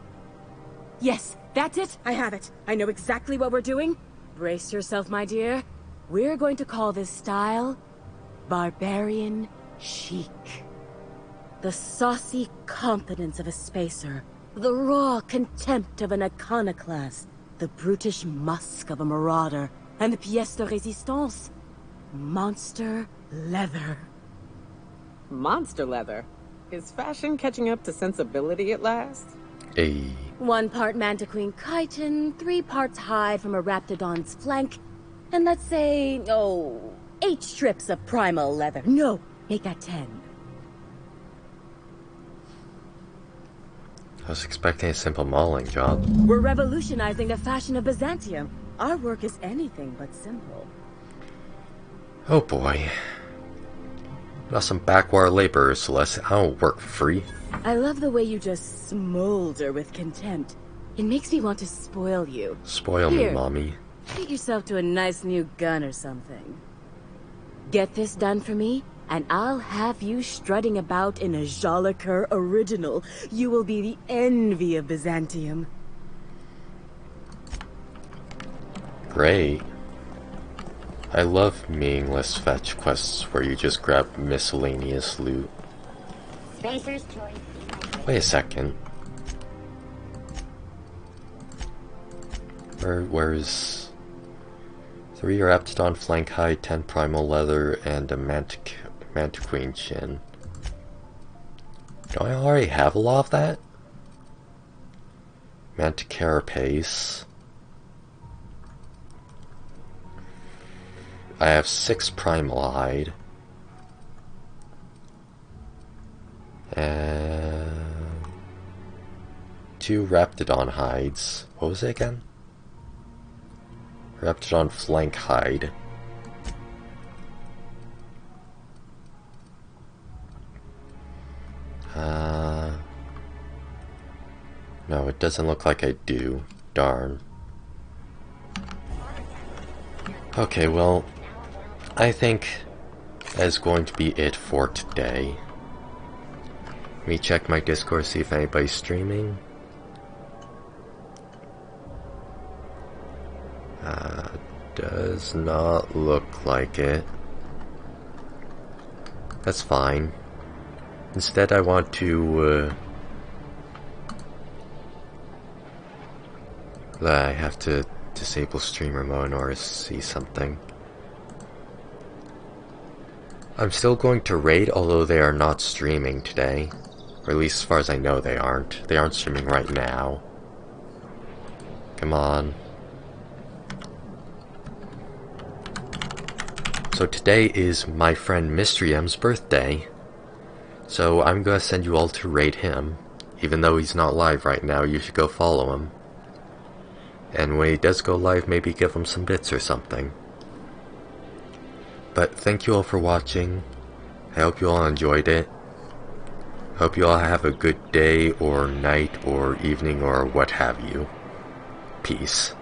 Yes, that's it. I have it. I know exactly what we're doing. Brace yourself, my dear. We're going to call this style Barbarian Chic. The saucy confidence of a spacer. The raw contempt of an iconoclast. The brutish musk of a marauder. And the pièce de résistance. Monster leather. Monster leather? Is fashion catching up to sensibility at last? 1 part Mantiqueen chitin, 3 parts hide from a raptidon's flank, and let's say, 8 strips of primal leather. No, make that 10. I was expecting a simple modeling job. We're revolutionizing the fashion of Byzantium. Our work is anything but simple. Oh boy. Not some backwater laborers, Celeste. I don't work for free. I love the way you just smolder with contempt. It makes me want to spoil you. Spoil me, mommy. Treat yourself to a nice new gun or something. Get this done for me, and I'll have you strutting about in a Jolicoeur original. You will be the envy of Byzantium. Great. I love meaningless fetch quests where you just grab miscellaneous loot. Spacer's choice. Wait a second. Where's 3 Raptidon flank hide, 10 primal leather, and a Mantiqueen chin? Don't I already have a lot of that? Manticarapace. I have 6 primal hide. And 2 Raptidon hides. What was it again? Raptidon flank hide. No, it doesn't look like I do. Darn. Okay, well, I think that is going to be it for today. Let me check my Discord, see if anybody's streaming. Does not look like it. That's fine. Instead, I want to, I have to disable streamer mode in order to see something. I'm still going to raid, although they are not streaming today. Or at least as far as I know they aren't. They aren't streaming right now. Come on. So today is my friend Mystery M's birthday. So I'm gonna send you all to raid him. Even though he's not live right now, you should go follow him. And when he does go live, maybe give him some bits or something. But thank you all for watching. I hope you all enjoyed it. Hope you all have a good day or night or evening or what have you. Peace.